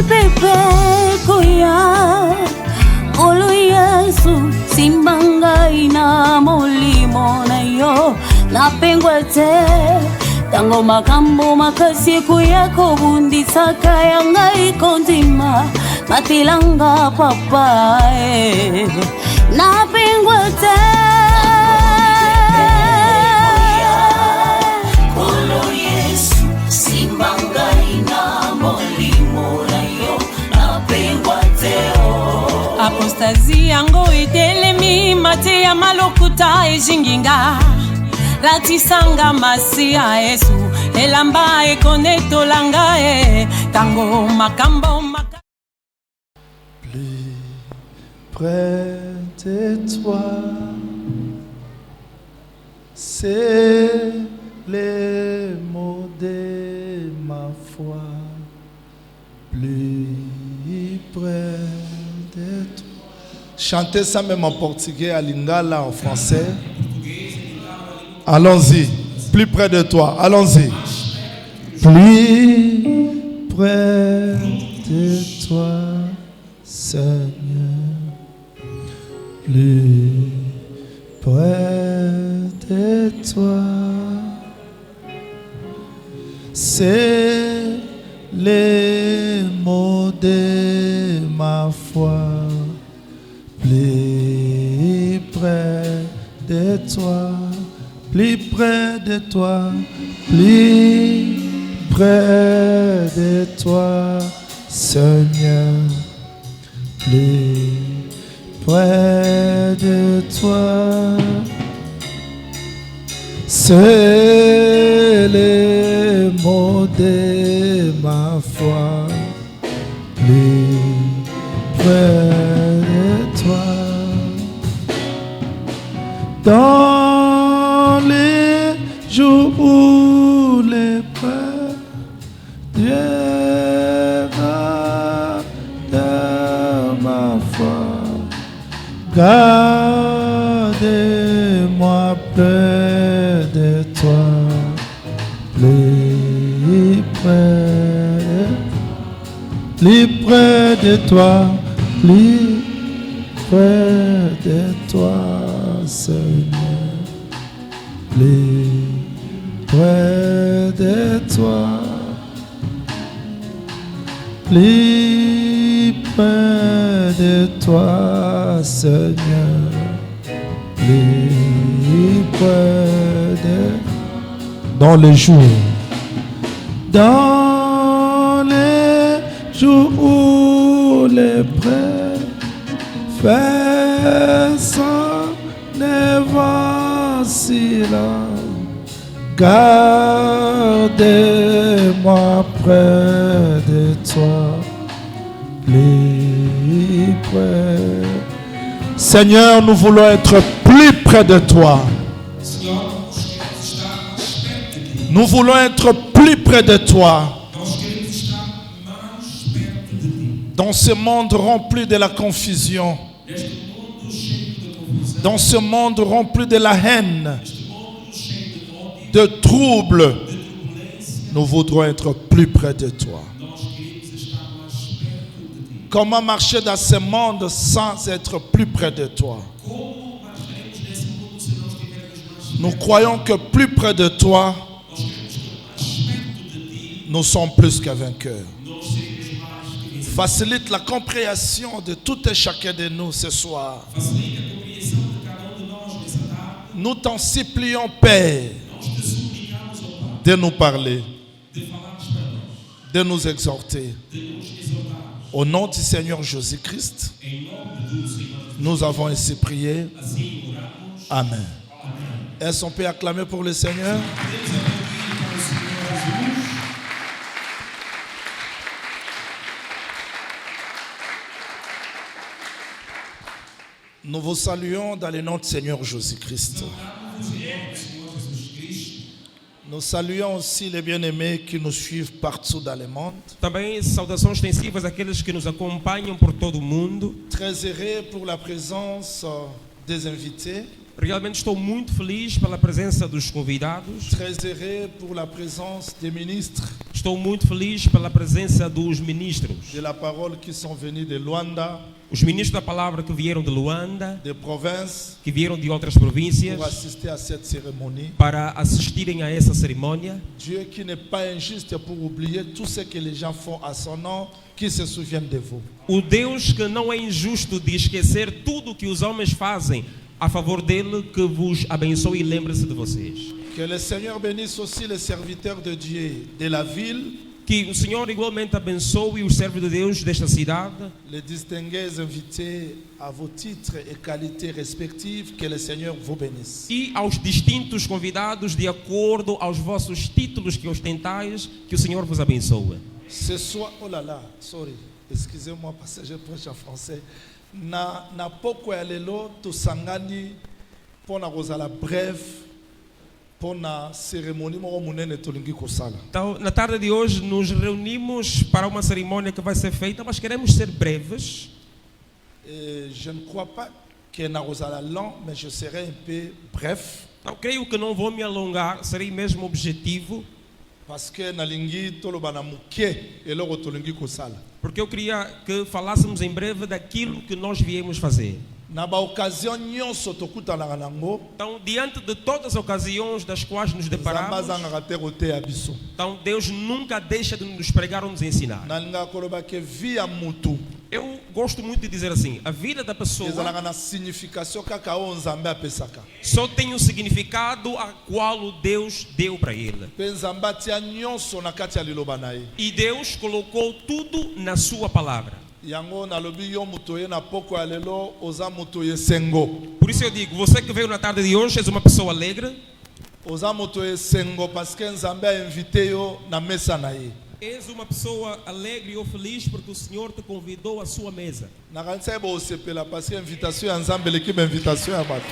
pepe kuya olu Yesu simbanga ina molimo na yo napengwa te tango makambo makasi kuya kobundisa kaya ngai konzima matilanga papa napengwa te olu Yesu simbanga ina molimo na yo napengwa te Apostasie yango etelemi mate ya malokuta ejinginga latisanga masi ya Yesu elamba ekonetolanga tango makambo Plus près de toi, c'est les mots de ma foi. Plus près de toi. Chantez ça même en portugais, à lingala en français. Allons-y. Plus près de toi. Allons-y. Plus près de toi, Seigneur. Plus près de toi. C'est les mots de ma foi. Plus près de toi, plus près de toi, plus près de toi, Seigneur. Plus près de toi, c'est les mots de ma foi. Plus près de toi, dans les jours où les peurs, Dieu va dans ma foi. Gardez-moi près de toi, plus près de toi, plus près de toi, Seigneur, plus près de toi, plus près de toi, Seigneur, plus près de dans les jours où les prêts faisant ne vacillant, gardez-moi près de toi, plus près. Seigneur, nous voulons être plus près de toi. Nous voulons être plus près de toi. Dans ce monde rempli de la confusion, dans ce monde rempli de la haine, de troubles, nous voudrons être plus près de toi. Comment marcher dans ce monde sans être plus près de toi? Nous croyons que plus près de toi, nous sommes plus que vainqueurs. Facilite la compréhension de tout et chacun de nous ce soir. Nous t'en supplions, Père, de nous parler, de nous exhorter. Au nom du Seigneur Jésus-Christ, nous avons ainsi prié. Amen. Est-ce qu'on peut acclamer pour le Seigneur? Nous vous saluons dans le nom du Seigneur Jésus-Christ. Nous saluons aussi les bien-aimés qui nous suivent partout dans le monde. Também saudações extensivas àqueles que nos acompanham por todo o mundo. Très heureux pour la présence des invités. Realmente estou muito feliz pela presença dos convidados. Très heureux pour la présence des ministres. Estou muito feliz pela presença dos ministros. de la parole qui sont venus de Luanda, Os ministros da palavra que vieram de Luanda, des provinces, que vieram de outras províncias, pour assister à cette cérémonie. para assistirem a essa cerimônia. Dieu qui n'est pas injuste pour oublier tout ce que les gens font à son nom, qui se souviennent de vous. O Deus que não é injusto de esquecer tudo o que os homens fazem a favor dele, que vos abençoe e lembre-se de vocês. Que le Seigneur bénisse aussi les serviteurs de Dieu de la ville, Que o Senhor igualmente abençoe os servos de Deus desta cidade, les distingués invités à vos titres et qualités respectives, que le Seigneur vous bénisse. e aos distintos convidados de acordo aos vossos títulos que ostentais, que o Senhor vos abençoe. Ce soir, oh là là, sorry, excusez-moi parce que je prêche en français. Na poko ya lelo tosangani pona kozala bref pona cérémonie moko munene tolingi kosala. Então, na tarde de hoje, nos reunimos para uma cerimônia que vai ser feita, mas queremos ser breves. Et je ne crois pas que na kozala long, mais je serai un peu bref Não, creio que não vou me alongar, serei mesmo objetivo, parce que nalingi toloba na muke eloko tolingi kosala. porque eu queria que falássemos em breve daquilo que nós viemos fazer. Na ba occasion nyonso tokutanaka nango, Então, diante de todas as ocasiões das quais nos Nzambe deparamos, azangaka te koteya biso. então Deus nunca deixa de nos pregar ou nos ensinar. Nalinga koloba ke vie ya mutu Eu gosto muito de dizer assim, a vida da pessoa ezalaka na signification kaka oyo Nzambe apesaka. só tem um significado a qual o Deus deu para ele. Mpe Nzambe atia nyonso na kati ya liloba na ye. E Deus colocou tudo na sua palavra. Yango nalobi yo mutu ye na poko ya lelo oza mutu ye sengo. Por isso eu digo, você que veio na tarde de hoje és uma pessoa alegre, Oza mutu ye sengo parce que Nzambe a invité yo na mesa na ye. és uma pessoa alegre ou feliz porque o Senhor te convidou à sua mesa. Nakanisa ye bosepela parce que invitation ya Nzambe eleki ba invitation ya bato.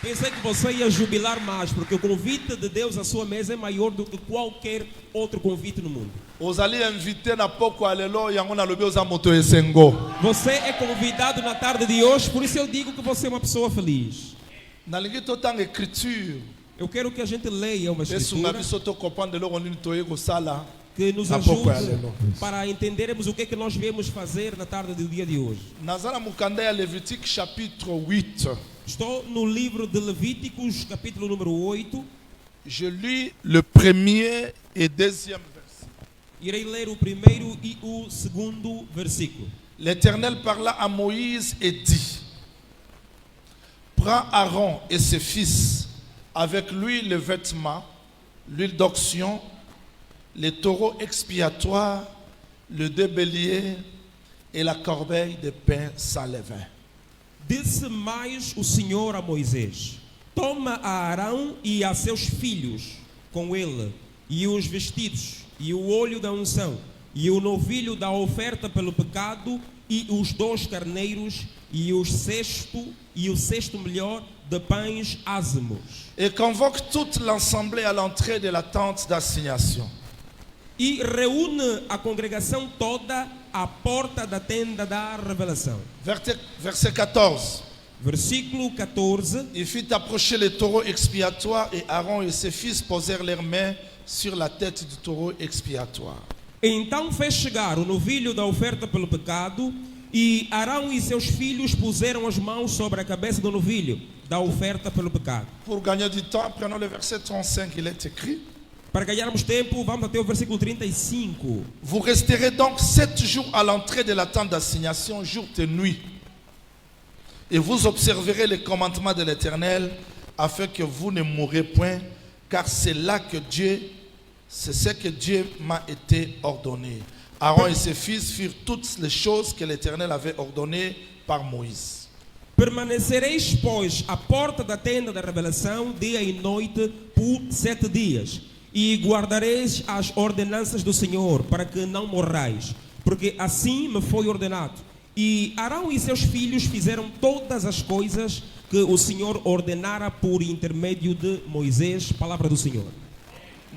Pensei que você ia jubilar mais, porque o convite de Deus à sua mesa é maior do que qualquer outro convite no mundo. Ozali invité na poko ya lelo yango nalobi oza mutu ye sengo. Você é convidado na tarde de hoje, por isso eu digo que você é uma pessoa feliz. Nalingi totanga écriture Eu quero que a gente leia uma esunga escritura biso tocomprendre eloko nini toye kosala. que nos Na pouco ajude ela, para entendermos o que é que nós viemos fazer na tarde do dia de hoje. Naza na mukanda ya Lévitique chapitre 8. Estou no livro de Levíticos, capítulo número 8. Je lis le premier et deuxième verset. Irei ler o primeiro e o segundo versículo. L'Éternel parla à Moïse et dit: Prends Aaron et ses fils, avec lui les vêtements, l'huile d'onction, les taureaux expiatoires, le deux béliers et la corbeille de pain sans levain. Disse mais o Senhor a Moisés: Toma a Arão e a seus filhos com ele, e os vestidos, e o óleo da unção, e o novilho da oferta pelo pecado, e os 2 carneiros, e o cesto melhor de pães ázimos. Et convoque toute l'assemblée à l'entrée de la tente d'assignation. E reúne a congregação toda à porta da tenda da revelação. Verset 14. Versículo 14. Il fit approcher les taureaux expiatoires et Aaron et ses fils posèrent leurs mains sur la tête du taureau expiatoire. Então fez chegar o novilho da oferta pelo pecado, e Arão e seus filhos puseram as mãos sobre a cabeça do novilho da oferta pelo pecado. Pour gagner du temps, prenons le verset 35, il est écrit: Para ganharmos tempo, vamos até o versículo 35. Vous resterez donc 7 jours à l'entrée de la tente d'assignation, jour et nuit. Et vous observerez les commandements de l'Éternel, afin que vous ne mourrez point, car c'est ce que Dieu m'a été ordonné. Aaron et ses fils firent toutes les choses que l'Éternel avait ordonnées par Moïse. Permanecereis, pois, à porta da tenda da revelação, dia e noite, por 7 dias. E guardareis as ordenanças do Senhor, para que não morrais, porque assim me foi ordenado. E Arão e seus filhos fizeram todas as coisas que o Senhor ordenara por intermédio de Moisés, palavra do Senhor.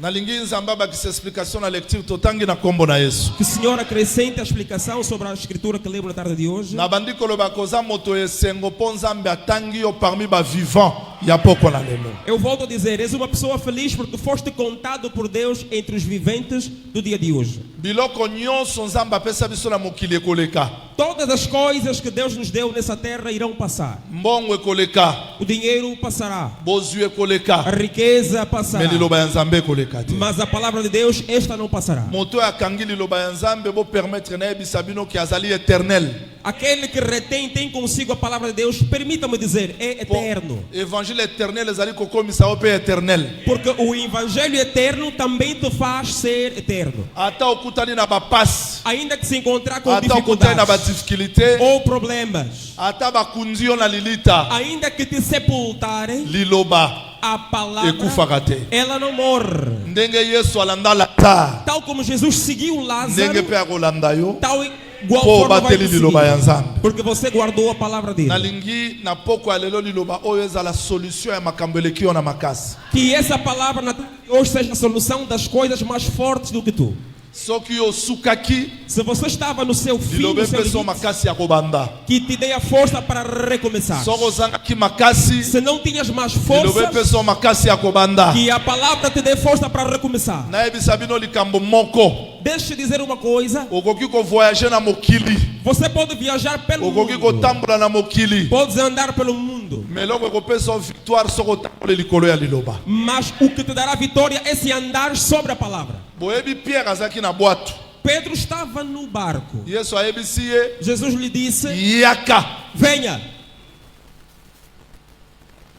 Nalingi nzamba bakisa explication na lecture totangi na kombo na Yesu. Que o Senhor acrescente a explicação sobre a escritura que lemos na tarde de hoje. Na bandi koloba koza moto esengo po nzambe atangi yo parmi ba vivant. ya poko na lelo. Eu volto a dizer, és uma pessoa feliz porque foste contado por Deus entre os viventes do dia de hoje. Biloko nyonso nzambe apesa biso na mokili ekoleka. Todas as coisas que Deus nos deu nessa terra irão passar. Mbongo ekoleka, O dinheiro passará, bozwi a ekoleka, riqueza passará, me liloba ya nzambe ekoleka te. mas a palavra de Deus, esta não passará. Moto akangi liloba ya nzambe bo permettre na yebisa bino ki azali éternel. Aquele que retém, tem consigo a palavra de Deus, permita-me dizer, é eterno. Évangile éternel ezali kokomisa yo pe éternel. Porque o evangelho eterno também te faz ser eterno. Ata okutani na bapasi, Ainda que se encontrar com ata okutani na dificuldades badifficulté, ou problemas, ata bakundi yo na lilita, ainda que te sepultarem, liloba a palavra, ekufaka te. ela não morre. Ndenge Yesu alanda Lazare, Tal como Jesus seguiu ndenge Lázaro, pe akolanda yo, tal igual po forma vai te bateli liloba ya seguir. nzambe. Porque você guardou a palavra dele. Nalingi na poko ya lelo liloba oyo ezala solution ya makambo eleki yo na makasi. Que essa palavra na tua vida hoje seja a solução das coisas mais fortes do que tu. Soki yo sukaki, Se você estava no seu fim, liloba no seu epeso limite, makasi ya kobanda. que te dê a força para recomeçar. Soko ozangaki makasi, Se não tinhas mais liloba força, epeso makasi ya kobanda. que a palavra te dê força para recomeçar. Nayebisa bino likambo moko, Deixa eu dizer uma coisa. okoki kovoyager na mokili, Você pode viajar pelo okoki mundo. kotambola na mokili, Podes andar pelo mundo. me eloko ekopesa yo victoire soki otambola likolo ya liloba. Mas o que te dará vitória é se andar sobre a palavra. Boyebi Pierre azalaki na bwato, Pedro estava no barco. Yesu ayebisi ye Jesus lhe disse: yaka. venha.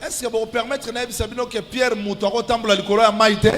Est-ce que bokopermettre nayebisa bino ke Pierre mutu akotambola likolo ya mai te?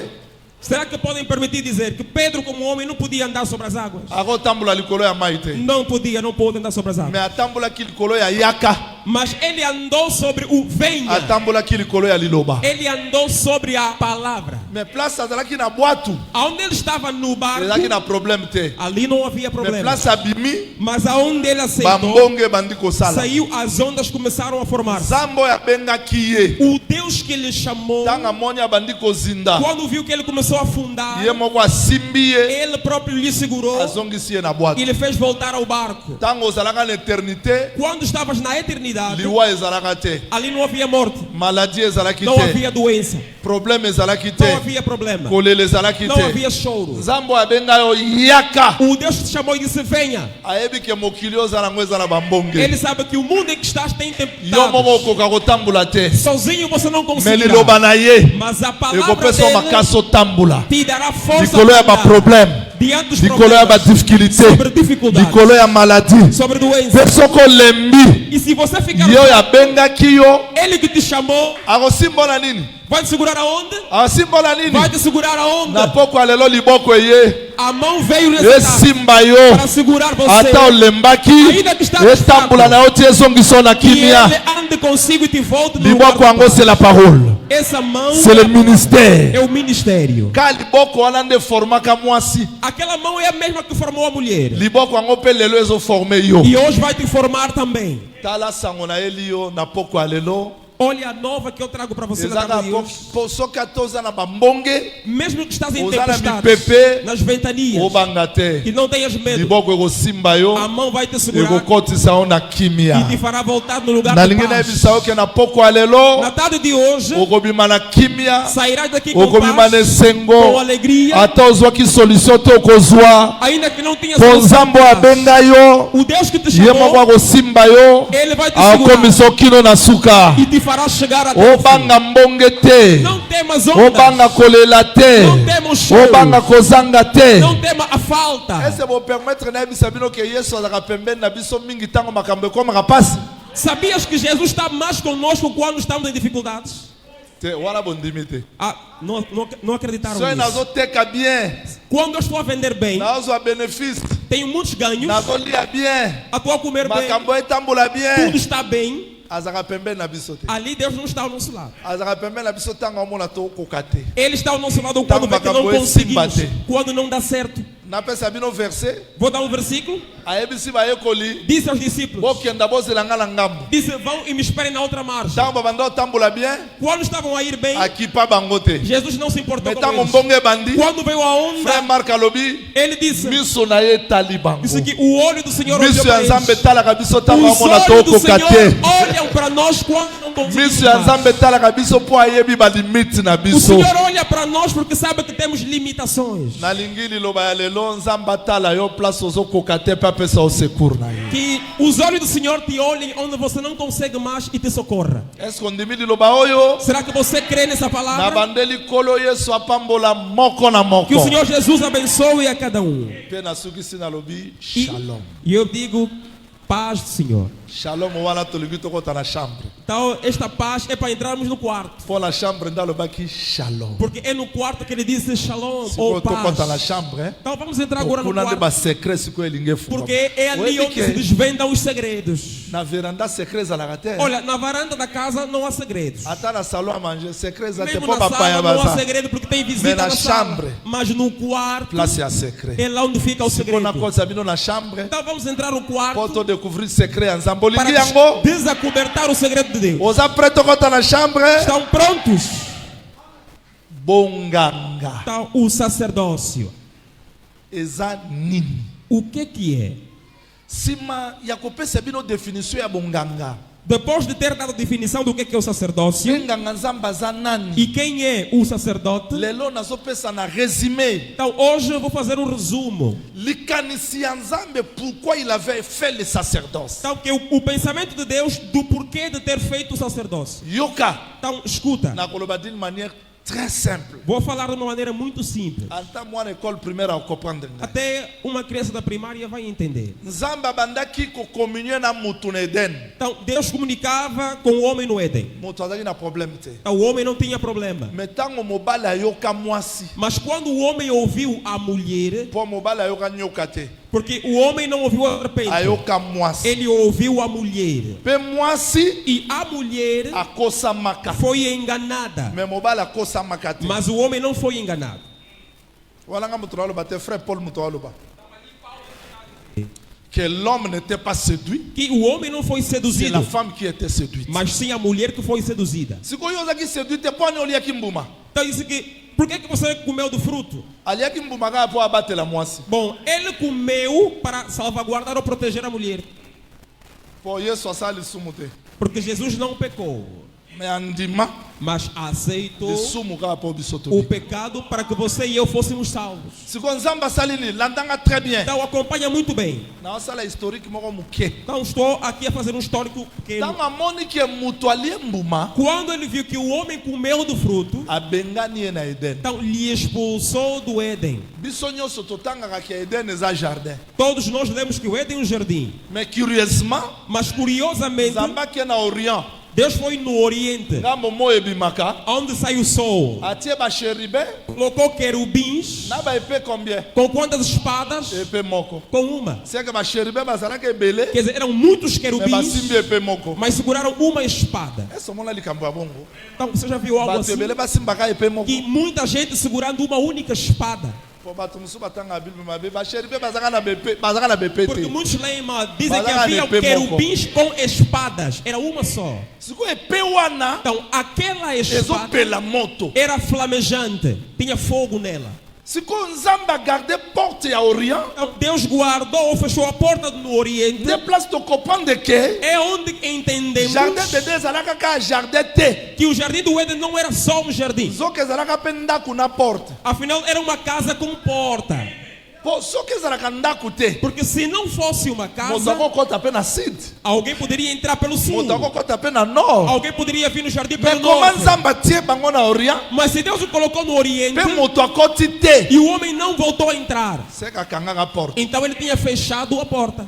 Será que podem permitir dizer que Pedro, como homem, não podia andar sobre as águas? Akotambola likolo ya mai te, Não podia, não pôde andar sobre as me águas. atambolaki likolo ya yaka, Mas ele andou sobre o venha. atambolaki likolo ya liloba. Ele andou sobre a palavra. Me place azalaki na bwato, Aonde ele estava no barco, ezalaki na problème te. ali não havia Me problema. place abimi, Mas aonde ele aceitou, bambonge bandi kosala. saiu, as ondas começaram a formar-se. Nzambe oyo abengaki ye, O Deus que ele chamou, ntango amoni abandi kozinda, quando viu que ele começou a afundar, ye moko asimbi ye, ele próprio lhe segurou azongisi ye na bwato. e lhe fez voltar ao barco. Ntango ozalaka na éternité, Quando estavas na eternidade, liwa ezalaka te, ali não havia morte, maladie ezalaki não te, havia doença, problème ezalaki não te, havia problema, kolela ezalaki não te. havia choro. Nzambe oyo abenga yo yaka, O Deus que te chamou e disse: venha. ayebi ke mokili oyo oza nango eza na bambonge, Ele sabe que o mundo em que estás tem yo tempestades. moko okoka kotambola te, Sozinho você não me conseguirá. liloba na ye Mas a palavra ekopesa yo dele makasi otambola te dará força likolo ya para andar baproblème, diante dos likolo ya problemas, badifficulté, sobre dificuldades, likolo ya maladie. sobre doença. Mpe soki olembi E se você ficar, ye oyo abengaki yo, ele que te chamou akosimbola nini? vai te segurar aonde? Akosimbola nini? Vai te segurar aonde? Na poko ya lelo liboko eye A mão veio nesse tarde esimba yo, para segurar você. ata olembaki Ainda que está etambola na yo ti ezongisa yo na Que ele kimia. ande consigo e te volte no lugar Liboko do yango Pai. c'est la parole, Essa mão c'est le ministère. é o ministério. Ka liboko wana nde formaka mwasi, Aquela mão é a mesma que formou a mulher. liboko yango mpe lelo ezoforme yo. E hoje vai te formar também. Tala sango na eli yo na poko ya lelo, Olha a nova que eu trago para você na eza na tarde de hoje. soki ata oza na bambonge, Mesmo que estás em oza na tempestades, mipepe, nas ventanias, obanga que te. não tenhas medo, Liboko ekosimba yo, a mão vai te segurar ekokotisa yo na e te kimia. fará voltar no lugar de Nalingi paz. nayebisa yo ke na poko ya lelo Na tarde de hoje, okobima na kimia, sairás daqui com okobima na paz, com esengo, alegria, ata ozwaki solution te okozwa, ainda que não tenhas po nzambe oyo abenga yo, O Deus que te ye moko chamou, akosimba yo, Ele vai te segurar akomisa okino na suka. e te fará chegar até o fim. Obanga mbonge te, Não temas ondas, obanga kolela te, não temas choro, obanga kozanga te. não tema a falta. Ese bopermettre nayebisa bino ke Yesu azalaka pembeni na biso mingi ntango makambo ekomaka pasi Sabias que Jesus está mais conosco quando estamos em dificuldades? te, wana bondimi te. Ah, não acreditaram Soki nisso. nazoteka bien, Quando eu estou a vender bem, nazozwa bénéfice, tenho muitos ganhos, nazolia bien, estou a comer bem, makambo etambola tudo bien, está bem, azalaka pembeni na biso te. ali Deus não está ao nosso lado. Azalaka pembeni na biso ntango amona tokoka te. Ele está ao nosso lado quando vê que não Makambo esimba conseguimos, te. quando não dá certo. napesa bino verset Vou dar um versículo. ayebisi bayekoli Disse aos discípulos: bokenda bozelanga na ngambo disse, vão e me esperem na outra margem. ntango babanda otambola bien Quando estavam a ir bem, akipa bango te Jesus não se importou me com ntango eles. mbongo ebandi Quando veio a frère onda, Marc alobi ele disse miso na ye etali bango disse que o olho do Senhor olhou miso ya para nzambe eles. etalaka biso ntango Os amona olhos do tokoka Senhor te olham para nós quando não conseguimos miso ya mais. nzambe etalaka biso mpo ayebi balimite na O biso Senhor olha para nós porque sabe que temos limitações. nalingi liloba ya lelo nzambe atala yo place ozokoka te mpe apesa yo secours na ye Que os olhos do Senhor te olhem onde você não consegue mais e te socorra. eske ondimi liloba oyo Será que você crê nessa na palavra? bandeli kolo yesu apambola moko na Que o moko Senhor Jesus abençoe a cada um. mpe nasukisi nalobi E, shalom e eu digo, paz do Senhor. shalom wana tolingi tokota na chambre Então, esta paz é para entrarmos no quarto. mpo na chambre nde alobaki shalom Porque é no quarto que ele disse shalom sikoyo ou paz. tokota na chambre Então vamos entrar agora no kuna nde quarto. basekret sikoyo elingi efungama Porque é ali Oyebi onde ke se desvendam os segredos. na veranda secret ezalaka te Olha, na varanda da casa não há segredos. ata na salon a manger secret eza te Mesmo mpo na bapaya sala não há baza segredo porque tem Mais visita na na sala. chambre. Mas no quarto place ya secret é lá onde fica o sikoyo segredo. nakotisa bino na chambre Então vamos entrar no mpo quarto todécouvrir secret ya nzambe para olingi yango desacobertar o segredo de Deus. oza prêt tokota na chambre Estão prontos? bonganga Então, o sacerdócio. eza nini O que é? nsima ya kopesa bino définition ya bonganga Depois de ter dado a definição do que é o sacerdócio enganga nzambe aza nani e quem é o sacerdote, lelo nazopesa na résumé então hoje eu vou fazer um resumo. likanisi ya nzambe pourquoi il avait fait le sacerdoce Então, que o pensamento de Deus do porquê de ter feito o sacerdócio. yoka Então, escuta. nakoloba d'une manière très simple Vou falar de uma maneira muito simples. ata mwana école primaire akoprendre ngai Até uma criança da primária vai entender. nzambe abandaki kokommunie na mutu na eden Então, Deus comunicava com o homem no Éden. moto azalaki na problème te Então, o homem não tinha problema. me ntango mobali ayoka mwasi Mas quando o homem ouviu a mulher, mpo mobali ayoka nyoka te porque o homem não ouviu a serpente, ayoka mwasi ele ouviu a mulher. mpe mwasi E a mulher akosamaka foi enganada. me mobali akosamaka te Mas o homem não foi enganado. walanga moto aloba te frère paul moto aloba que l'homme n'était pas séduit Que o homem não foi c'est seduzido, la femme qui était séduite mas sim a mulher que foi seduzida. sikoyo ozalaki séduite mpo ani oliaki mbuma Então disse que, por que você comeu do fruto? aliaki mbuma kaka mpo abatela mwasi Bom, ele comeu para salvaguardar ou proteger a mulher. mpo yesu asala lisumu te Porque Jesus não pecou, me andima mas aceitou lisumu kaka mpo biso o tobi pecado para que você e eu fôssemos salvos. sikoyo nzambe asali nini landanga très bien Então acompanha muito bem. naosala historique moko moke Então estou aqui a fazer um histórico pequeno. ntango amoni ke moto alie mbuma Quando ele viu que o homem comeu do fruto, abengani ye na eden então lhe expulsou do Éden. biso nyonso totangaka ke eden eza jardin Todos nós lemos que o Éden é um jardim. mais curieusement Mas curiosamente, nzambe akie na orient Deus foi no Oriente, ngambo mo ebimaka onde sai o sol. atie basheribe Colocou querubins. na baepe combien Com quantas espadas? epe moko Com uma. seke basheribe bazalaka ebele Quer dizer, eram muitos me querubins, basimbi epe moko mas seguraram uma espada. ese omona likambo ya bongo Então você já viu algo bato assim? ebele basimbaka epe moko Que muita gente segurando uma única espada. po bato mosusu batanga bible mabe basheribe bazalaka na bepe Porque te muitos leima dizem que Bazanga havia de pé querubins com espadas. Era uma só. sikoyo epe wana Então aquela espada ezopela moto era flamejante. Tinha fogo nela. sikoyo nzambe agarde porte ya orient Então Deus guardou ou fechou a porta no Oriente. de place tokopande ke É onde entendemos jardin de Dieu ezalaka kaka jardin te que o jardim do Éden não era só um jardim. soki ezalaka mpe ndako na porte Afinal, era uma casa com porta. po soki ezalaka ndako te Porque se não fosse uma moto casa, akokɔta mpe na sud alguém poderia entrar pelo sul. moto akokɔta mpe na nord Alguém poderia vir no jardim mais pelo koma norte. nzambe atie bango na orient Mas se Deus o colocou no Oriente mpe moto akɔti te e o homem não voltou a entrar, seke akangaka porte então ele tinha fechado a porta.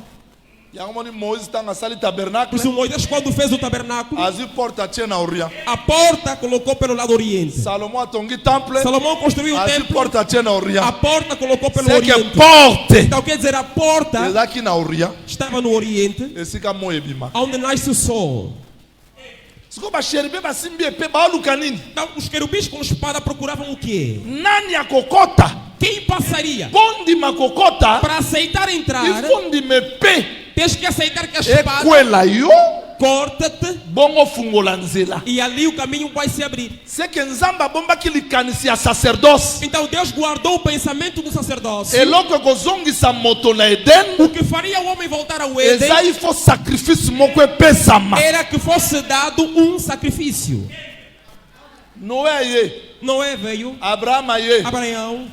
yango moni moïse ntango asali Por tabernacle isso Moisés, quando fez o tabernáculo, azwi porte atie na orient a porta colocou pelo lado Oriente. salomo atongi temple Salomão construiu o azwi templo, porte atie na a orient porta colocou pelo seke Oriente. porte Então quer dizer, a porta ezalaki na orient estava no Oriente, esika mo ebima onde nasce o sol. Siko basheribe basimbi epe baoluka nini? Então, os querubins com espada procuravam o quê? Nani akokota? Quem passaria? Pondi makokota? Para aceitar entrar, Ifundi mepe. tens que aceitar que a espada Ekwela yo. corta-te Bongo fungola nzela. e ali o caminho vai se abrir. C'est que nzamba bomba kilikanisi ya sacerdoce. Então Deus guardou o pensamento do sacerdócio. Eloko ekozongisa moto na Eden. O que faria o homem voltar ao Éden Eza ifo sacrifice moko epesama. era que fosse dado um sacrifício. Noé ye. Noé veio, Abraham ye. Abraão,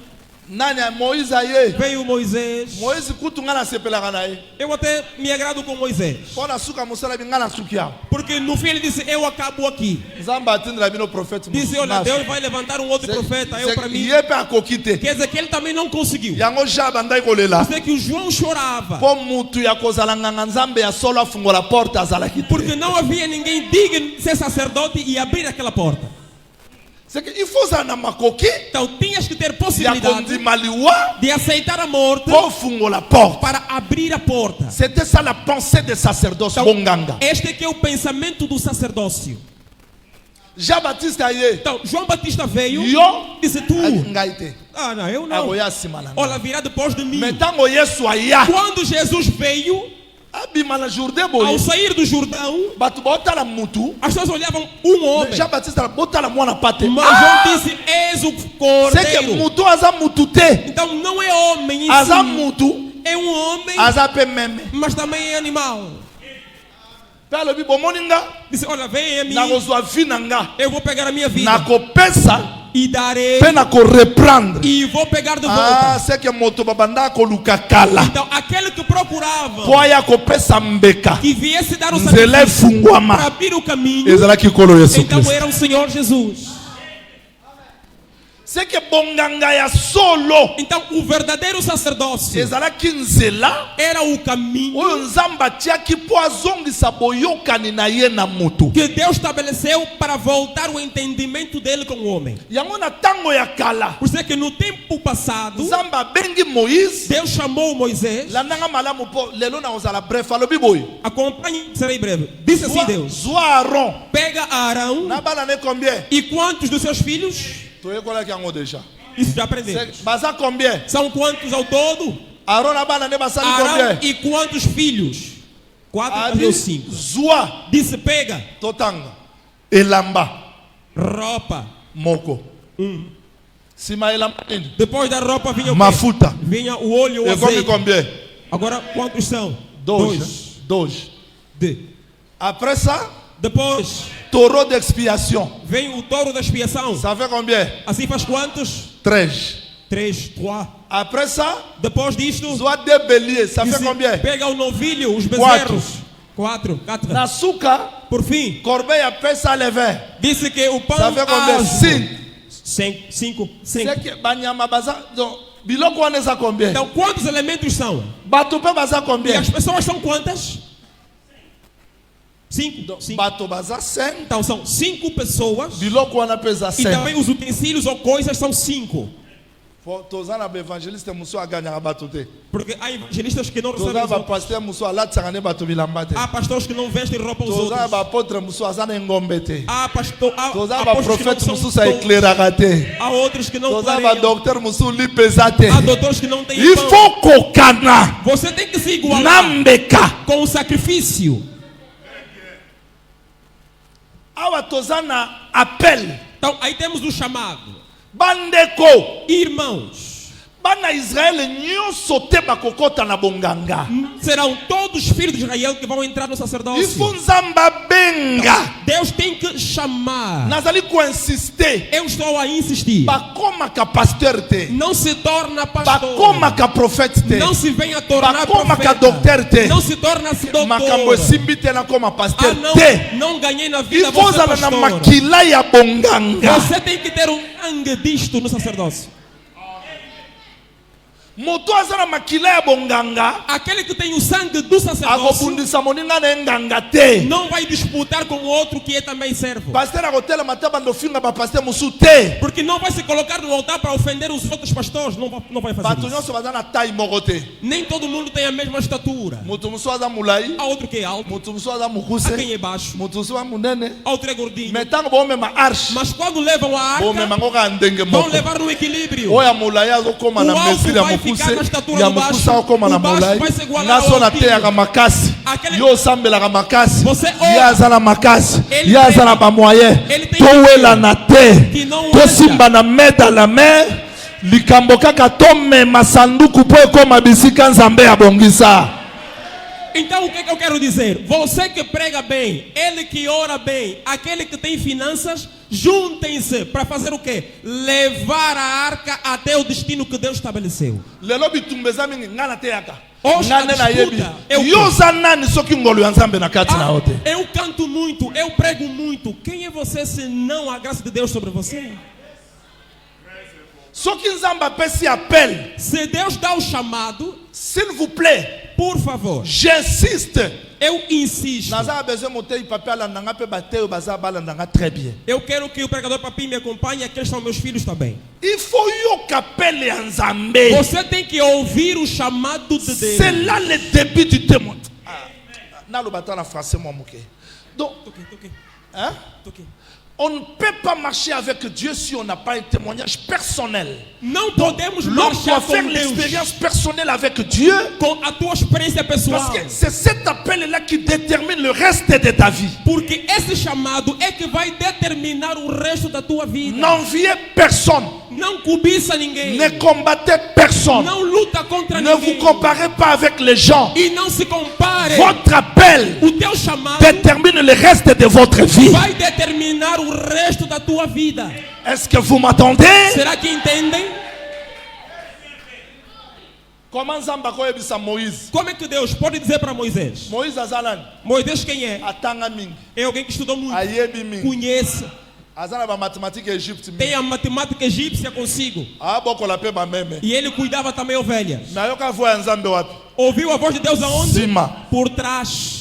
Nani Moïse ye. veio Moisés. Moïse kutu ngana sepelaka na ye. Eu até me agrado com Moisés, Pona suka musala bingana suki ya. porque no fim ele disse: eu acabo aqui. Nzamba atindra bino prophète. Disse: olha, Deus vai levantar um outro profeta, eu para mim. Ye pe akokite. Quer dizer que ele também não conseguiu. Yango jaba ndai kolela. Dizer que o João chorava, Po mutu ya kozala nganga nzambe ya solo afungola porta azalaki te. porque não havia ninguém digno de ser sacerdote e abrir aquela porta. C'est que il faut ça na makoki. Então tinhas que ter Ya possibilidade kondima liwa. de aceitar a morte Po fungola porta. para abrir a porta. C'était ça la pensée des sacerdoces Então, bonganga. este é que é o pensamento do sacerdócio. Jean-Baptiste ye. Então, João Batista veio e Yo. disse: tu, Ngaite. ah não, eu não. Agoya simana. Olha, virá depois de mim. Metango Yesu aya. Quando Jesus veio, Abimana Jourdain ao boye. sair do Jordão, Batu bota la mutu. as pessoas olhavam um homem. Jean-Baptiste la bota la mwana pate. Mas João disse: és o C'est que cordeiro. mutu aza mutu te. Então não é homem em Aza si, mutu. é um homem, Aza pe meme. mas também é animal. Pelo bi bomoninga. Disse: olha, vem a mim, Na kozwa vinanga. eu vou pegar a minha vida Na kopesa. e darei Pe na ko reprendre. e vou pegar de Ah, volta. c'est que moto babanda koluka kala. Então aquele que procurava Po aya kopesa mbeka. que viesse dar o Nzela sacrifício para efungwama. abrir o caminho, Ezalaki kolo Yesu então Christ. era o Senhor Jesus. C'est que bonganga ya solo. Então o verdadeiro sacerdócio Ezalaki nzela. era o caminho Oyo nzamba tiaki po azongisa boyokani na ye na mutu. que Deus estabeleceu para voltar o entendimento dele com o homem. Yango na tango ya kala. Por isso é que no tempo passado, Nzamba bengi Moïse. Deus chamou Moisés. Landanga malamu po lelo na ozala bref alobi boy. Acompanhe, serei breve. Disse assim Deus: Zwa Aaron. pega Arão Na bala ne combien? e quantos dos seus filhos? Toyekola ki yango déjà. Isso já aprendemos. Baza combien? São quantos ao todo? Aaron na bala ne basali Arão combien? e quantos filhos? 4 ou 5. Zwa Disse: pega totanga. Elamba roupa. moko. Sima elamba nini? Depois da roupa vinha o quê? Mafuta. Vinha o óleo, o E come azeite. combien? Agora quantos são? Dois. Dois. De. Après ça, Depois taureau d'expiation. vem o touro da expiação. Ça fait combien? Assim faz quantos? 13. 3, 3. Après ça, Depois disto, Zwa de bélier. Ça fait disse, combien? pega o novilho, os Quatro. bezerros. 4, 4. Nasuka, Por fim, corbeille après ça les vins. disse que o pão Ça fait combien? asmo. 5. 5. C'est que banyama baza. Donc, biloko wana eza combien? Então, quantos elementos são? Bato pe baza E combien? as pessoas são quantas? 5. Bato baza 5. Então, são 5 pessoas. Biloko wana pe eza E 5. também os utensílios ou coisas são 5. Toza na ba évangéliste muso aganyaka bato te. Porque há evangelistas que não recebem Toza os ba outros. pasteur muso alatisaka ne bato bilamba te. Há pastores que não vestem roupa aos Toza outros. ba apôtre muso aza na ngombe te. Há Toza ba apóstolos que não prophète são muso sa dons. éclairaka te. Há outros que não Toza ba clareiam. docteur muso lipeza te. Há doutores que não têm Il pão. faut kokana. Você tem que se igualar Nambeka. com o sacrifício. Awa toza na appel. Então, aí temos o chamado. Bandeko. Irmãos, Bana Israel nyonso te bakokota na bonganga. serão todos filhos de Israel que vão entrar no sacerdócio. Ifu nzamba benga. Deus tem que chamar. Nazali ko insister. Eu estou a insistir. Bakoma ka pasteur te. Não se torna pastor. Bakoma ka prophète te. Não se venha tornar Bakoma ka profeta. docteur te. Não se torna-se Makambo doutor. esimbi te na koma pasteur Ah, te. não ganhei na vida. Ifu Vou ser ozala na pastor. makila ya bonganga. Você tem que ter um sangue disto no sacerdócio. moto azana makila ya bonganga Aquele que tem o sangue do sacerdócio akobundisa moninga na enganga te. não vai disputar com o outro que é também servo. Pasteur akotela mataba ndofinga ba pasteur musu te. Porque não vai se colocar no altar para ofender os outros pastores. Não vai fazer Bato isso. nyonso baza na taille moko te. Nem todo mundo tem a mesma estatura. Mutu musu aza mulai, Há outro que é alto, mutu musu aza há quem mukuse, é baixo, mutu musu aza munene. há outro é gordinho. Metango bomema arche, Mas quando levam a bomema arca, ngo ka ndenge vão moko. levar no equilíbrio. Oya mulai azokoma O na alto mesure ya vai ficar na mukuse, estatura ya do baixo. mukuse akoma na O baixo mulai. vai se igualar Ngaso ao na altinho. teyaka makasi. Aquele- Yo osambelaka makasi. Você Ye ora. aza na makasi. Ele Ye aza tem- na bamoyen. ele tem Towelana te. que não Tosimba na main dans la main. Likambo kaka tomema sanduku po ekoma bisika nzambe abongisa. Então o que eu quero dizer? Você que prega bem, ele que ora bem, aquele que tem finanças, juntem-se para fazer o quê? Levar a arca até o destino que Deus estabeleceu. Lelo bitumba eza mingi nga na teyaka. Oxe, Nga nde a nayebi. disputa é o Yo quê? oza nani soki ngolu ya nzambe na kati na yo te? Eu canto muito, eu prego muito. Quem é você se não a graça de Deus sobre você? Soki nzambe apesi appel, Se Deus dá o chamado, s'il vous plaît, por favor, j'insiste. eu insisto. Naza besoin motei papi alandanga pe bateyo baza balandanga très bien. Eu quero que o pregador Papi me acompanhe, aqueles são meus filhos também. Il faut yoka appel ya nzambe. Você tem que ouvir o chamado de Deus. C'est là le début du témoin. Naloba ta na français moi moké. Donc, Toquei. hein? On ne peut pas marcher avec Dieu si on n'a pas un témoignage personnel. Não podemos L'homme doit marchar faire com Deus l'expérience personnelle avec Dieu. com a tua experiência pessoal. Parce que c'est cet appel-là qui détermine le reste de ta vie. Porque esse chamado é que vai determinar o resto da tua vida. N'enviez personne. Não cobiça ninguém. Ne combattez personne. Não luta contra Ne vous ninguém. comparez pas avec les gens. E não se compare. Votre appel O teu chamado détermine le reste de votre vie. vai determinar o resto da tua vida. Est-ce que vous m'entendez? Será que entendem? Comment Nzamba koyebisa Moïse? Como é que Deus pode dizer para Moisés? Moïse azalani Moisés quem é? atanga mingi, É alguém que estudou muito. ayebi mingi. Conhece. Azana ba mathématique Égypte mingi. Tem a matemática egípcia consigo. Abokola pe ba meme. E ele cuidava também ovelhas. Na yoka voix ya Nzambe wapi? Ouviu a voz de Deus aonde? Sima. Por trás.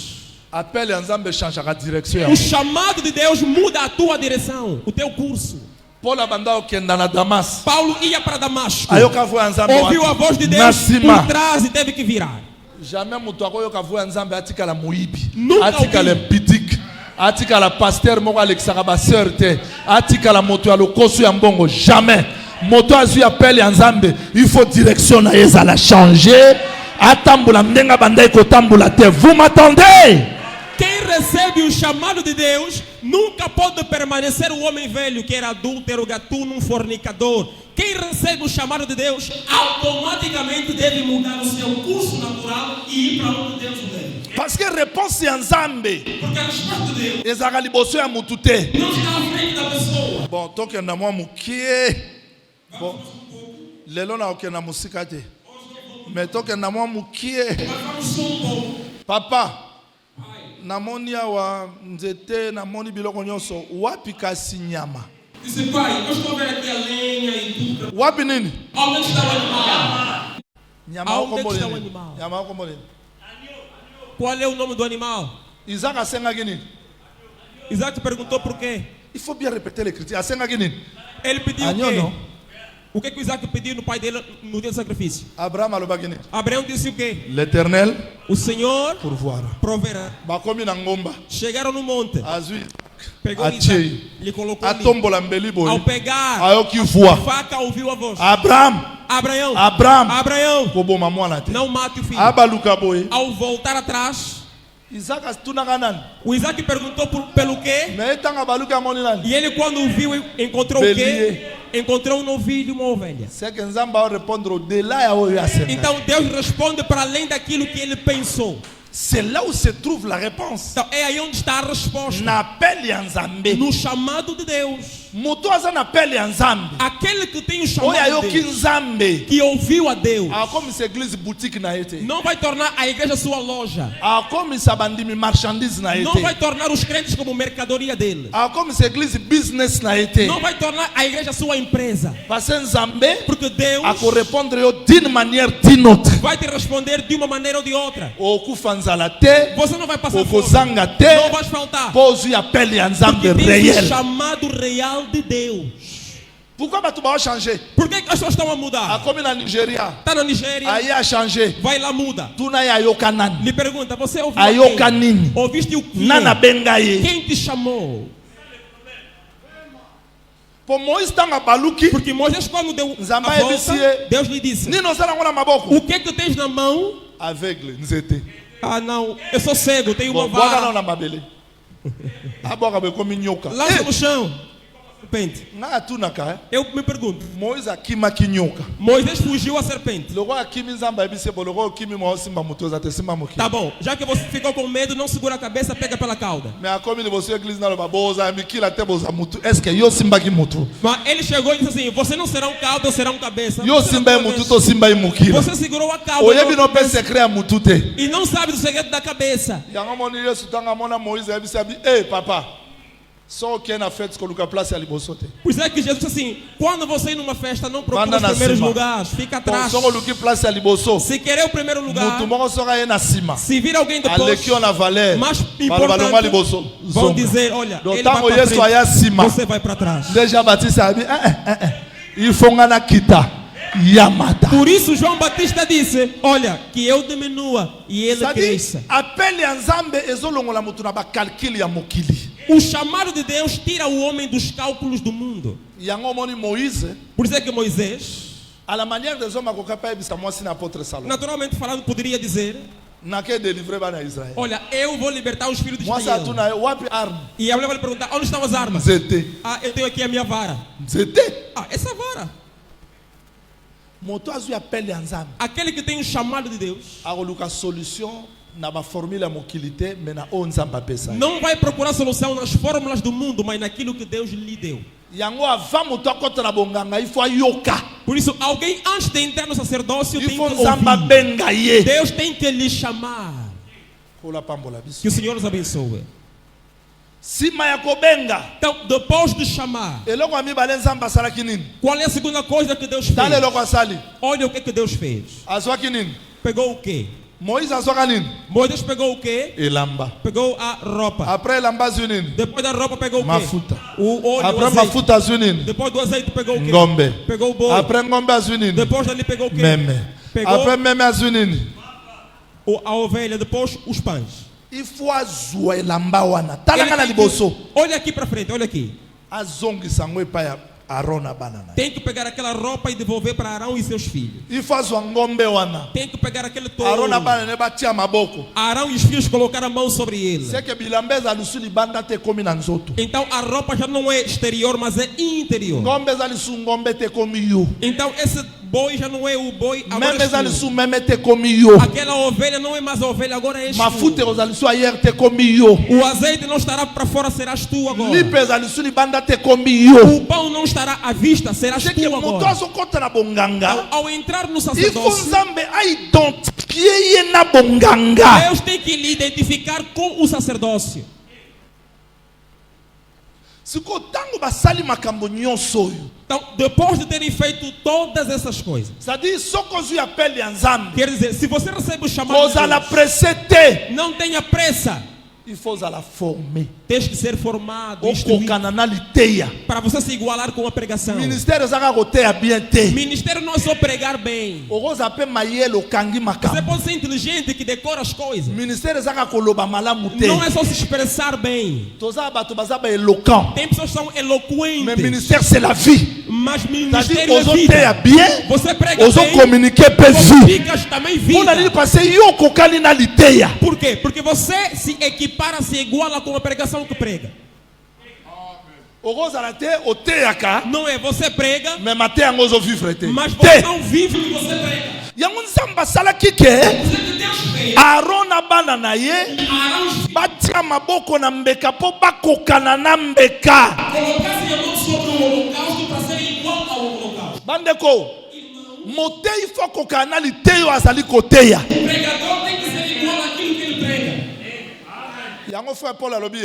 Appel ya Nzambe changera direction. O chamado de Deus muda a tua direção, o teu curso. Paul abanda okenda na Damas. Paulo ia para Damasco. Ayoka voix ya Nzambe Ouviu a voz de Deus na sima. por trás e teve que virar. Jamais mutu akoyoka voix ya Nzambe atikala moyibi. Nunca Atikala ouvi. mpitik. Atikala pasteur moko alekisaka ba sœur te. Atikala moto ya lokoso ya mbongo. Jamais. Moto azui appel ya Nzambe. Il faut direction na ezala changer. Atambola ndenga bandai kotambola te. Vous m'entendez? Quem recebe o chamado de Deus nunca pode permanecer o homem velho que era adúltero, gatuno, um fornicador. Quem recebe o chamado de Deus automaticamente deve mudar o seu curso natural e ir para onde Deus o leva. Parce que réponse ya Nzambe Porque a resposta de Deus ezalaka liboso ya mutu te. não está à frente da pessoa. Bon, tokenda mwa mokie. Bon, lelo na okenda mosika te. Mais tokenda mwa mokie. Vamos só um pouco. Papa, namoni awa nzete, namoni biloko nyonso. Wapi kasi nyama? Disse, pai, eu estou vendo aqui a lenha e tudo. Wapi nini? Onde está o animal? Nyama Aonde oko que está o moleni. animal? Nyama oko moleni. Qual é o nome do animal? Isaac asengaki nini? Isaac perguntou por quê. Il faut bien répéter l'écriture. Asengaki nini? Ele pediu o Anyo quê? no. O que o Isaac pediu no pai dele no dia do sacrifício? Abraham alobaki nini? Abraão disse o quê? L'éternel O Senhor pourvoira. proverá. Bakomi na ngomba. Chegaram no monte. Azui. Pegou Achei. Isaac. Lhe colocou ali. Atombola mbeli Ao boye. pegar Ayoki a voix. faca, ouviu a voz. Abraham. Abraão. Abraham. Koboma mwana te. Não mate o filho. Abaluka boye. Ao voltar atrás, Isaac atunaka nani? o Isaac perguntou pelo quê? Mais tanga baluka moni nani? E ele quando viu, encontrou o quê? Bélier. Encontrou um novilho e uma ovelha. C'est que Nzamba va répondre au-delà ya oyo asenga. Então Deus responde para além daquilo que ele pensou. C'est là où se trouve la réponse. Então é aí onde está a resposta. Na appel ya Nzambe. No chamado de Deus. moto aza na pele ya nzambe aquele que tem o oyo chamado ayoki de Deus, nzambe que ouviu a Deus, akomisa église boutique na ye te não vai tornar a igreja sua loja, akomisa bandimi marchandise na ye não te vai tornar os crentes como mercadoria dele, akomisa église business na ye te não vai tornar a igreja sua empresa, parce nzambe porque Deus akorépondre yo d'une manière d'une autre vai te responder de uma maneira ou de outra. okufa nzala te Você não vai passar fome, okozanga não te vai faltar, mpo ozwi apele ya nzambe porque tem o réel chamado real de Deus. pourquoi bato baochange Por que as pessoas estão a mudar? akomi na Nigéria Está na Nigéria, aye achange vai lá, muda. tuna ye ayoka nani Lhe pergunta, você ouviu ayoka quem? nini Ouviste o que? nani abenga ye Quem te chamou? mpo moïse ntango abaluki Porque Moisés, quando deu a Nzambe volta, disse, Deus lhe disse: nini ozala ngo na maboko o que tens na mão? aveugle nzete Ah, não, eu sou cego, tenho uma bwaka nao vara. na mabele abwaka bo ekomi nyoka Lança no chão. Serpente. ngai atunaka Eu me pergunto: moïse akimaki nyoka Moisés fugiu à serpente. lokola akimi nzambe ayebisi ye bo lokola okimi mwa osimba moto oza te simba mokili Tá bom, já que você ficou com medo, não segura a cabeça, pega pela cauda. me akomi liboso ya eglise naloba boza mikila te boza mutu estce yo osimbaki mutu Mas ele chegou e disse assim: você não será um cauda, eu será um cabeça. yo osimba ye mutu to osimba ye mokila Você segurou a cauda oyebi no mpe secret ya mutu te e não sabe do segredo da cabeça. yango moni yesu ntango amona moïse ayebisi abi e papa so okei na fete koluka place ya liboso te Por isso é que Jesus disse assim: quando você ir numa festa, não procure Manda os na primeiros cima. lugares, fica Bon, atrás. so koluki place ya liboso Se querer o primeiro lugar, mutu moko soki aye na nsima se vir alguém depois, aleki yo na valer mais baloba longwa importante, liboso vão zonga dizer: olha, donc ele vai ntango para yesu aya frente, nsima você vai para trás. nde jean baptiste abi ifo nga nakita yamata Por isso João Batista disse: olha, que eu diminua e ele c'est-à-dire cresça. apele ya nzambe ezolongola mutu na bakalkile ya mokili O chamado de Deus tira o homem dos cálculos do mundo. yango omoni moïse Por isso é que Moisés, à la manière des hommes akoka mpe ayebisa mwasi na apôtre salomon naturalmente falando, poderia dizer: nake délivre bana ya israel olha, eu vou libertar os filhos de mwasi Israel. atuna ye wapi arme E a mulher vai lhe perguntar: onde estão as armas? nzete Ah, eu tenho aqui a minha vara. nzete Ah, essa vara. moto azwi apele ya nzambe Aquele que tem o chamado de Deus akoluka solution na baformule ya mokili te me na oyo nzambe apesa ye. não vai procurar solução nas fórmulas do mundo, mas naquilo que Deus lhe deu. yango avant moto akɔta na bonganga ifo ayoka Por isso, alguém antes de entrar no sacerdócio tem que ifo nzambe ouvir. abenga ye Deus tem que lhe chamar. kola pambola biso Que o Senhor nos abençoe. nsima ya kobenga Então, depois de chamar, eloko ya mibale nzambe asalaki nini qual é a segunda coisa que Deus fez? tala eloko asali Olha o que Deus fez. azwaki nini Pegou o quê? moïse azwaka nini Moisés pegou o quê? elamba Pegou a roupa. après elamba azwi nini Depois da roupa pegou o quê? mafuta O óleo, o après azeite. mafuta azwi nini Depois do azeite pegou o quê? ngombe Pegou o boi. après ngombe azwi nini Depois dali pegou o quê? meme Pegou après meme azwi nini a ovelha. Depois os pães. ifo azwa elamba wana talanga na liboso Olha aqui para frente, olha aqui. azongisa yango epai ya aron na bana na ye Tem que pegar aquela roupa e devolver para Arão e seus filhos. ifo azwa ngombe wana Tem que pegar aquele aron touro. na bana ne batia maboko Arão e os filhos colocaram a mão sobre ele. seke bilamba eza lisu libanda te ekomi na nzoto Então a roupa já não é exterior, mas é interior. ngombe eza lisu ngombe te ekomi yo Então esse boi já não é o boi, agora meme eza é lisu tu. meme te ekomi yo Aquela ovelha não é mais a ovelha, agora é tu. mafuta ekozala lisu ayere te ekomi yo O azeite não estará para fora, serás tu agora. lipe eza lisu libanda te ekomi yo O pão não estará à vista, serás seke tu moto agora. azokɔta na bonganga Ao entrar no ifo sacerdócio, nzambe aidentifie ye na bonganga Deus tem que lhe identificar com o sacerdócio. sikoyo ntango basali makambo nyonso oyo Então, depois de terem feito todas essas coisas, c'est-à-dire soki ozwi apele ya nzambe quer dizer, se você recebe o chamado de kozala Deus, presse te não tenha pressa. il faut ozala forme Tens que ser formado, instruído, okokana na liteya para você se igualar com a pregação. ministère eza kaka koteya bien te Ministério não é só pregar bem. okozala mpe mayele okangi Você makambo pode ser inteligente que decora as coisas. ministère eza kaka koloba malamu te Não é só se expressar bem. tozala bato baza baéloquent Tem pessoas que são mais eloquentes, ministère c'est la vie mas c'est-à-dire ministério é ozoteya vida. bien Você prega bem, ozokommunike mpe vie comunicas também mpona nini vida. parce yo okokani na liteya Por quê? Porque você se equipara, se iguala com a pregação que prega. okozala te oteyaka Não é você prega, me mate yango ozovivre te mas você te não vive o que você prega. yango nzamba sala kike Aaron na bana na ye batia maboko na mbeka po bakokana na mbeka bandeko motei fo kokana liteyo azali koteya yango frère Paul alobi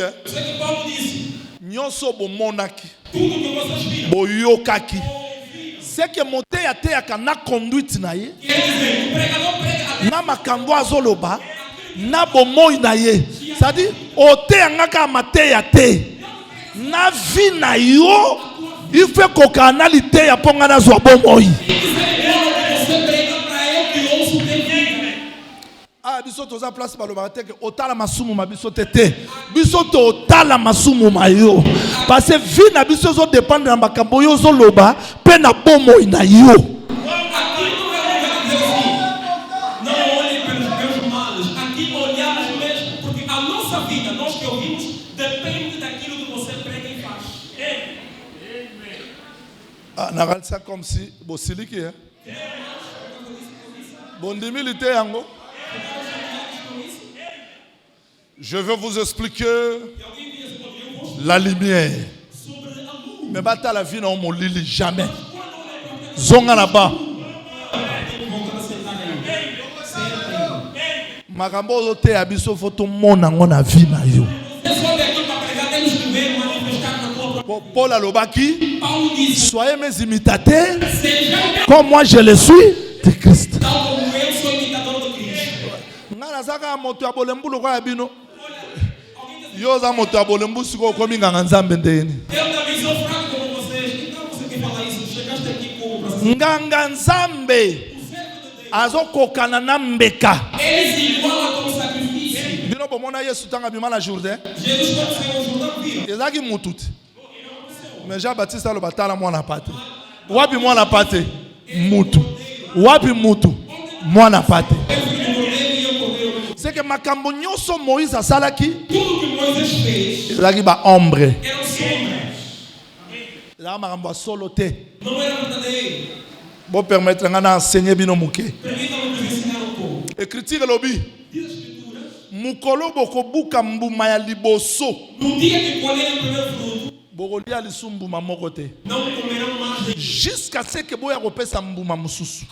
nyonso bomonaki boyokaki c'est que moteya teyaka na conduite na ye na makambo azoloba na bomoi na ye c'est-à-dire oteyangaka mateya te na vie na yo il faut kokana liteya po nga nazwa bomoi. Biso toza place balobaka te ke otala masumu ma biso tete biso to otala masumu ma yo parce que vie na biso zo dépendre na makambo yo zo loba pe na bomoi na yo. On regarde ça comme si bon siliki hein bon dimilité yango. Je vais vous expliquer la lumière. Mais bata la vie non mon lili jamais. Zonga là-bas. Makambo zote abiso photo mona ngona vie na yo. Paul alobaki, soyez mes imitateurs comme moi je le suis de Christ. Ngana saka moto ya bolembu lokwa ya bino. Yo za moto ya bolembu siko komi nganga nzambe ndeni. Nganga nzambe azo kokana na mbeka. Bino bomona Yesu tanga bima la Jourdain. Ezaki mututi. Mais Jean-Baptiste alo batala mwana pate. Wapi mwana pate? Mutu. Wapi mutu? Mwana pate. C'est que makambo nyonso Moïse asalaki. Ezaki ba ombre. Ezaki makambo solo te. Bon permettre ngana enseigner bino muke. Écriture lobi. Mukolo boko buka mbuma ya liboso. Bogolia lisumbu mamoko te. Jusqu'à ce que boya kopesa mbuma mususu.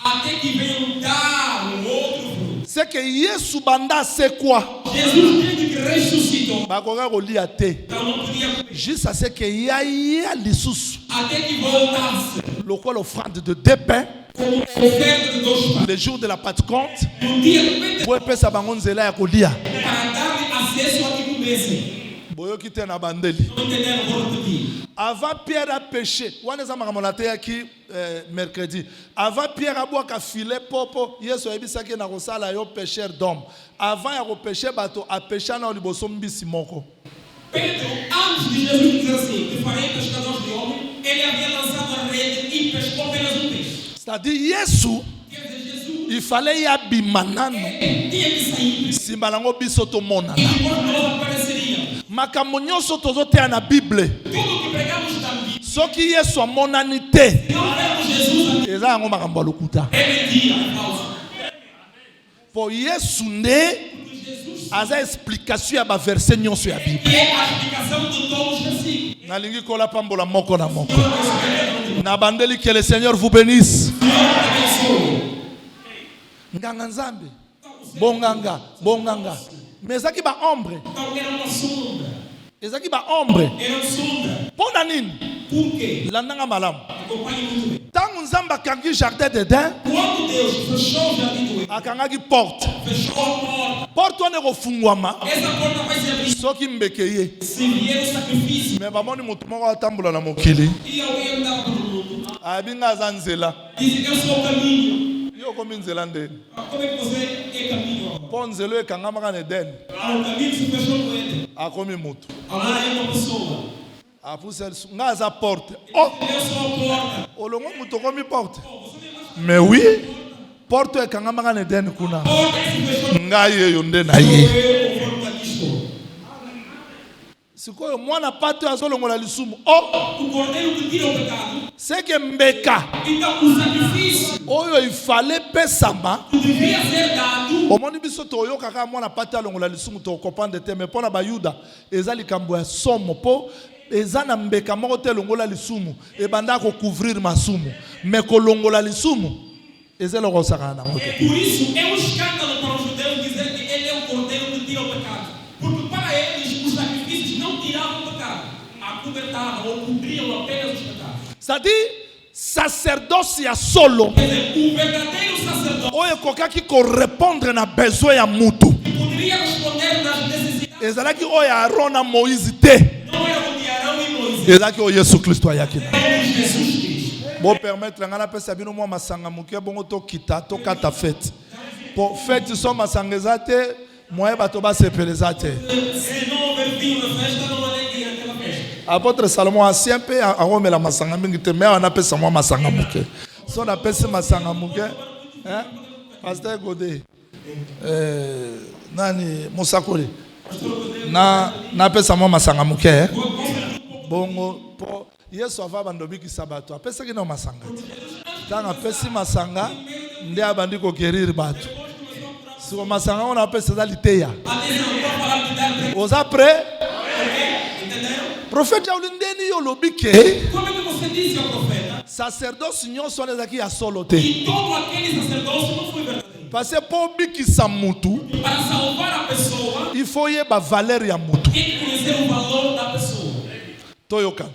C'est que Yesu banda c'est quoi? Bakoka kolia te. Jusqu'à ce que yaya lisusu. Loko l'offrande de 2 pains. Le jour de la Pentecôte. Boya pesa bango nzela ya kolia. Boyo kite na bandeli. Avant Pierre a péché, waneza makamolate ki mercredi. Avant Pierre a boa ka filet popo, Yesu ebisaki na kosala yo pécheur d'homme. Avant ya ko péché bato a péché na liboso mbisi moko. Pedro, antes de Jesus dizer assim, que farei pescadores de homem, ele havia lançado a rede e pescou apenas um peixe. C'est-à-dire Yesu, il fallait y abimanano. Simba nango biso to monana. Makambo nyonso tozoteya na Bible. Soki Yesu amonani te. Eza yango makambo lokuta. Po Yesu nde aza explication ya ba verset nyonso ya Bible. Nalingi kola pambola moko na moko. Na bandeli que le Seigneur vous bénisse. Nganga nzambe. Bonganga, bonganga. Mais ezaki ba ombre. Ezaki ba ombre. Pona nini? Landanga malamu. Tangu nzamba kangi jardin d'Eden. Akangaki porte. Porte wana kofungwama. Soki mbekeye. Mais bamoni mutu moko atambola na mokili. Abinga aza nzela. Yo komi nzela ndeni. Po nzelo ekangamaka na Eden. Akomi mutu. Apusel nga aza porte. Oh! Olongo mutu komi porte. Mais oui, porte ekangamaka na Eden kuna. Nga yeyo nde na ye. Sikoyo mwana pato azolongola lisumu. Oh! C'est que mbeka. Oyo il fallait pesama. devia ser dado. Omoni biso toyo kaka mwana pata longola lisumu to comprendre te mais pona ba Yuda ezali kambo ya somo po ezana mbeka moko te longola lisumu e banda ko couvrir masumu mais ko longola lisumu ezelo ko sakana na moto. Por isso é escândalo para os judeus dizer que ele é o cordeiro que tira o pecado, porque para eles os sacrifícios não tiravam o pecado, acobertavam ou cobriam apenas os pecados. C'est-à-dire sacerdócio solo. Quer dizer, o verdadeiro sacerdote Oye kokaki ko répondre na besoin ya mutu. poderia responder nas necessidades. Ezalaki oyo Aaron na Moïse te. Não era o de Arão e Moisés, Ezalaki oyo Yesu Kristo ayaki. era o de Jesus Cristo. Bon permettre ngana pesa bino mwa masanga muke bongo to kita to kata fête. Pour fête so masanga ezate moye bato ba sepeleza te. Se não houver vinho na festa, não há alegria naquela festa. Apôtre Salomon ancien pe aromela masanga mingi te mais on appelle ça mwa masanga muke. So na pesa masanga muke, hein? Pasteur Godé. Nani Musakoli. Na pesa mwa masanga muke. Bongo po Yesu ava bandobi ki sabato. Apesa ki na masanga. Tanga pesi masanga ndi abandi ko guérir bato. Si o masanga on appelle ça liteya. Osa prêt? Prophète Jaulindeni yolobike. Como é que você disse ao profeta Sacerdoce nyonso wana ezaki ya solo te. que todo aquele sacerdócio não foi verdadeiro? Parce que po bikisa mutu, Para salvar a pessoa, il faut yeba valeur ya mutu. tem que conhecer o valor da pessoa. Toyoka.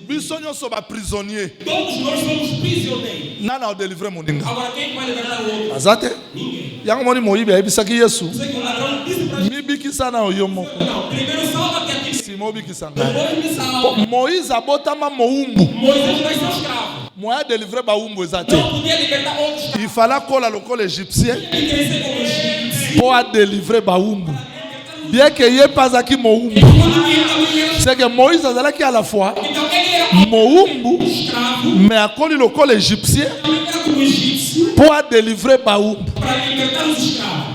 Biso nyonso ba prisonnier. Todos nós somos prisioneiros. Nana o délivrer moninga. Agora quem vai libertar o outro? Azate? Ninguém. Yango moni moyibe ayebisaki Yesu. Sei que o ladrão disse para Mi bikisa na oyo moko. não, primeiro salva-te a ti. Simo bikisa ngai. Depois me salva. Moïse abotama moumbu. Moisés nasceu escravo. Moya délivrer ba umbu ezate. Não podia libertar outros escravos. Il fallait kola lokolo égyptien Tem que crescer como egípcio. pour a délivrer ba umbu. Bien que ye pasaki moumbu. Quando ele também era C'est que Moïse azalaki à la fois então ele era moumbu escravo, mais akoli lokolo égyptien também era como egípcio pour a délivrer ba umbu. para libertar os escravos.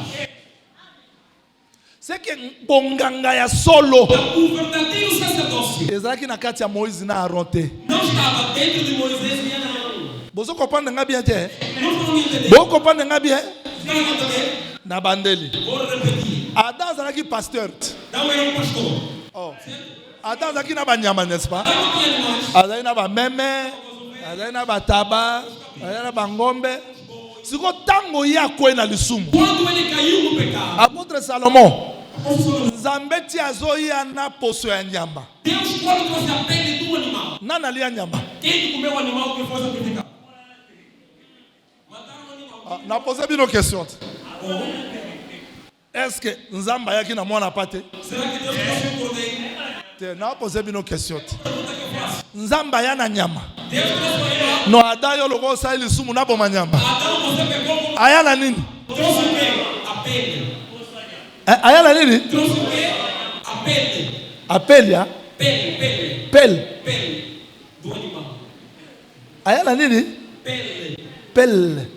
C'est que bonganga ya solo O verdadeiro sacerdócio ezalaki na kati ya Moïse na Aaron te. não estava dentro de Moisés e Arão. Bozo comprendre nga bien te. Não estão me entendendo. Bo comprendre nga bien Não entendendo? na bandeli. Vou repetir. Adam azalaki pasteur. Não era um pastor. Oh. Adam azalaki na banyama n'est-ce pas? Não tinha animais. Azalaki na ba meme, azalaki na bataba, azalaki na bangombe. Siko tango ya kwe na lisumu. Quando ele caiu no pecado, Apôtre Salomon, Nzambe ti azoya na poso ya nyama. Deus, quando você aprende do animal, Nana lia nyama. quem que comeu o animal que foi sacrificado? Mataram o animal. Na pose bino question. Est-ce que Nzamba yaki na mwana pate? Será que Deus trouxe um cordeiro? Te na pose bino question. Nzamba ya na nyama. Deus trouxe um animal. No adayo loko sa lisumu na boma nyama. Adão, você pegou como Aya na nini? trouxe o quê? A pele. Aya na nini? Trouxe o quê? A pele. Apelia, Pele. pel. Pele do animal. Aya na nini? Pele. Pel.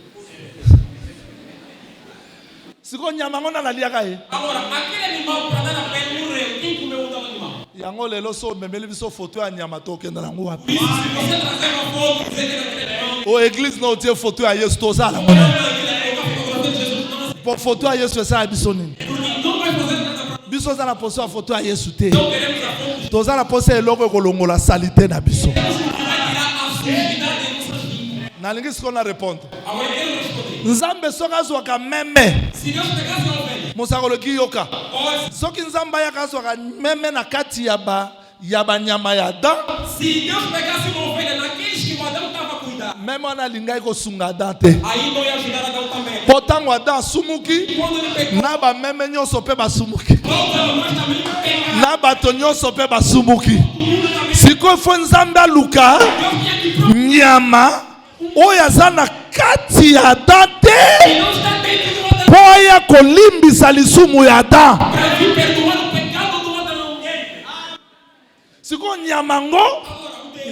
Siko nyama ngona na liaka ye. Agora, aquele animal para dar a pele morreu. Quem comeu o tal animal? Yango lelo so memeli biso photo ya nyama to kenda nango wapi? Por isso, se você trazer uma foto, dizer que era aquele animal, O église no tie photo ya Yesu to sala não mona. é aquele animal, a fotografia de Jesus, não, Po photo ya Yesu esa biso nini? porque não vai fazer nada para Biso za na poso ya photo ya Yesu te. não queremos a foto To za na poso eloko ekolongola salite na biso. que vai tirar a sujidade em nossas vidas. Nalingi siko na répondre. Agora, eu quero responder. Nzambe soki azwaka meme Se Deus pegasse a ovelha, mosakoloki yoka ou soki nzambe ayaka azwaka meme na kati ya banyama ya Adam se Deus pegasse uma ovelha naqueles que o Adão estava cuidando, meme wana alingai kosunga Adam te aí não ia ajudar Adão também. mpo ntango Adam asumuki Quando ele pegou, na bameme nyonso mpe basumuki todos nós também pegamos. na bato nyonso mpe basumuki sikoyo fo nzambe aluka Deus tinha que provar nyama oyo aza na kati ya Adam que te não está dentro do Adão mpo aya kolimbisa lisumu ya Adam para vir perdoar o pecado do Adão. sikoyo nyama ngo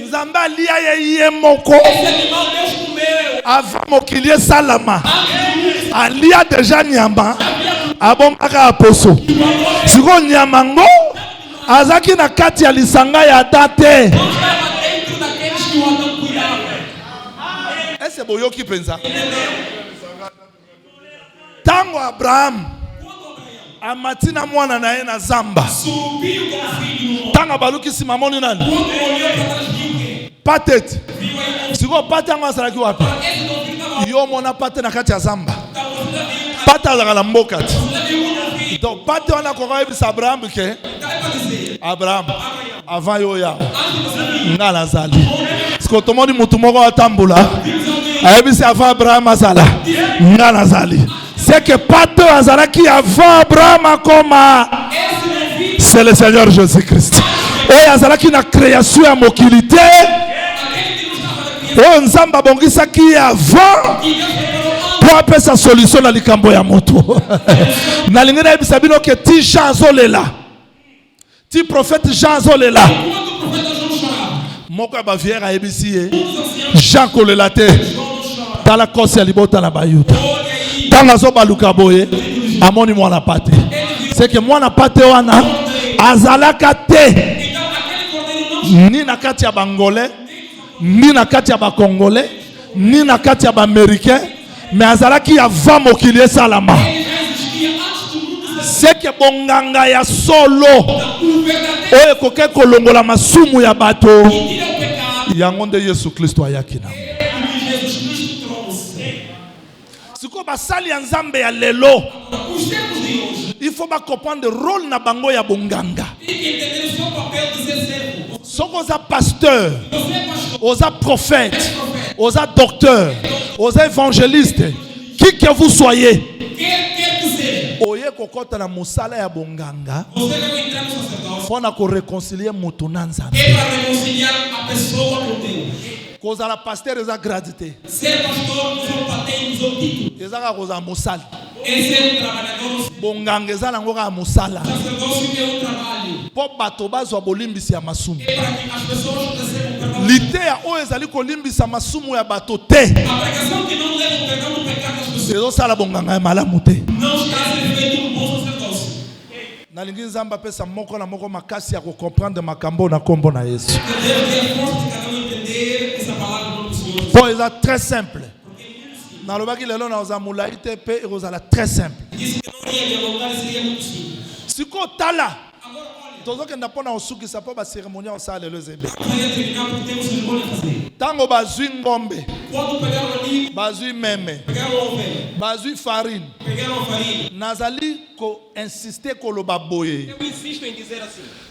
nzambe alia ye moko Esse animal Deus comeu. avant mokili esalama Antes de alia deja nyama abombaka ya poso sikoyo nyama ngo azaki na kati ya lisanga ya Adam te não estava dentro daqueles que o Adão cuidava. ese boyoki penza. Tango Abraham amatina mwana na ye na zamba. Tango baluki simamoni nani? Patet. Siko pate anga salaki wapi? Yo mona pate na kati ya zamba. Pate azaka na mboka. Donc pate wana koka yebisa Abraham ke Abraham avant yo ya nga nazali. Siko tomoni mutu moko atambula. Ayebisi avant Abraham azala nga nazali. C'est que pate azalaki avant Abraham akoma. C'est le Seigneur Jésus-Christ. Et azalaki na création ya mokilité. Oh nzamba bongisa ki avant pour appeler sa solution na likambo ya moto. Na lingena yebisa bino ke ti Jean zolela. Ti prophète Jean zolela. Moko ba vière a yebisi Jean kolela te. Dans la course ya libota na bayuta. Tanga zo baluka boye amoni mwana pate. C'est que mwana pate wana azalaka te. Ni na kati ya bangolais, ni na kati ya ba congolais, ni na kati ya ba américain, mais azalaki avant mokili salama. C'est que bonganga ya solo oye koke kolongola masumu ya bato yango nde Yesu Kristo ayaki na. Siko basali ya nzambe ya lelo, il faut pas comprendre le rôle na bango ya bonganga. Soko za pasteur, oza prophète, oza docteur, oza évangéliste, qui que vous soyez, oye kokota na musala ya bonganga, faut na ko réconcilier mutu na nzambe. Koza la pasteur eza gradité. Eza ka koza musala. Bonganga eza nango ka musala. Po bato bazwa bolimbisi ya masumu. Lite ya oyo ezali kolimbisa masumu ya bato te. Ezo sala bonganga ya malamu te. Na lingi nzamba pesa moko na moko makasi ya ko comprendre makambo na kombo na Yesu. Bon, c'est très simple. Dans le baki lelo na ozamula ITP ezala très simple. Siko tala. Tozo ke ndapona osuki sa po ba cérémonie on sala lelo zebe. Tango bazui ngombe. Bazui meme. Bazui farine. Nazali ko insister ko lo baboye.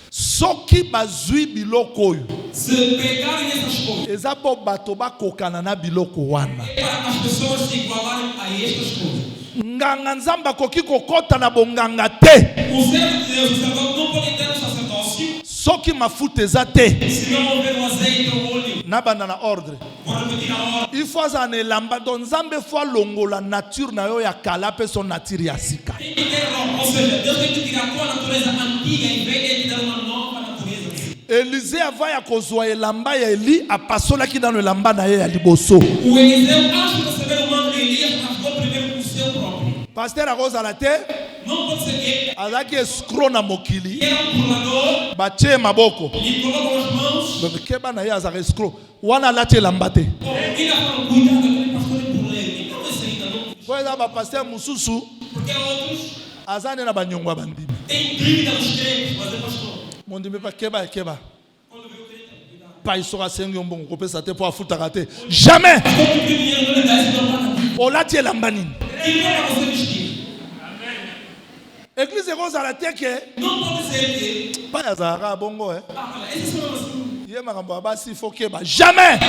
Soki bazui biloko oyo eza po bato bakokana na biloko wana. Nganga nzamba koki kokota na bonganga te soki mafuta eza te na banda na ordre. Il faut aza na elamba don nzambe fo alongola nature na yo ya kala pe son nature ya sika. Élisée avant ya kozwa elamba ya Eli apasolaki dans elamba na ye ya liboso. Pasteur akoza la te azaki escroc na mokili batie maboko donc keba na ye azaka escroc wana lati elamba te. Kwa eza ba pasteur mususu azane na banyongwa bandimi mon Dieu, pas keba keba. Pas il sera sengi bon couper sa tête pour foutre rater. Jamais. On l'a tiré l'ambani. Église rose à la tête que pas Yazara bongo hein. Yé maramba basi faut keba. Jamais.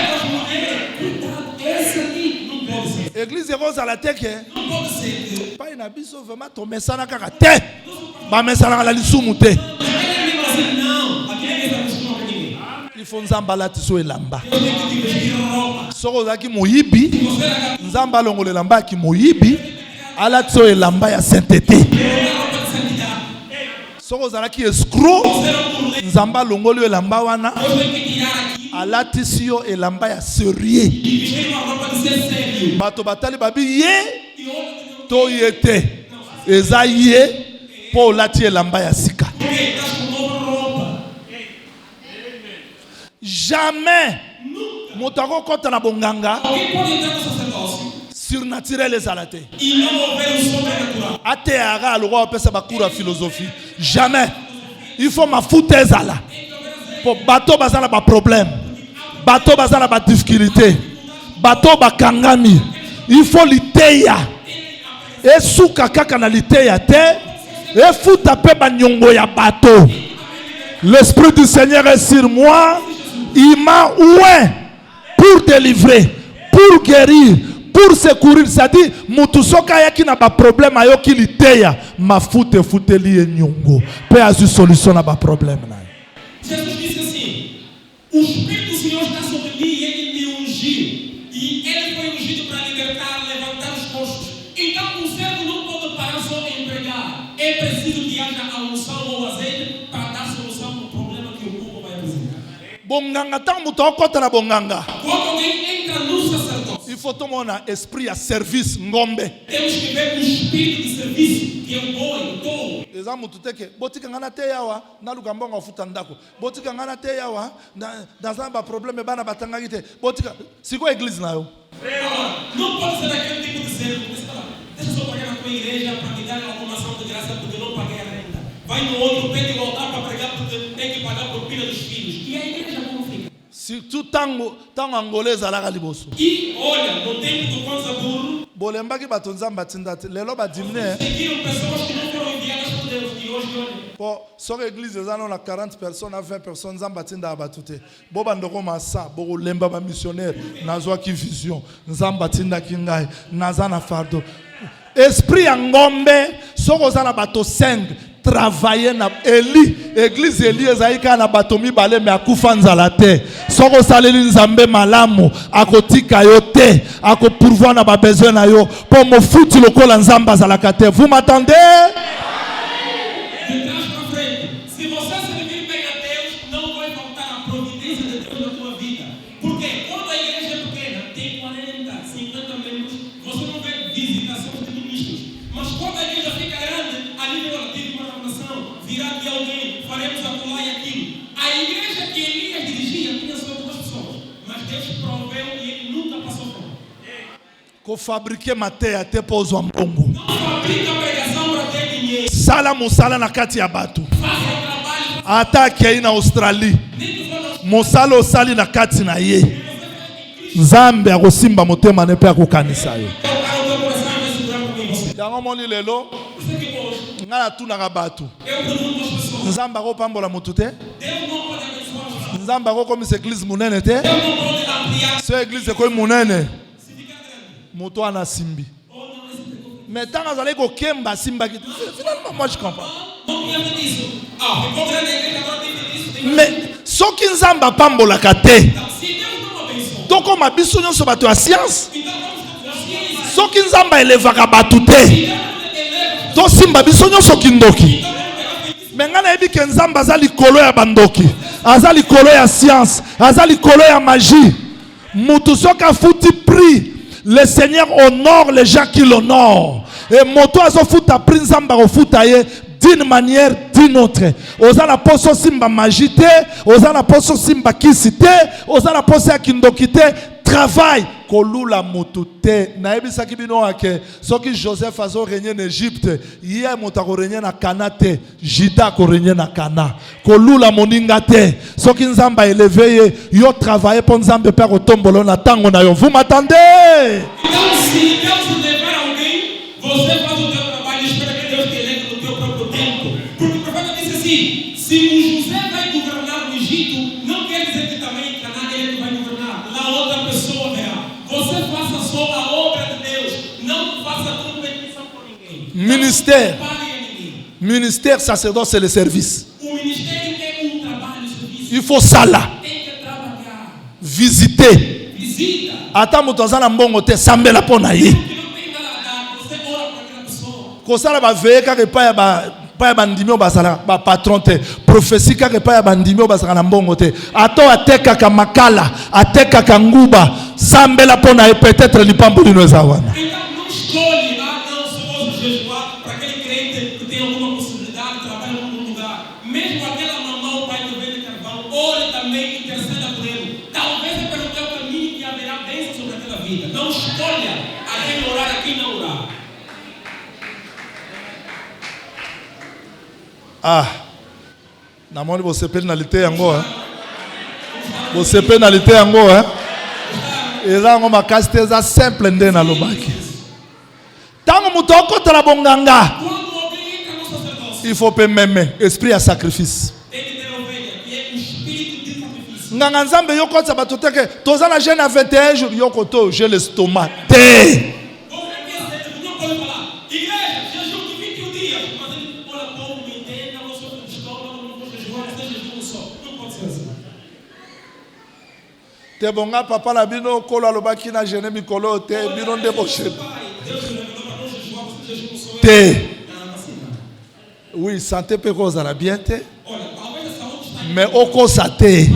Église rose à la tête que pas une abisso vraiment ton message na karaté. Ba message na la lisumute. Il faut nzamba tiso elamba. Soko zaki moyibi, nzamba longole lamba ki moyibi, ala tiso elamba ya sainteté. Soko zaki escroc, nzamba longole elamba wana, ala tiso elamba ya sérieux. Bato batali babi ye, to yete, eza ye, po lati elamba ya sika. Jamais Motako kota na bonganga. Alguém pode entrar no sacerdócio Surnaturel ezalate. e não houver o sobrenatural. Ate aga le roi pesa bakura philosophie. Jamais. Il faut ma foute ezala. Pour bateau bazala ba problème. Bateau bazala ba difficulté. Bateau ba kangami. Il faut liteya. Et souka kaka na liteya te. Et futa pe ba nyongo ya bateau. L'esprit du Seigneur est sur moi. Il m'a oué pour délivrer, pour guérir, pour secourir. C'est-à-dire, mutusoka yaki na ba problème ayoki liteya. Ma foute li nyongo. Pe azu solution na ba problème na. Jesus disse assim: o Espírito do Senhor está sobre mim e ele me ungiu. E ele foi ungido para libertar, levantar os postos. Então o servo não pode parar só em pregar. É preciso que haja a unção ou azeite para dar solução para o problema que o povo vai apresentar. Bonganga tant muto okota na bonganga. Quando alguém entra no sacerdócio, Il faut tomber un esprit à service ngombe. temos que ver o espírito de serviço, que é o boi, o touro. Eza mutu teke botika ngana te yawa na lukambonga futa ndako. Botika ngana te yawa na zamba problème bana batanga kite. Botika siko église na yo. Agora, não pode ser aquele tipo de servo que está lá. Deixa eu só pagar na tua igreja para me dar alguma ação de graça porque eu não paguei a renda. Vai no outro, pede voltar para pregar porque tem que pagar por pilha dos filhos. E a igreja como fica? Surtout tango angolais alaka liboso. E olha, no tempo do Kwanza Burro, Bolembaki bato nzamba tinda te. Lelo ba dimne. seguiram pessoas que não foram enviadas por Deus. E hoje, olha, Po sur église eza na 40 personnes à 20 personnes nzamba tinda batute. Bo bandoko masa, bo lemba ba missionnaire, nazwa ki vision. Nzamba tinda kingai, nazana fardo. Esprit ya ngombe, soko za na bato 5 travailler na Eli, église Eli ezaika na bato mibale me akufa nzala te. Soko saleli nzambe malamu, akotika yo te, ako pourvoir na ba besoin na yo, po mo futi lokola nzamba zalaka te. Vous m'entendez? de trás para frente. Se você servir bem a Deus, não vai faltar a providência de Deus na tua vida. Porque quando a igreja é pequena, tem 40, 50 membros, você não vê visitação de ministros. Mas quando a igreja fica grande, ali tive uma revelação, virá de alguém, faremos acolá e aquilo. A igreja que Elias dirigia tinha só 2 pessoas. Mas Deus proveu e ele nunca passou fome. Ko fabriquer mateya te po zwa mbongo. Não fabrica pregação para ter dinheiro. Sala musala na kati ya bato. Faça o trabalho. Ataki aí na Australie. Nem que for nos Musala osali na kati na ye. Nzambe akosimba motema ne pe akokanisa yo. tocar o teu coração e vai segurar comigo você. Yango moni lelo Isso aqui hoje, nga na tunaka bato. eu pergunto às pessoas, Nzambe akopambola mutu te. Deus não pode abençoar as pessoas. Nzambe akokomisa église munene te. Deus não pode ampliar So église ekoyi munene. se ficar grande. Mutu ana simbi. Ou não existe. Mais tant azali kokemba simbaki te. Finalement moi je comprends. Não tinha feito isso. Ah, ficou grande a igreja, agora tem feito isso. Tem que... Mais soki Nzambe apambolaka te. Então, se Deus não abençoa, Tokoma biso nyonso bato ya science. então vamos com a ciência. Soki Nzambe elevaka bato te. Se Deus não eleva, Tosimba biso nyonso kindoki. então vamos pegar feitiço. Me nga nayebi ke Nzambe aza likolo ya bandoki, aza likolo ya science, aza likolo ya magie. Mutu soki afuti prix, le Seigneur honore les gens qui l'honorent. Et moto azofuta prix Nzambe akofuta ye d'une manière d'une autre. Oza na poso simba magie te, oza na poso simba kisi te, oza na poso ya kindoki te. Travail kolula mutu te. Nayebisaki bino ake soki Joseph azo régner en Égypte, ye moto ako régner na Kana te, Juda ko régner na Kana. Kolula moninga te. Soki Nzamba élevé ye, yo travailler pour Nzambe pe ko tombolo na tango na yo. Vous m'entendez? Então, se Deus levar alguém, você faz o teu trabalho e espera que Deus te eleve no teu próprio tempo. Porque o profeta disse assim: se o José vai governar o Egito, não quer dizer que também em Canaã ele vai governar. Lá outra pessoa verá. Você faça só a obra de Deus. Não faça competição com ninguém. Ministère. Não pague a ninguém. Ministère, sacerdoce, c'est le service. O ministério é trabalho, serviço. Il faut ça là. Tem que trabalhar. Visiter. Visita. Ata moto aza na mbongo te, sambela pona ye. Que não tem nada a dar. Você ora para aquela pessoa. Kosala ba veye kaka epai ya pa ya bandimi oyo bazala ba patron te, prophétie kaka epai ya bandimi oyo bazala na mbongo te. Ato atekaka makala, atekaka nguba, sambela pona ye, peut-être lipambo lino eza wana. Então não escolhe, não sou hoje jejuar para aquele crente que tem alguma possibilidade, trabalha em algum lugar. Mesmo aquela mamã, o pai do velho carvão, ore também, interceda por ele. Talvez é pelo teu caminho quem orar, a quem não orar. Na mão de você penalité agora. Você penalité agora. E lá uma casteza sempre ndena lobaki. Tango mutoko trabonganga. Quando alguém entra no sacerdócio, Il faut pas m'aimer. Esprit à sacrifice. tem que ter a ovelha, que é o espírito de sacrifício. Nganga nzambe yoko tsa batoteke. Tozana jeune à 21 jours yoko to j'ai l'estomac. Té. Não pode falar, igreja, jejum de 21 dias. Mas ele, olha, povo, me entenda, eu sou de estômago, não vou jejuar, mas é jejum só. Não pode ser assim. Te bonga papa na bino kolo alobaki na jeune mikolo te bino ndeboche. Deus me revelou para não jejuar, você jejum só. Té. Oui, santé peut cause la bien té. Olha, talvez a saúde está Mais au cause sa té.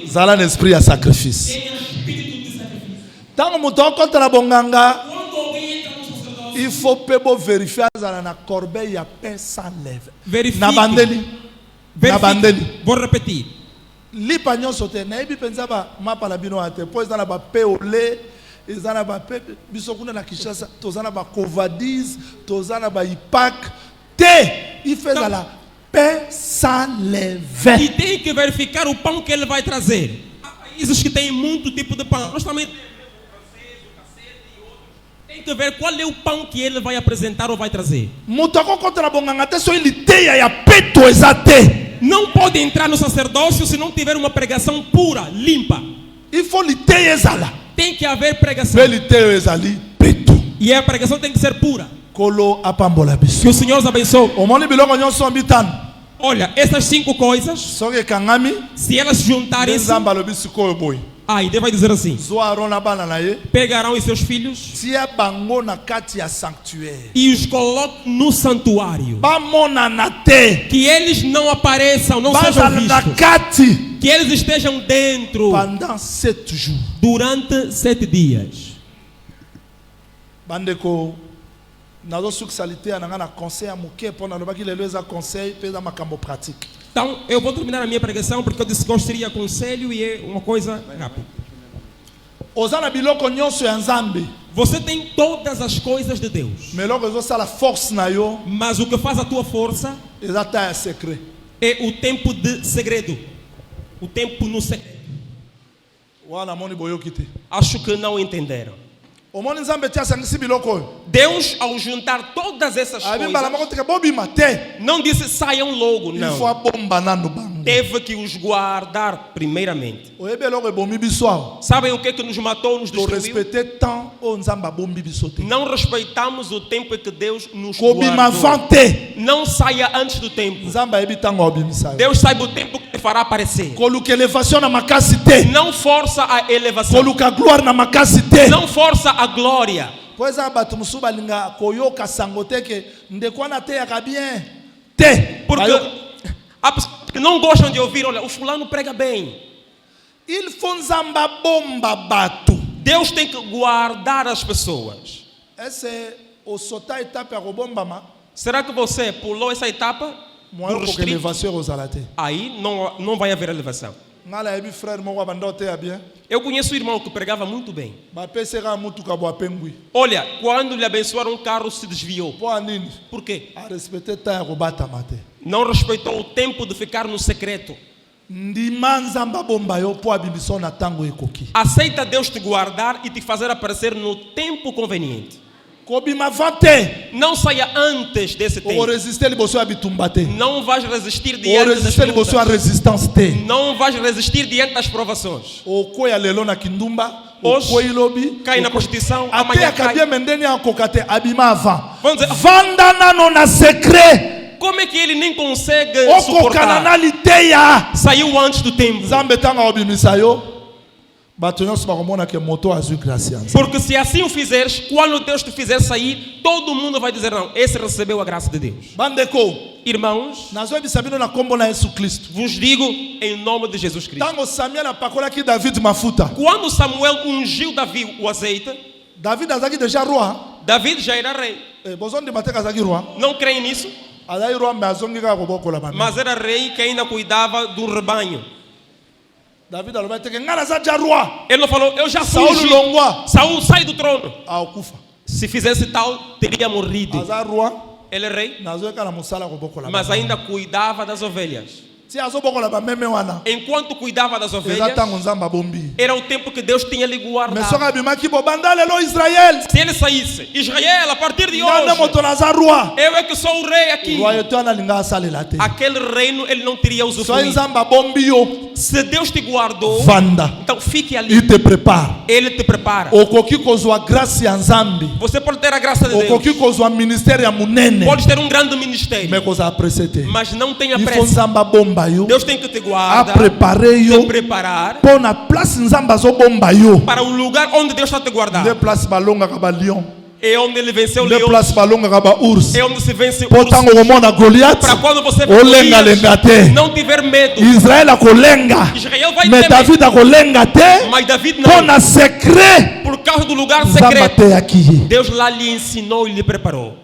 Zala l'esprit à sacrifice. em espírito de sacrifício. Tango mutoko trabonganga. Quando alguém entra no sacerdócio, Il faut peu vérifier zala na corbeille ya pain sans lèvre. verifique. Na bandeli. Na bandeli. Vou repetir. Lipa nyonso te na yebi penza ba mapa na bino ate po ezana ba pe ole ezana ba pe biso kuna na Kinshasa tozana ba Covadis tozana ba Ipak te il fait la pain sans levain. E tem que verificar o pão que ele vai trazer. Há países que têm muito tipo de pão. Nós também temos o francês, o cacete e outros. Tem que ver qual é o pão que ele vai apresentar ou vai trazer. Mutoko kontra bonganga te so il teya ya peto ezate. Não pode entrar no sacerdócio se não tiver uma pregação pura, limpa. Il faut li teya ezala. Tem que haver pregação. Mais li teya ezali peto. E a pregação tem que ser pura. Kolo apambola Que biso. o Senhor os abençoe. Omoni biloko nyonso mbitano. Olha, essas 5 coisas, Soki kangami se elas juntarem, nzamba lobi sikoyo boy. aí Deus vai dizer assim: Zo Aaron na bana na ye. pegarão os seus filhos Tia bango na kati ya sanctuaire. e os colocam no santuário. Bamona na te. Que eles não apareçam, não sejam Bazala na vistos. kati. Que eles estejam dentro Pendant 7 jours. durante 7 dias. Bandeko. Nazo succalité ananga na conseil a moke pona lobaki lelo eza conseil pesa makambo pratique. Então, eu vou terminar a minha pregação porque eu disse que gostaria de conselho e é uma coisa rápida. Ozana biloko nyonso ya nzambe. Você tem todas as coisas de Deus, Meloko ezo sala force na yo mas o que faz a tua força eza ta ya secret. é o tempo de segredo. O tempo no segredo. Wana moni boyoki te. Acho que não entenderam. Omoni nzambe tia sangisi biloko oyo. Deus, ao juntar todas essas Abimbala moko coisas, teke bobima te. não disse saiam logo, Il faut não. abomba nanu bango. Teve que os guardar primeiramente. Oyebe eloko ebomi biso awa. Sabem o que é que nos matou, nos To destruiu? respecter tant o nzamba bombi biso te. Não respeitamos o tempo em que Deus nos Kobima guardou. vante. Não saia antes do tempo. Nzamba yebi tango obimisa yo. Deus sabe o tempo que te fará aparecer. Koluka elevation na makasi te. Não força a elevação. Koluka gloire na makasi te. Não força a glória. Po eza bato mosusu balinga koyoka sango te ke ndeko wana ateyaka bien te. Porque Bayoka. há pessoas que não gostam de ouvir, olha, o fulano prega bem. Il faut nzamba bomba bato. Deus tem que guardar as pessoas. Ese osota etape ya kobombama Será que você pulou essa etapa? moyo Do koka restrito? elevation ekozala te. Aí não vai haver elevação. Nga nayebi frère moko abanda oteya bien Eu conheço um irmão que pregava muito bem. bapesaka mutuka bwa pengwi Olha, quando lhe abençoaram, um carro se desviou. mpo anini Por quê? arespecte temps ya kobatama te. Não respeitou o tempo de ficar no secreto. Ndima nzamba abomba yo mpo abimiso na ntango ekoki. Aceita Deus te guardar e te fazer aparecer no tempo conveniente. Kobima vante Não saia antes desse tempo. okoresiste liboso ya bitumba te. Não vais resistir diante das Oresiste liboso ya lutas. resistance te. Não vais resistir diante das provações. Okoya lelo na kindumba Hoje, okoyi lobi cai na prostituição, amanhã ateyaka cai. bien me ndeni akoka te abima avant. Vamos dizer, Vanda nano na secret como é que ele nem consegue okokana na suportar? liteya. Saiu antes do tempo. Nzambe tanga obimisa yo bato nyonso bakomona ke moto azwi grâce ya Nzambe. Porque se assim o fizeres, quando Deus te fizer sair, todo mundo vai dizer, não, esse recebeu a graça de Deus. Bandeko Irmãos, nazoyebisa bino na kombo na Yesu Kristo. vos digo em nome de Jesus Cristo. Tango Samuel apakolaki David mafuta. Quando Samuel ungiu Davi o azeite, David azalaki déjà roi. David já era rei. Bozondima te azalaki roi. Não creem nisso? Azalaki roi me azongi kaka kobokola bameme. Mas era rei que ainda cuidava do rebanho. David alobaki teke nga naza dia roi. Ele não falou, eu já fui Saul ungido. longwa Saul sai do trono. akufa. Se fizesse tal, teria morrido. Aza roi Ele é rei, nazoyeka na mosala kobokola. mas ainda cuidava das ovelhas. Ti azobokola bameme wana. Enquanto cuidava das Eza ovelhas, ntango Nzambe abombi. era o tempo que Deus tinha lhe Mais guardado. soki abimaki bobanda lelo Israel. Se ele saísse, Israel, a partir de Nga nde hoje, moto naza roi. eu é que sou o rei aqui. Royauté wana alinga asalela te. Aquele reino ele não teria Soki usufruído. Nzambe abombi yo, Se Deus te guardou, vanda. então fique ali. Il te prépare. Ele te prepara. Okoki kozwa grâce ya Nzambe. Você pode ter a graça de Deus. Okoki kozwa ministère ya munene. Pode ter um grande ministério, Mais kozala pressé te. mas não tenha Il faut pressa. Nzambe abomba yo. Deus tem que te A guardar, préparer te yo. preparar Mpo na place Nzambe azobomba yo. para o lugar onde Deus está te Nde guardando. place balongaka ba lion. É onde ele venceu o Nde leão. place balongaka ba ours. É onde se vence o Mpo urso. ntango komona Goliath, Para quando você olengalenga te. não tiver medo. Israel akolenga. Israel vai Mais temer. David akolenga te. Mas David Mpo não. na secret Por causa do lugar Nzambe secreto, ateyaki ye. Deus lá lhe ensinou e lhe preparou.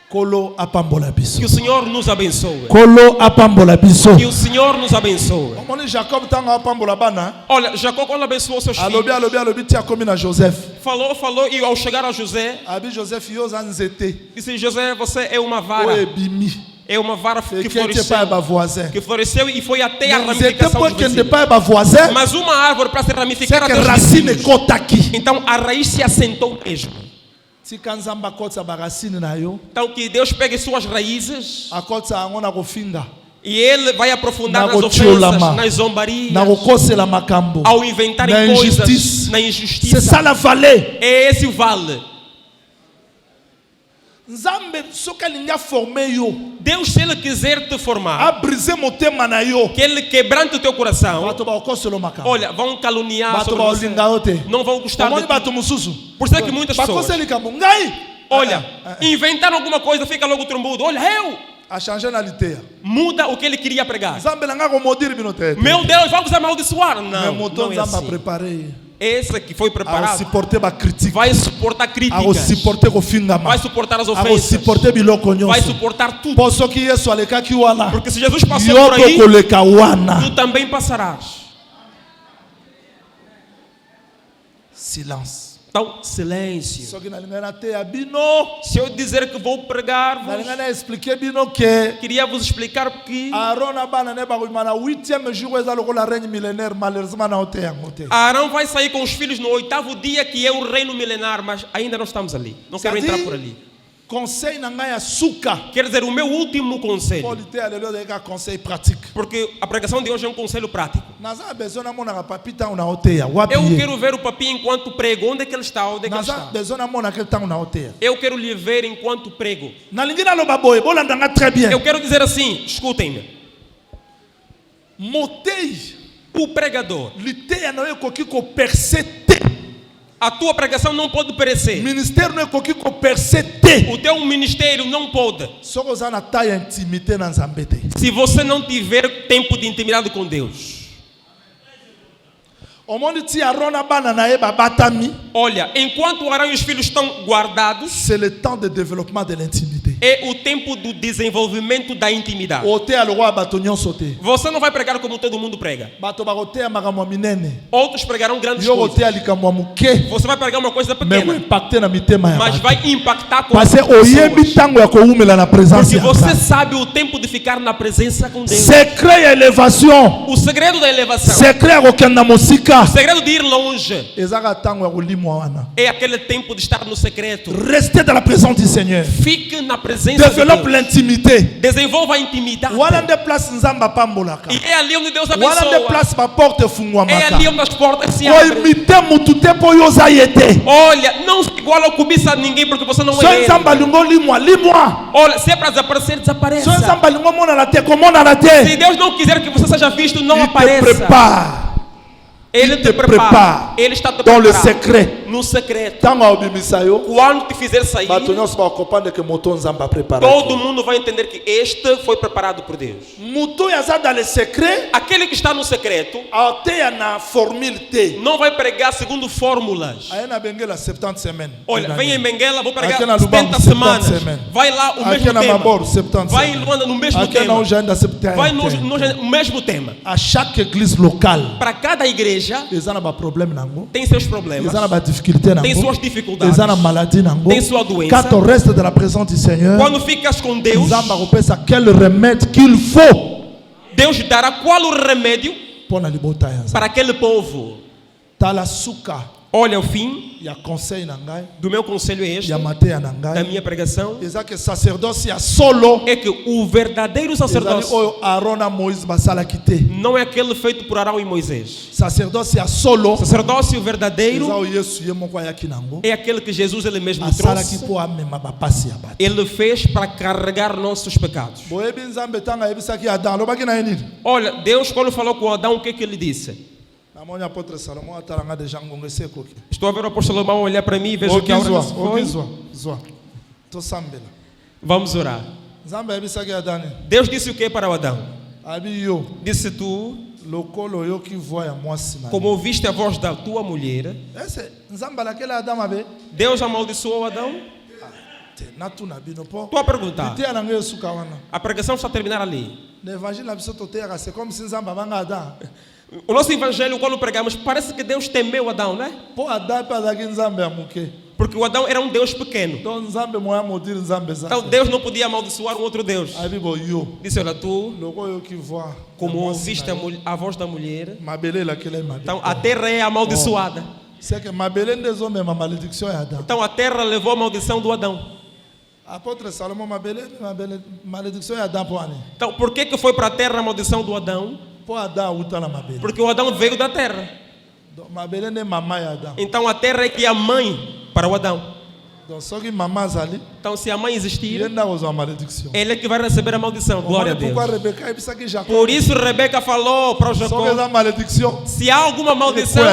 Kolo apambola biso. Que o Senhor nos abençoe. Kolo apambola biso. Que o Senhor nos abençoe. Omoni Jacob ntango apambola bana. Olha, Jacó quando abençoou seus Alobi filhos, alobi alobi ti akomi na Joseph. falou e ao chegar a José, Abi Joseph yo oza nzete. disse: José, você é uma Oyo vara. ebimi. É uma vara que Ekete pa ya floresceu. bavoisin. Que floresceu e foi até a Nzete ramificação mpo dos ekende vizinhos. pa ya bavoisin. Mas uma árvore para se ramificar C'est até que os racine vizinhos. ekotaki. Então a raiz se assentou mesmo. Tika Nzambe akotisa baracine na yo. Então que Deus pegue suas raízes Akotisa yango na kofinga. e Ele vai aprofundar Na nas kotiolama. ofensas, nas zombarias, Na kokosela makambo. ao inventar Na coisas, injustice. na C'est injustiça. ça la vallée. É esse o vale. Nzambe soki alingi aforme yo. Deus, se Ele quiser te formar, Abrise motema na yo. que Ele quebrante o teu coração, Bato bakokosela makambo. olha, vão caluniar Bato sobre você. baolinga yo te. Não vão gostar de Omoni ti. bato mosusu. Por isso é que muitas pessoas, Bakoseli kambo. Ngai. olha, inventaram alguma coisa, fica logo trombudo. Olha, eu! A changer na liteia. Muda o que ele queria pregar. Nzambe nanga komodiri bino te. Meu Deus, vamos amaldiçoar. Mais Não, moto não é Nzambe assim. préparé. Esse que foi A preparado supporter ba critique. vai suportar A críticas, supporter kofingama. vai suportar as A ofensas, supporter biloko nyonso. vai suportar tudo. Po soki Yesu alekaki wana. Porque se Jesus passou Yo por aí, tokoleka wana. tu também passarás. Silence. Então, silêncio. Soki nalinga na te ya bino. Se eu dizer que vou pregar, Nalinga na expliquer bino que queria vos explicar que Aaron abana ne bakobima na 8e jour eza lokola règne millénaire malheureusement na ote yango te. Arão vai sair com os filhos no 8º dia, que é o reino milenar, mas ainda não estamos ali. Não quero entrar por ali. Conseil na ngai ya suka. Quer dizer, o meu último conselho, Paul te alléluia ka conseil pratique. porque a pregação de hoje é um conselho prático. Naza besoin na mona papi tango na ote ya. Wapi Eu ye. quero ver o papi enquanto prego. Onde é que ele está? Onde é que ele Naza está? besoin na mona aquele tango na ote ya. Eu quero lhe ver enquanto prego. Nalingi naloba boye bolanda nga très bien. Eu quero dizer assim, escutem-me. Motei O pregador, liteya na yo ekoki koperce te. a tua pregação não pode perecer. Ministère no ekoki koperce te. O teu ministério não pode. Soki oza na taille ya intimité na Nzambe te. Se você não tiver tempo de intimidade com Deus. Omoni ti Aaron abana na ye babatami. Olha, enquanto o Arão e os filhos estão guardados, C'est le temps de développement de l'intimité. é o tempo do desenvolvimento da intimidade. Ote aloko bato nyonso te. Você não vai pregar como todo mundo prega. Bato bakoteya makambo ya minene. Outros pregarão grandes Yo coisas. koteya likambo ya moke. Você vai pregar uma coisa Mais pequena, koimpacte na mitema ya mas bato. vai impactar com Parce as que oyebi pessoas. ntango ya kowumela na présence Porque ya você Nzambe. sabe o tempo de ficar na presença com Deus. Secret ya élévation. O segredo da elevação, Secret ya kokende na mosika. o segredo de ir longe, Ezaka ntango ya kolimwa wana. é aquele tempo de estar no secreto. Restez dans la présence du Seigneur. Fique na presença de Développe Deus. l'intimité. Desenvolva a intimidade. Wana nde place Nzambe apambolaka. E é ali onde Deus Wana nde abençoa. place baporte É efungwamaka. ali onde as portas se abrem. Koimite mutu te mpo yo oza ye te. Olha, não se iguala ou cobiça a ninguém porque você não So é ele. Nzambe alingi olimwa limwa. Olha, se é para desaparecer, So desapareça. Nzambe alingi omonana te komonana Se te. Deus não quiser que você seja visto, não Il te apareça. prépare Ele il te te prépare prepara. Ele está te dans le preparando secret. no secreto. Tango obimisa yo. Quando te fizer sair, Bato nyonso bakopanda que moto nzamba prepara. todo mundo vai entender que este foi preparado por Deus. Moto yaza dans le secret. Aquele que está no secreto Ateya na formule T. não vai pregar segundo fórmulas. Aya na bengela 70 semaines. Olha, vem em Benguela, vou pregar Aqui na 70 Lubango, semanas. 70 semanas. Vai lá o Aqui mesmo na tema. Maboro 70 Vai em semaines. Luanda no mesmo Aqui na tema. Ujanda 70. Vai no mesmo tema. À chaque église locale, Para cada igreja ils ont un problème nango. tem seus Ils problemas, ont une difficulté nango. tem suas dificuldades. Ils ont une maladie nango. Tem sua doença. Quand on reste de la présence du Seigneur, Quando ficas com Deus, ils ont repensé quel remède qu'il faut Deus dará qual o remédio pour la libota yaza. para aquele povo. Tala suka Olha, o fim ya conseil nangai, do meu conselho é este, ya mateya da nangai. minha pregação, Ils ont que sacerdoce ya solo. é que o verdadeiro Ils ont sacerdócio oyo Aaron na Moïse basala kité. não é aquele feito por Arão e Moisés. Sacerdoce ya solo. O sacerdócio Ils verdadeiro ont Yesu ye moko ya kinango. é aquele que Jesus ele mesmo Asala trouxe. ki po amema bapasi ya bato. Ele fez para carregar nossos pecados. Boyebi nzambe tanga yebisaki Adam lobaki na ye nini? Olha, Deus quando falou com Adão, o que que ele disse? Namoni apôtre Salomon atalanga deja ngongo sekoki. Estou a ver o apóstolo Salomão olhar para mim e vejo que a hora já se foi. Zwa. Tosambela. Vamos orar. Nzambe yebisaki Adam. Deus disse o que para o Adão? Abi yo Disse tu, lokolo yo ki voix ya mwasi na. como ouviste a voz da tua mulher, Ese nzambe alakela Adam abe. Deus amaldiçoou Adão? Te natu na bino po. Estou a perguntar. Ite na ngeyo suka wana. A pregação está a terminar ali. Na évangile na biso toteya c'est comme si nzambe abanga Adam. O nosso evangelho, quando pregamos, parece que Deus temeu Adão, né? Po Adam pe azaki nzambe ya muke. Porque o Adão era um Deus pequeno. Então nzambe moya modiri nzambe za. Então Deus não podia amaldiçoar um outro Deus. Abi bo yo. Disse, olha, tu, Loko yo ki voix. como ouviste a voz da mulher, mabele lakela mabele. então a terra é amaldiçoada. C'est que mabele ndezo me ma malédiction ya Adam. Então a terra levou a maldição do Adão. Apôtre Salomon mabele malédiction ya Adam po ani. Então por que foi para a terra a maldição do Adão? Po Adam uta na mabele. Porque o Adão veio da terra. Donc mabele ne mama ya Adam. Então a terra é que é a mãe para o Adão. Donc soki mama zali, Então se a mãe existir, yenda ozo a malédiction. ele é que vai receber a maldição. Glória a Deus. Pourquoi Rebecca ebisaki Jacob? Por isso Rebeca falou para o Soki Jacó, eza malédiction. se há alguma maldição,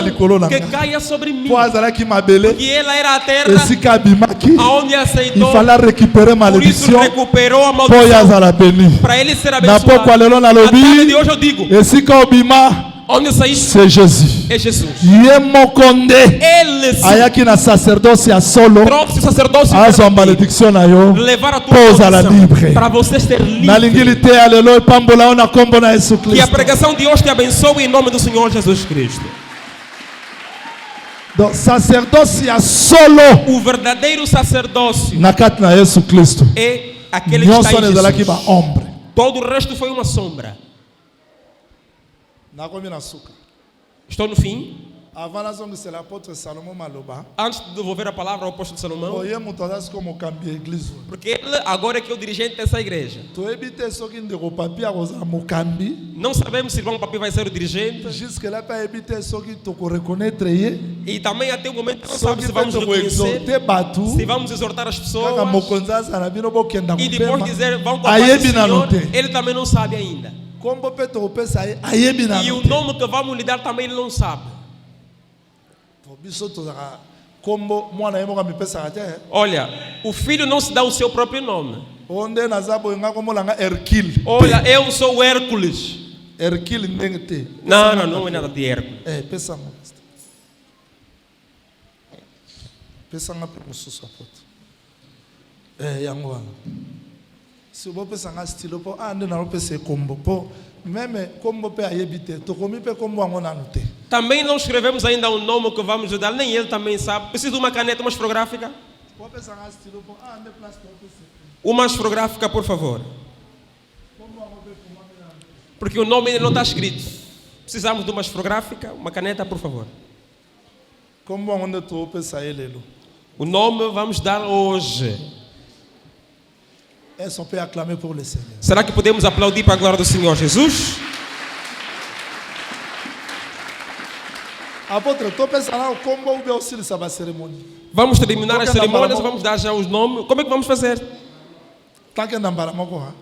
que caia sobre mim. Po azalaki mabele, Que ela era a terra esika abimaki. aonde Il aceitou. fallait récupérer Por isso malédiction. recuperou a Po maldição yazala béni. para ele ser Na poko abençoado. alelo na A tarde de lobi, hoje eu digo, esika obima, onde saíste c'est Jésus. é Jesus. Ye mokonde. Ele se Ayaki na sacerdoce ya solo. trouxe o sacerdócio Azo a para malédiction na yo. levar a tua Pousa la maldição, libre. para você ser livre. Na lingili te aleluia pambola na kombo na Yesu Que a Cristo. pregação de hoje te abençoe em nome do Senhor Jesus Cristo. Donc sacerdoce ya solo O verdadeiro sacerdócio na kati na Yesu Cristo. é aquele que está Nyonso em ezalaki Jesus. ba ombre. Todo o resto foi uma sombra. Nakomi na suka. Estou no fim. Avant nazongisela apôtre Salomon maloba. Antes de devolver a palavra ao apóstolo Salomão, Oye mutu azasi como kambi église. porque ele agora é que é o dirigente dessa igreja. Toyebi te soki ndeko papi akozala mokambi. Não sabemos se o irmão Papi vai ser o dirigente. Jusque là pa yebi te soki tokoreconnaître ye. E também até o momento não sabe Soki se pe vamos reconhecer, tokoexorte batu. se vamos exortar as Kaka pessoas. mokonzi azala bino bokenda E depois mopema. dizer, vão com a paz do Ayebi nano Senhor. te. Ele também não sabe ainda. Kombo pe tokopesa ye ayebi E nano o te. nome que vamos lhe dar também ele não sabe. Biso tozaka kombo mwana ye moko amipesaka te. Olha, o filho não se dá o seu próprio nome. Onde naza boye nga kombolanga Hercule. Olha, eu sou Hércules. Hercule ndenge te. Não, não é nada de Hércules. Pesa ngo. Pesa nga pe mosusu apoto. Yango wana. Si bopesa nga stilo po nde nalopesa kombo po meme kombo pe ayebi te tokomi pe kombo yango nanu te. Também não escrevemos ainda um nome que vamos dar, nem ele também sabe. Preciso de uma caneta mais fotográfica? Bopesa nga stilo po nde place topesa. Uma mais fotográfica, por favor. Porque o nome ainda não está escrito. Precisamos de uma fotográfica, uma caneta, por favor. Kombo yango nde topesa ye lelo. O nome vamos dar hoje. Est-ce qu'on peut acclamer pour le Seigneur? Será que podemos aplaudir para a glória do Senhor Jesus? Apôtre, topesa na kombo ube osilisa ba cérémonie. Vamos terminar as Qual que é a cerimônias, nambara? vamos dar já os nomes. Como é que vamos fazer? Tanke ndambala moko ha.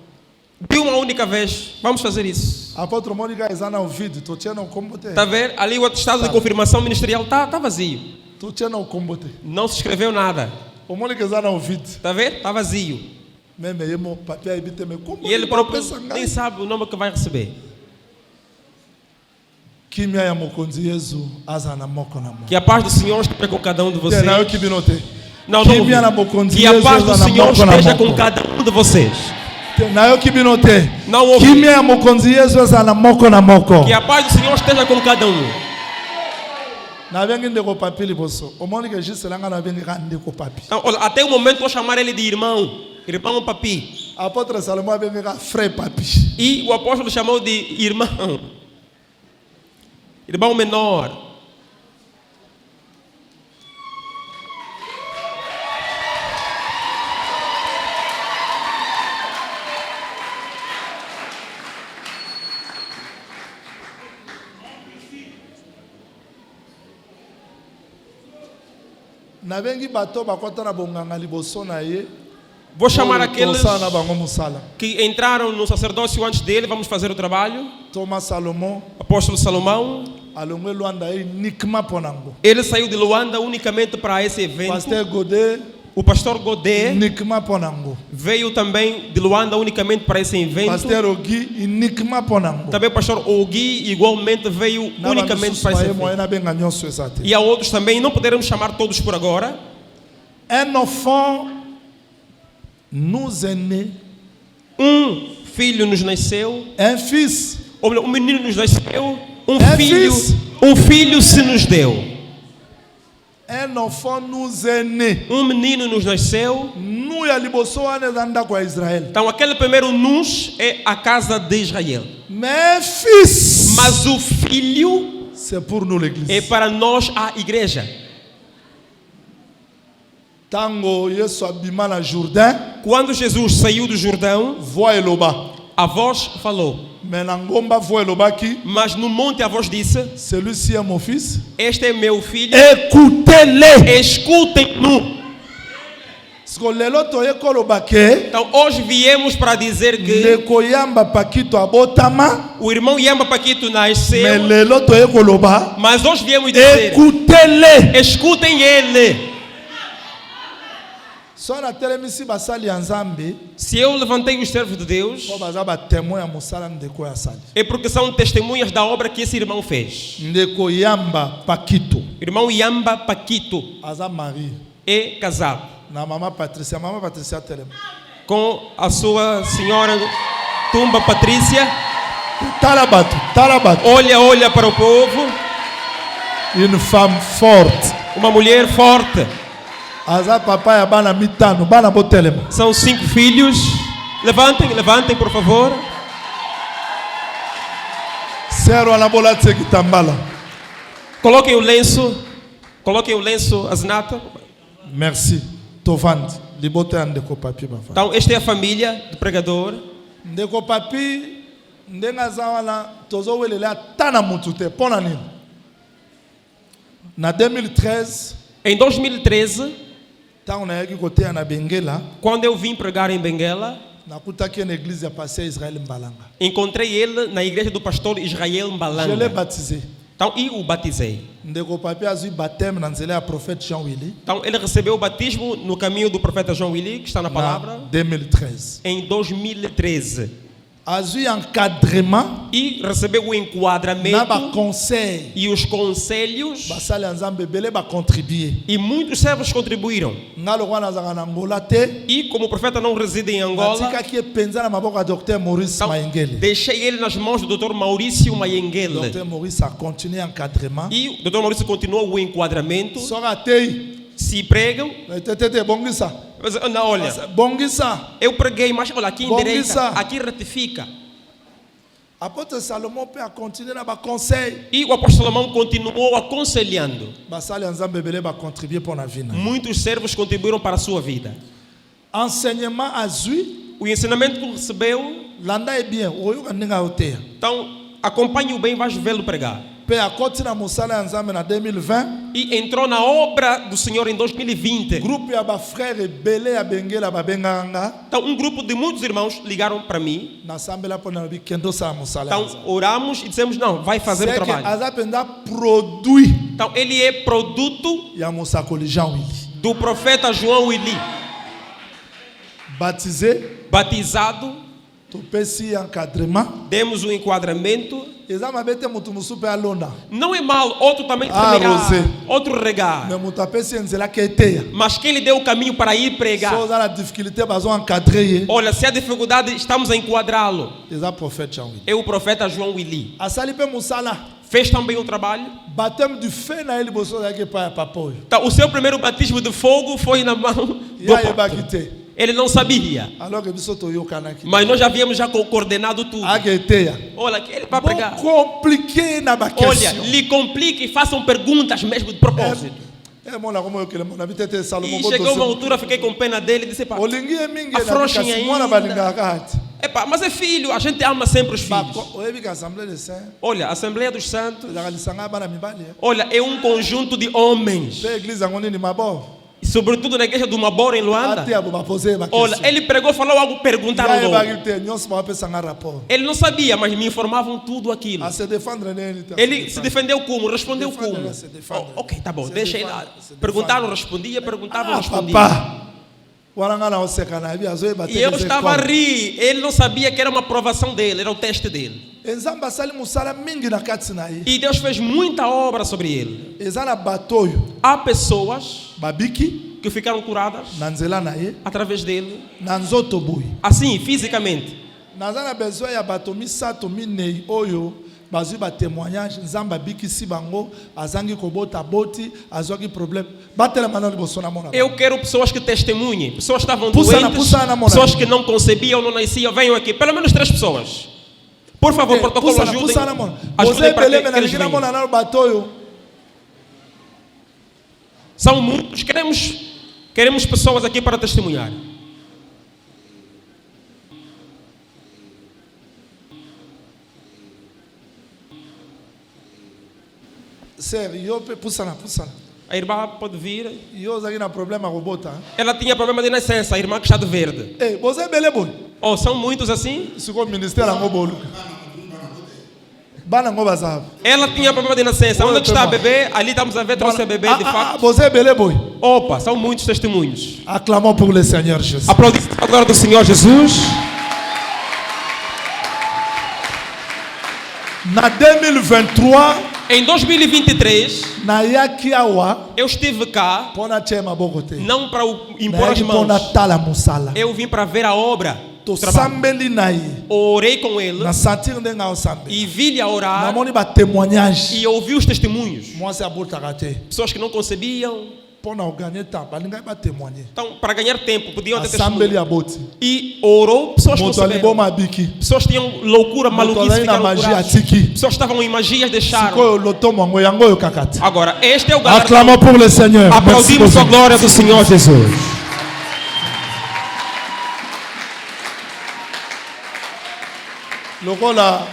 De uma única vez, vamos fazer isso. Apôtre Mônica ezana o vídeo, to tiena o kombo te. Está a ver? Ali o atestado de confirmação ministerial está vazio. Tu tinha não combote. Não se escreveu nada. O mole que já não ouvido. Está a ver? Está vazio. Mesmo aí, meu papel aí, me como. E ele próprio nem sabe o nome que vai receber. Kimia ya mokonzi Yesu aza na moko na moko. Que a paz do Senhor esteja com cada um de vocês. Não, que binote. Não, Kimia na mokonzi que a paz do Yesu Senhor aza na esteja moko com cada um de vocês. Não, que binote. Não ouvi. Kimia ya mokonzi Yesu aza na moko na moko. Que a paz do Senhor esteja com cada um. Na vengue ndeko papi liboso. O moni que juste langa na vengue ndeko papi. Então, olha, até o momento vou chamar ele de irmão. Irmão papi. Apóstolo Salomão vengue frère papi. E o apóstolo chamou de irmão. Irmão menor. Na vengue bato bakota na bonganga liboso na ye. Vou chamar aqueles na bango musala. que entraram no sacerdócio antes dele. Vamos fazer o trabalho. Thomas Salomão. Apóstolo Salomão. Alongwe Luanda aí nikma ponango. Ele saiu de Luanda unicamente para esse evento. Pastor Godet. O pastor Godet Nikma ponango. veio também de Luanda unicamente para esse evento. Pastor Ogi nikma ponango. Também o pastor Ogi igualmente veio unicamente para esse evento. E há outros também, não poderemos chamar todos por agora. Un enfant nous est né. Um filho nos nasceu. Un fils. Ou melhor, um menino nos nasceu. Fils. Um filho se nos deu. Un enfant nous est né. Um menino nos nasceu. Nous ya liboso anezanda kwa Israël. Então aquele primeiro nos é a casa de Israel. Mais fils. Mas o filho c'est pour nous l'église. é para nós a igreja. Tango Yesu abima na Jourdain. Quando Jesus saiu do Jordão, voix eloba. a voz falou. Mais na ngomba voix eloba qui. Mas no monte a voz disse: celui-ci est mon fils. Este é meu filho. Écoutez-le. Escutem-no. Então hoje viemos para dizer que o irmão Yamba Paquito nasceu. Mas hoje viemos dizer: écoutez-le. Escutem ele. Se eu levantei os servos de Deus, é porque são testemunhas da obra que esse irmão fez. Irmão Yamba Paquito é casado com a sua senhora Tumba Patrícia. Olha para o povo. Une femme forte. Uma mulher forte. São 5 filhos. Levantem, por favor. Coloquem o lenço. Aznata. Merci. Então, esta é a família do pregador. Ndeko papi ndengazawana tozowelela tana mutute pona nini. Na 2013, em 2013, quando eu vim pregar em Benguela, encontrei ele na igreja do pastor Israel Mbalanga. Je l'ai baptisé. Então, e o batizei. Então, ele recebeu o batismo no caminho do profeta João Willy, que está na palavra. 2013. Em 2013. Encadrement, e recebeu o enquadramento e os conselhos, e muitos servos contribuíram. E como o profeta não reside em Angola, então, deixei ele nas mãos do Dr. Maurício Mayenguele. E o Dr. Maurício continuou o enquadramento. Se pregam. Não, olha, eu preguei, mas olha, aqui endireita, aqui retifica. Apóstolo Salomão e o apóstolo Salomão continuou aconselhando. Muitos servos contribuíram para a sua vida. O ensinamento que recebeu, então acompanhe-o bem, vais vê-lo pregar. E entrou na obra do Senhor em 2020. Então um grupo de muitos irmãos ligaram para mim. Então oramos e dissemos: não, vai fazer o trabalho. Então ele é produto ya mosakoli Jean Willy. do profeta João Willy. Baptisé, Batizado, topesi encadrement. demos um enquadramento. Eza mabete mutu musupe alona. Não é mal, outro também Rosé. outro regar. Mais mutu apesi nzela keteya. Mas que ele deu o caminho para ir pregar. So za la difficulté bazo encadrer. Olha, se há dificuldade, estamos a enquadrá-lo. Eza prophète Jean Willy. É o profeta João Willy. Asali pe musala. Fez também o trabalho. Baptême du feu na ele boso da ke pa papo. Então, o seu primeiro batismo de fogo foi na mão do Ya apóstolo. ebakite. Ele não sabia. Alors que biso to yokana ki. Mas nós já havíamos já coordenado tudo. Aketeya. Olha, que ele vai Bon pregar. compliqué na ba Olha, question. lhe complique e façam perguntas mesmo de propósito. Mona como eu que mona bitete Salomão E chegou uma altura, fiquei com pena dele e disse: pá, Olingi mingi na Afrouxem kasi ainda. mona balinga kati. epá, mas é filho, a gente ama sempre os Ba filhos. oyebi ka Assemblée de Saints. Olha, a Assembleia dos Santos, La lisanga bana mibali. olha, é um conjunto de homens. Pe église ngoni ni mabo. E sobretudo na igreja do Mabora, em Luanda. Ate abo ba poser ba Olha, question. ele pregou, falou algo, perguntaram Ya logo. ebakite nyonso ba pesa nga rapport. Ele não sabia, mas me informavam tudo aquilo. A se défendre nele. Ele se defendeu como? Respondeu Defende, como? se defende. Oh, ok, tá bom, Se deixa ele defende, lá. se defende. Perguntaram, respondia, perguntavam, Ah, respondia. papa. Waranga na oseka na bi azoe ba E eu estava a rir, ele não sabia que era uma aprovação dele, era o teste dele. Enzamba sali musala mingi na kati na ye. E Deus fez muita obra sobre ele. Ezana batoyo. Há pessoas Babiki que ficaram curadas na nzela na ye. através dele, Na nzoto boy. assim, fisicamente. Nazana besoin ya bato misato minei oyo bazwi ba témoignage nzamba abikisi bango azangi kobota boti azwaki problème batelema na liboso na mona. Eu quero pessoas que testemunhem. Pessoas que estavam Puxa na doentes, mona. pessoas que não concebiam, não nasciam. Venham aqui, pelo menos 3 pessoas. Por favor, protocolo, ajudem. Pusa na mona. Ajudem Você para que beleme na eles ligina venham. mona na batoyo. São muitos. Queremos pessoas aqui para testemunhar. Sério, yo pe pusa na. A irmã pode vir. Yo zaki na problema robota. Ela tinha problema de nascença, a irmã que está de verde. Eh, você bele boy. Oh, são muitos assim? Siko ministère ngo bolu. Bana ngo bazab. Ela tinha problema de nascença. Onde é que está a bebê? Ali estamos a ver, trouxe a bebê de fato. Você bele boy. Opa, são muitos testemunhos. Acclamons pour le Seigneur Jésus. Aplaudimos a glória do Senhor Jesus. Na 2023 Em 2023, na yaki awa eu estive cá, pona chema bokote. não para impor Na as yaki pona mãos. tala musala. Eu vim para ver a obra. To o trabalho. sambeli na ye. Orei com ele Na sentir ndenga o sambe. e vi-lhe a Na orar moni ba témoignage. e ouvi os testemunhos. Moi c'est abota raté. Pessoas que não concebiam. Pona o gagner temps, balinga ba témoigner. Então, para ganhar tempo, podiam ter Sambeli testemunho. aboti. E orou, pessoas Moto ali conceberam. boma biki. Pessoas tinham loucura, Moto maluquice, ali na ficaram magia curadas. tiki. Pessoas estavam em magias, deixaram. Sikoyo lotomo ngo yango yo kakati. Agora, este é o galardão. Acclamons pour le Seigneur. Merci Aplaudimos a beaucoup. glória do Senhor Jesus. Lokola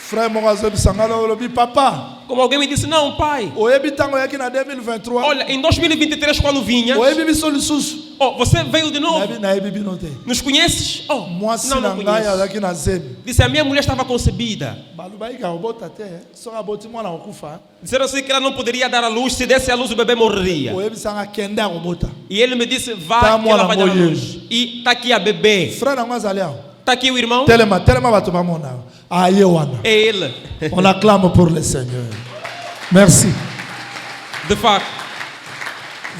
frère moko azobisanga lobi papa. Como alguém me disse, não, pai. Oyebi tango yaki na 2023. Olha, em 2023, quando vinhas, Oyebi biso lisusu. oh, você veio de novo. Nayebi bino te. Nos conheces? Oh, Mwasi não na ngai conheço. azalaki na zemi. Disse, a minha mulher estava concebida. Balobaki kobota te. Soki aboti mwana kokufa. Disseram assim que ela não poderia dar à luz, se desse à luz o bebê morreria. Oyebisanga kende akobota. E ele me disse, vá Tá, que ela vai dar à mwana, luz. E está aqui a bebê. Frère nango azali awa. Está aqui o irmão. Telema bato bamona. Aye wana. É ele. On acclame pour le Seigneur. Merci. De facto.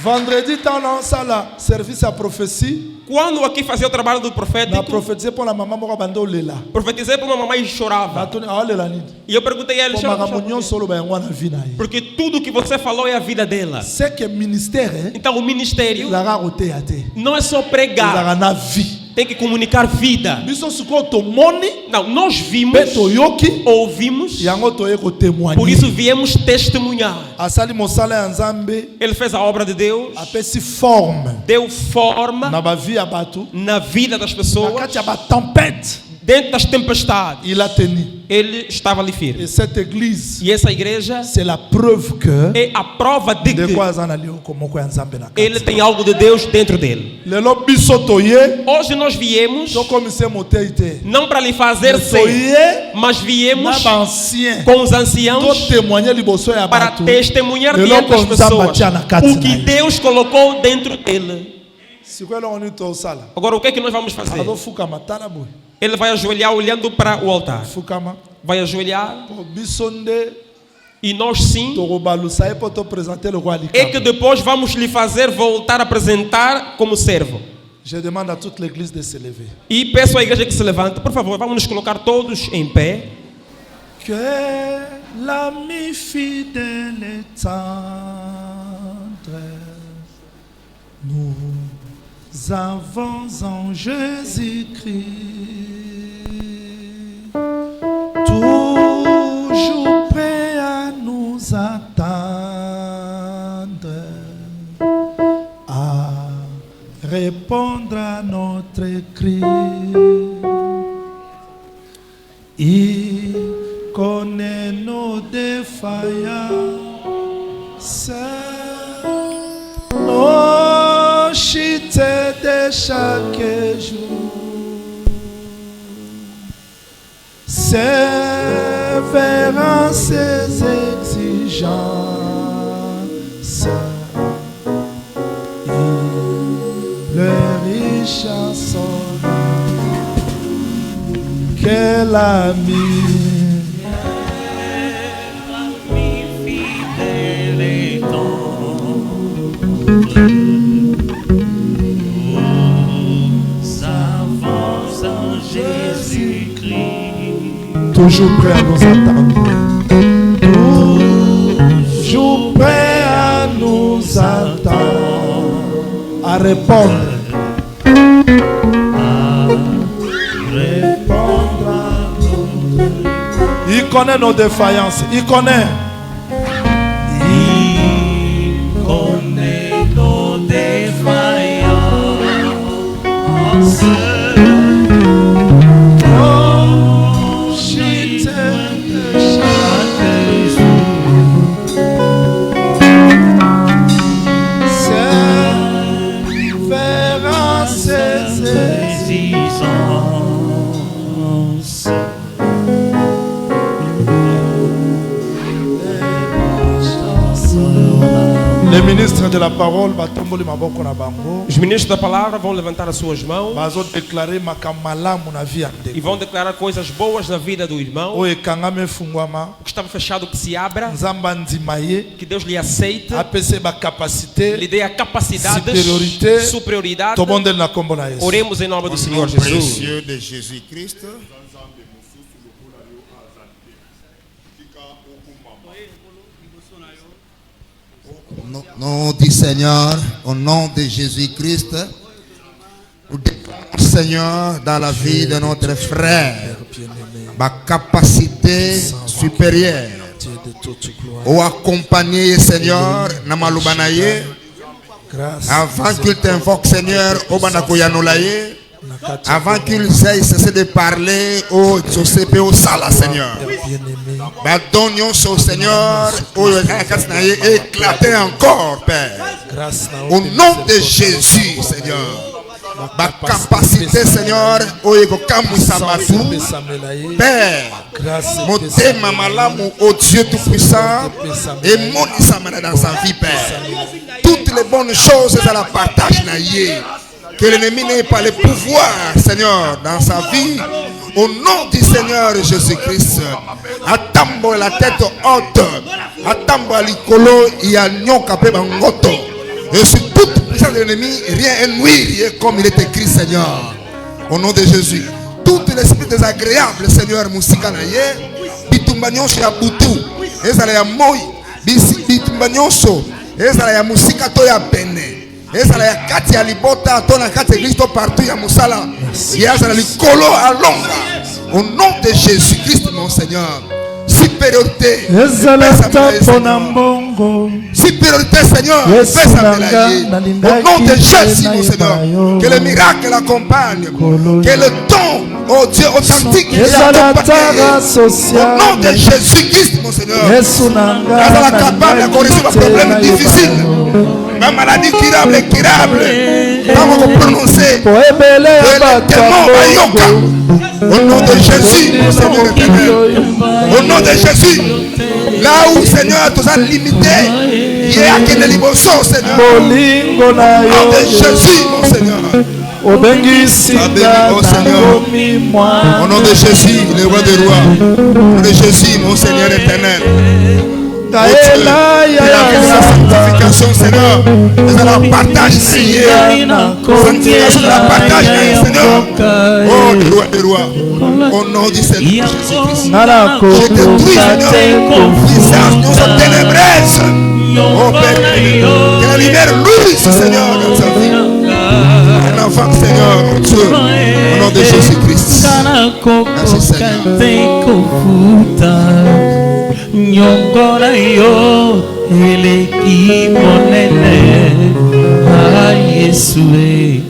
Vendredi tant na sala service à prophétie. Quando aqui fazia o trabalho do Na profético, prophétiser pour la maman moko bando lela. profetizei para uma mamãe que chorava. Batoni alela nini. E eu perguntei a ele, Pour "Chora, makambo chora." nyonso oloba yango na vie na ye. Porque tudo que você falou é a vida dela. C'est que ministère Então o ministério ezalaka koteya te. não é só pregar, Ezalaka na vie. tem que comunicar vida. Biso sikoyo tomoni Não, nós vimos, mpe toyoki ouvimos, yango toye por kotémoigner. isso viemos testemunhar. Asali mosala ya Nzambe Ele fez a obra de Deus, apesi forme deu forma na bavie ya bato na vida das na pessoas, kati ya batempete dentro das tempestades, il a tenu. ele estava ali firme. Et cette église, E essa igreja c'est la preuve que é a prova de que ele tem algo de Deus dentro dele. lelo biso toye Hoje nós viemos tokomise motei te não para lhe fazer ser, toye mas viemos na ancien com os anciãos to témoigner liboso ya para bato testemunhar lelo diante das konzamba pessoas tia na kati o que na ye. Deus colocou dentro dele. sikwelo oni to sala Agora, o que é que nós vamos fazer? ado fukama tala boy Ele vai ajoelhar olhando para o altar. fukama Vai ajoelhar po biso nde e nós sim tokobalusa ye po to présenter le roi é que likabo. depois vamos lhe fazer voltar a apresentar como servo. Je demande à toute l'église de se lever. E peço à igreja que se levante, por favor, vamos nos colocar todos em pé. Que l'ami fidèle et tendre, nous avons en Jésus-Christ, toujours prêt à nous attendre, à répondre à notre cri. Il connaît nos défaillances, nos chutes de chaque jour. Sévérant ses exigences, il est riche en son quel ami. fidèle et tendre, nous avons en Jésus-Christ, Toujours prêt à nous attendre. Toujours prêt à nous attendre. À répondre. Répondre à nous. Il connaît nos défaillances. Il connaît. il connaît nos défaillances. Oh, je t'aime chaque jour. Sévérant ses Existence. Les ministres de la parole batomboli maboko na bango Os ministros da palavra vão levantar as suas mãos bazo déclarer makamalamu na vie ya e ndeko vão declarar coisas boas na vida do irmão. oyo ekangami efungwama O que estava fechado que se abra, nzambe andima ye que Deus lhe aceite, apese lhe bacapacité dê a capacidade, Superiorité. superioridade. tobondeli na nkombo na yesu. Oremos em nome do Au Senhor nom Jesus. précieux de Jésus-Christ. Au nom du Seigneur, au nom de Jésus-Christ, nous déclarons, Seigneur, dans la vie de notre frère, ma capacité supérieure, Dieu de toute gloire, ou accompagner, Seigneur, Namalubanaye, grâce, avant qu'il t'invoque, Seigneur, au Banakoyanolaye, nakati avant qu'ils aient cessé de parler au Josepe au Sala, Seigneur. bien-aimé, Badonnions au Seigneur, au éclater encore, Père. grâce na Au nom de Jésus, Seigneur. Ma capacité, Seigneur, au Ekokamu Sabatu, Père. grâce Motema malamu au Dieu Tout-Puissant et mon Isamana dans sa vie, Père. Toutes les bonnes choses à la partage, Naye. Que l'ennemi n'ait pas le pouvoir, Seigneur, dans sa vie. Au nom du Seigneur Jésus-Christ. Atambo la tête haute. Atambo l'icolo et à nyokape bangoto. Et sur toute puissance de l'ennemi, rien n'est nuire comme il est écrit, Seigneur. Au nom de Jésus. Tout l'esprit désagréable, Seigneur, Moussika Naye. Bitumbanyonso ya butu. Ezala ya moi. Bitumbanyonso. Ezala ya Moussika to ya bene. Ezala ya kati ya libota to na kati ya Kristo partout ya musala. Yazala likolo alonga. Au nom de Jésus-Christ, mon Seigneur. supériorité. ezalata mpona mbongo Supériorité, Seigneur. Au nom de Jésus, mon Seigneur. Que le miracle l'accompagne. Que le don, oh Dieu, authentique l'accompagne. Au nom de Jésus-Christ, mon Seigneur. Grâce à la capable à corriger vos problèmes difficiles. Ma maladie curable. Comment vous prononcez? Au nom de Jésus, mon Seigneur éternel. Au nom de Jésus. Là où, Seigneur, tu as limité, il y a qu'un liboso, Seigneur. Au nom de Jésus, mon Seigneur. Au nom de Jésus, le roi des rois. Au nom de Jésus, mon Seigneur éternel. Oh Dieu, la sanctification, Seigneur. Nous allons partager, Seigneur. Sanctification de la partage, Seigneur. Oh, le roi des rois. Au nom du Seigneur Jésus-Christ. Je détruis, Seigneur, puissance, nous sommes ténébreuses. Oh Père, que la lumière luise, Seigneur, dans sa vie. Un enfant, Seigneur, Dieu, au nom de Jésus-Christ. Merci, Seigneur. Nyongora yo eleki monene a Yesue.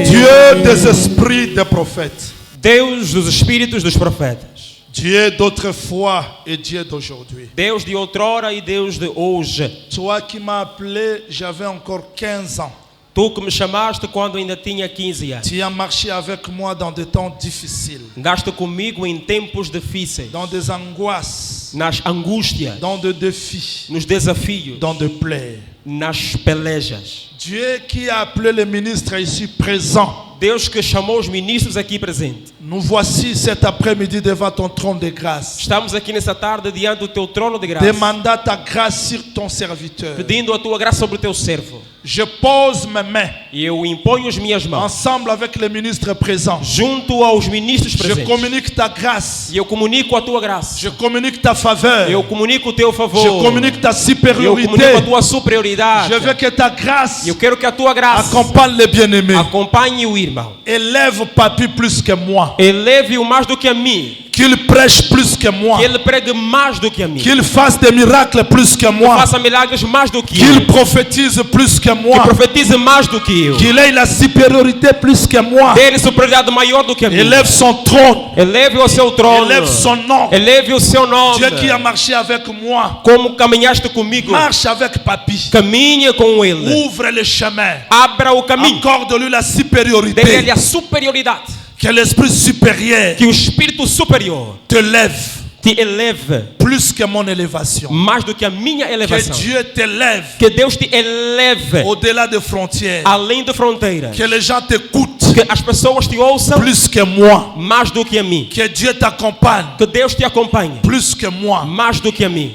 Dieu des esprits des prophètes, Deus dos espíritos dos profetas, Dieu d'autrefois et Dieu d'aujourd'hui. Deus de outrora e Deus de hoje. Toi qui m'as appelé, j'avais encore 15 ans. Tu que me chamaste quando ainda tinha 15 anos. Tu as marché avec moi dans des temps difficiles, Andaste comigo em tempos difíceis, dans des angoisses, nas angústias, dans des défis, nos desafios, dans des plaies. nas pelejas. Dieu qui a appelé les ministres ici présents, Deus que chamou os ministros aqui presentes. nous voici cet après-midi devant ton trône de grâce. Estamos aqui nessa tarde diante do teu trono de graça, Demanda ta grâce sur ton serviteur. pedindo a tua graça sobre o teu servo. Je pose mes mains E eu imponho as minhas mãos ensemble avec les ministres présents. junto aos ministros Je presentes. communique ta grâce. E eu comunico a tua graça. Je communique ta faveur. Eu comunico o teu favor. Je communique ta Eu supériorité. comunico a tua superioridade. Je veux que ta grâce Eu quero que a tua graça accompagne les bien-aimés. acompanhe o irmão. Élève Papi plus que moi. Eleve-o mais do que a mim. Qu'il prêche plus que moi. Que ele pregue mais do que a mim. Qu'il fasse des miracles plus que moi. Faça milagres mais do que Qu'il eu. prophétise plus que Que moi. profetize mais do que eu. Qu'il ait la supériorité plus que moi. Dê-lhe superioridade maior do que a mim. Élève son trône. Eleve o seu trono. Élève son nom. Eleve o seu nome. Dieu qui a marché avec moi. Como caminhaste comigo. Marche avec Papi. Caminha com ele. Ouvre le chemin. Abra o caminho. Accorde-lui la supériorité. Dê-lhe a superioridade. Que l'esprit supérieur Que o espírito superior te lève te eleve plus que mon élévation. mais do que a minha Que elevação. Dieu t'élève Que Deus te eleve au-delà des frontières. além de fronteiras. Que les gens t'écoutent Que as pessoas te ouçam plus que moi. mais do que a mim. Que Dieu t'accompagne Que Deus te acompanhe plus que moi. mais do que a mim.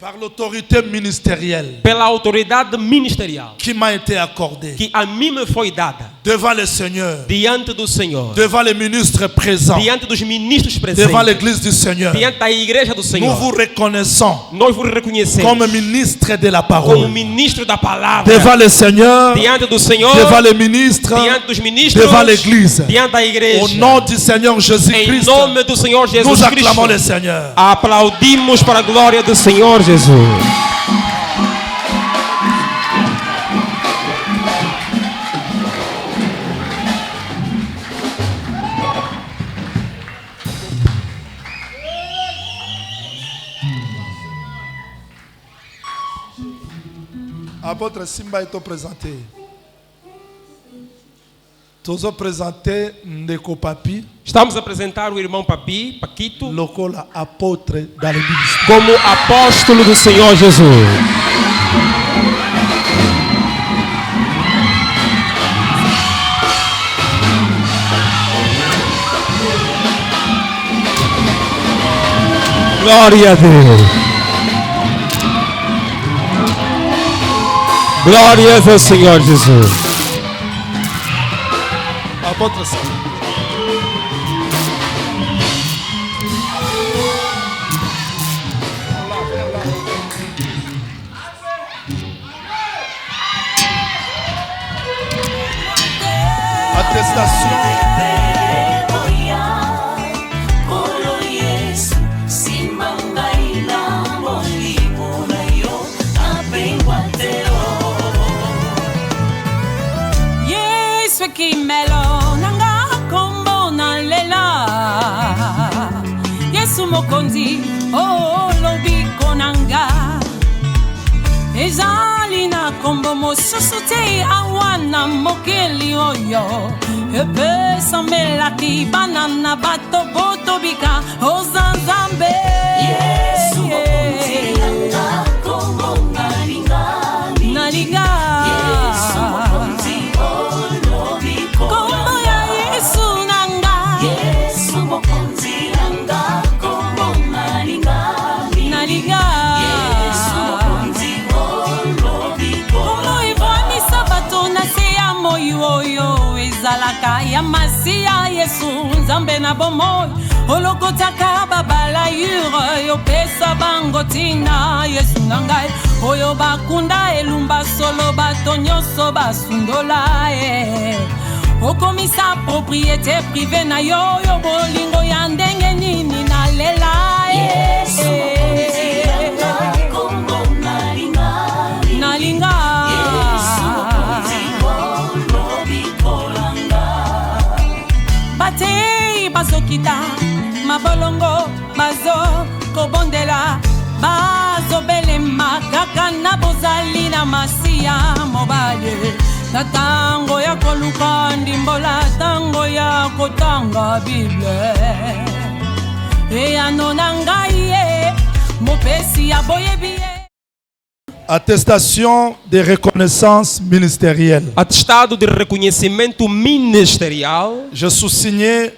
Par l'autorité ministérielle Pela autoridade ministerial qui m'a été accordée que a mim me foi dada devant le Seigneur, diante do Senhor, devant les ministres présents, diante dos ministros presentes, devant l'église du Seigneur. diante da igreja do Nous Senhor. vous reconnaissons Nós vos reconhecemos comme ministre de la como parole. ministro da palavra, Devant le Seigneur, diante do Senhor, devant les ministres, diante dos ministros, devant l'église. diante da igreja. Au nom du Seigneur Em Jésus-Christ, nome do Senhor Jesus nous acclamons le Cristo, Seigneur. aplaudimos para a glória do Senhor Jesus. Apôtre Simba est présenté. Tous présenté Ndeko Papi, Estamos a apresentar o irmão Paquito, local apôtre dans le ministère. como apóstolo do Senhor Jesus. Glória a Deus. Glórias ao Senhor Jesus. Apôtre Simba. Attestation. mokonzi oh lobiko nanga ezali na kombo mosusu te awana mokeli oyo epesamelaki bana na bato botobika oza nzambe Yesu mokonzi nanga kombo nalinga Yesu mokonzi olobiko kombo ya Yesu nanga Yesu mokonzi nanga kombo nalinga Yesu mokonzi olobiko kombo evamisa bato na se ya moi oyo ezalaka ya masiya Yesu nzambe na bomoi olokotaka babalayure yopesa bango tina Yesu na ngai oyo bakunda elumba solo bato nyonso basundola okomisa propriété privé na yo yo bolingo ya ndenge nini nalela Yesu mokonzi kombo nalinga Yesu mokonzi olobiko langa batei bazokita mabolongo bazo kobondela bazobelema kaka na bozali na masiya mobali na tango ya koluka ndimbola tango ya kotanga bible eyano na ngai ye mopesi ya boyebi ye. Attestation de reconnaissance ministérielle. Atestado de reconhecimento ministerial. Je sous-signé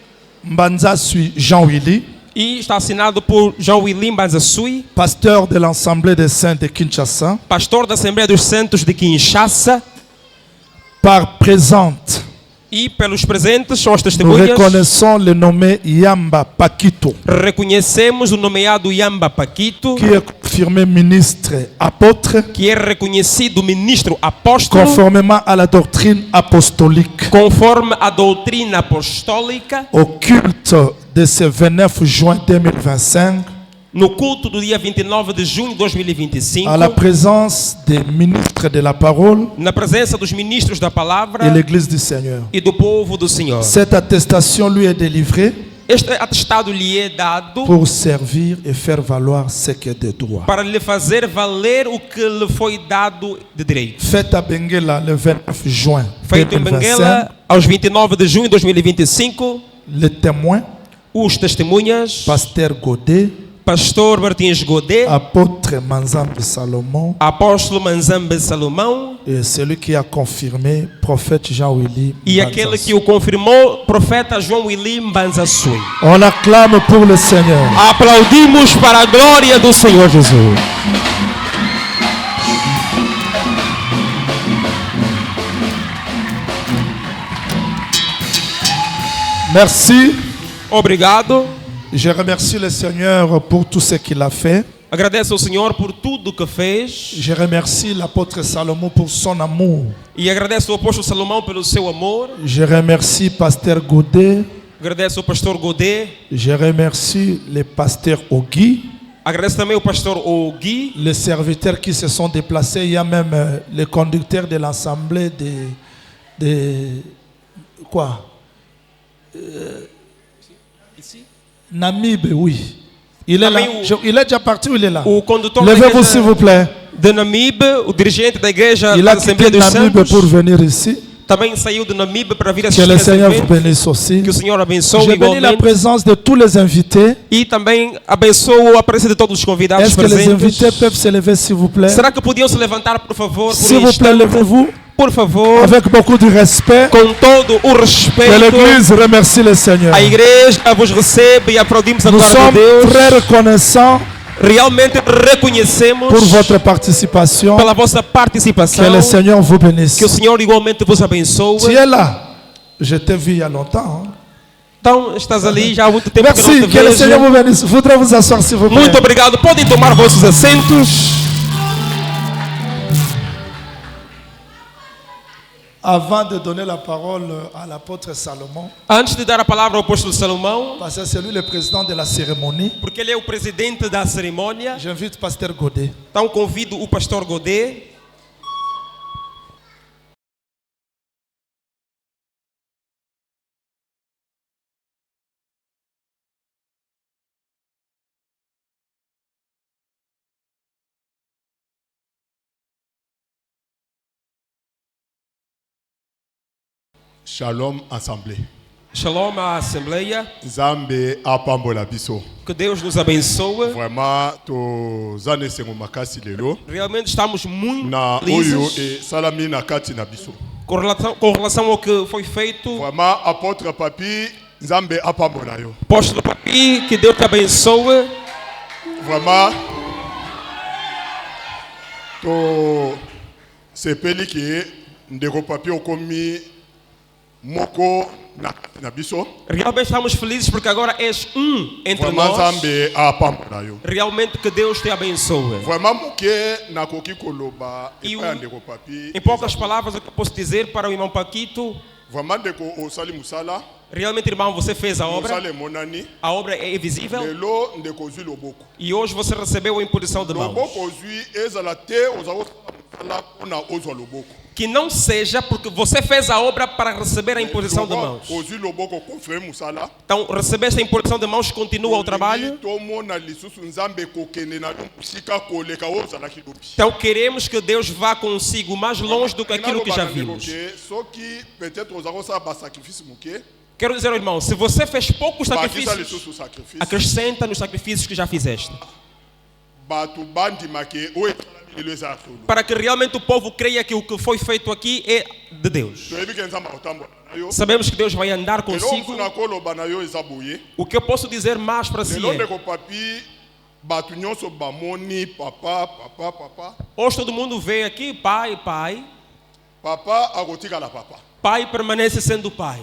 Mbanza Sui Jean-Willy. E está assinado por João Willy Mbanza-Sui, pasteur de l'Assemblée des Saints de Kinshasa, pastor da Assembleia dos Santos de Kinshasa. Par présente, e pelos presentes são as nous testemunhas. reconnaissons le nommé Yamba Paquito, Reconhecemos o nomeado Yamba Paquito, qui est confirmé ministre apôtre, que é reconhecido ministro apóstolo, conformément à la doctrine apostolique, conforme a doutrina apostólica, au culte de ce 29 juin 2025, no culto do dia 29 de junho de 2025, à la présence des ministres de la parole na presença dos ministros da palavra et l'Église du Seigneur. e do povo do Senhor. Cette attestation lui est délivrée Este atestado lhe é dado pour servir et faire valoir ce qui est de droit. para lhe fazer valer o que lhe foi dado de direito. Fête à Benguela le 29 juin Feito em 2025, Benguela aos 29 de junho de 2025, le témoin, os testemunhas, pasteur Godet, pastor Martins Godet, apôtre Manzambe Salomon, apóstolo Manzambe Salomão et celui qui a confirmé, prophète Jean-Willy e aquele que o confirmou, profeta João Willy Mbanza-Sui. On acclame pour le Seigneur. Aplaudimos para a glória do Senhor Jesus. Merci. Obrigado. Je remercie le Seigneur pour tout ce qu'il a fait. Agradeço ao Senhor por tudo que fez. Je remercie l'apôtre Salomon pour son amour. E agradeço ao apóstolo Salomão pelo seu amor. Je remercie pasteur Godet. Agradeço ao pastor Godet. Je remercie le pasteur Ogui. Agradeço também ao pastor Ogui. Les serviteurs qui se sont déplacés. Il y a même le conducteur de l'assemblée de quoi Ici? Namib, oui. Il est là. Il est déjà parti ou il est là? O condutor Levez-vous s'il vous plaît. de Namib, o dirigente da igreja Il da a quitté Assembleia dos Namib Santos, pour venir ici. também saiu de Namib para vir Que assistir le a Seigneur esse vous evento. bénisse aussi. Que o Senhor abençoe Je bénis la igualmente. présence de tous les invités. E também abençoe a presença de todos os convidados Est-ce que les presentes. invités peuvent se lever s'il vous plaît? Será que podiam se levantar, por favor, por S'il um vous plaît, instante? levez-vous Por favor, avec beaucoup de respect. com todo o Que respeito. l'Église remercie le Seigneur. A igreja vos recebe e aplaudimos a Nous glória de sommes Deus. très reconnaissants Realmente reconhecemos pour votre participation. pela vossa participação. Que le Seigneur vous bénisse. Que o Senhor igualmente vos abençoe. Tu es là. Je t'ai vu il y a longtemps. Hein? Então, estás ali já há muito tempo que Merci. não te Que le vejo. Seigneur vous bénisse. Voudrais vous asseoir s'il vous plaît. Muito obrigado. Podem tomar vossos assentos. Avant de donner la parole à l'apôtre Salomon, Antes de dar a palavra ao apóstolo Salomão, parce que c'est lui le président de la cérémonie, porque ele é o presidente da cerimônia, j'invite pasteur Godet. então convido o pastor Godet Shalom Assemblée. Shalom à Assembleia. Nzambe apambola biso. Que Deus nos abençoe. Vraiment tozane sengo makasi lelo. Realmente estamos muito Na oyo felizes e salami na kati na biso. com relação ao que foi feito. Vraiment apôtre Papi Nzambe apambola yo. Apóstolo Papi, que Deus te abençoe. Vraiment to sepeli ki ndeko Papi okomi moko na biso. Realmente estamos felizes porque agora és entre Vraiment nós. Nzambe apambola yo. Realmente que Deus te abençoe. Vraiment muke na koki koloba E epa ndeko Papi. Em poucas palavras, o que eu posso dizer para o irmão Paquito? Vraiment ndeko osali musala. Realmente, irmão, você fez a obra. Musala monani. A obra é visível. Lelo ndeko zwi loboko. E hoje você recebeu a imposição de mãos. Loboko zwi ezala te ozawo musala na ozwa loboko. Que não seja porque você fez a obra para receber a imposição de mãos. Ozwi loboko confirme musala. Então, receber esta imposição de mãos continua o trabalho. Tomo na lisusu nzambe kokende na sika koleka ozala kilobi. Então, queremos que Deus vá consigo mais longe do que aquilo que já vimos. Soki peut-être ozawo sa ba sacrifice muke. Quero dizer, irmão, se você fez poucos Bakisa sacrifícios, lisusu sacrifice. acrescenta nos sacrifícios que já fizeste. Batu bandi make o lelo eza solo. Para que realmente o povo creia que o que foi feito aqui é de Deus. Toyebi ke nzambe otambola na yo. Sabemos que Deus vai andar Lelo consigo. na koloba na yo eza boye. O que eu posso dizer mais para si Lelo é: ndeko Papi batu nyonso bamoni papa. hoje todo mundo vê aqui pai. Papa akotikala papa. Pai permanece sendo pai.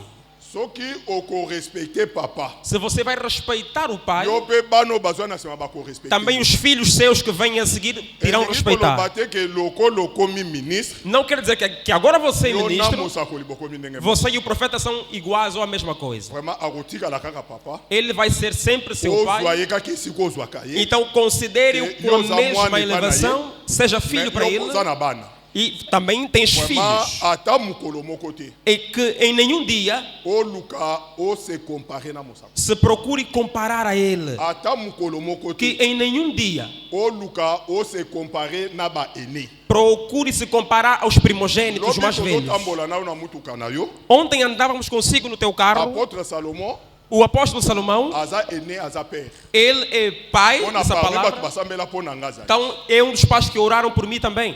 Soki oko respecter papa. Se você vai respeitar o pai, Yo pe bano bazwa na sema bako respecter. também os filhos seus que vêm a seguir irão respeitar. Bate que loko mi ministre. Não quer dizer que agora você é Yo na ministro, mosako liboko mi ndenge. você e o profeta são iguais ou a mesma coisa. Vraiment akotikala kaka papa. Ele vai ser sempre seu Ozwa pai. ye kaki siko ozwa kaye. Então considere-o com a Yoza mesma mwana elevação, seja filho para ele. Oza na bana. E também tens Vraiment filhos. ata mukolo moko te. E que em nenhum dia O luka o se comparer na mosako. se procure comparar a ele. Ata mukolo moko Que te. em nenhum dia O luka o se comparer na ba aîné. procure se comparar aos primogênitos Lobi mais velhos. tozotambola na yo na mutuka na yo. Ontem andávamos consigo no teu carro. Apôtre Salomon O apóstolo Salomão, aza aîné aza père. ele é pai On a dessa parlé batu palavra. basambela pona ngaza. Então é um dos pais que oraram por mim também.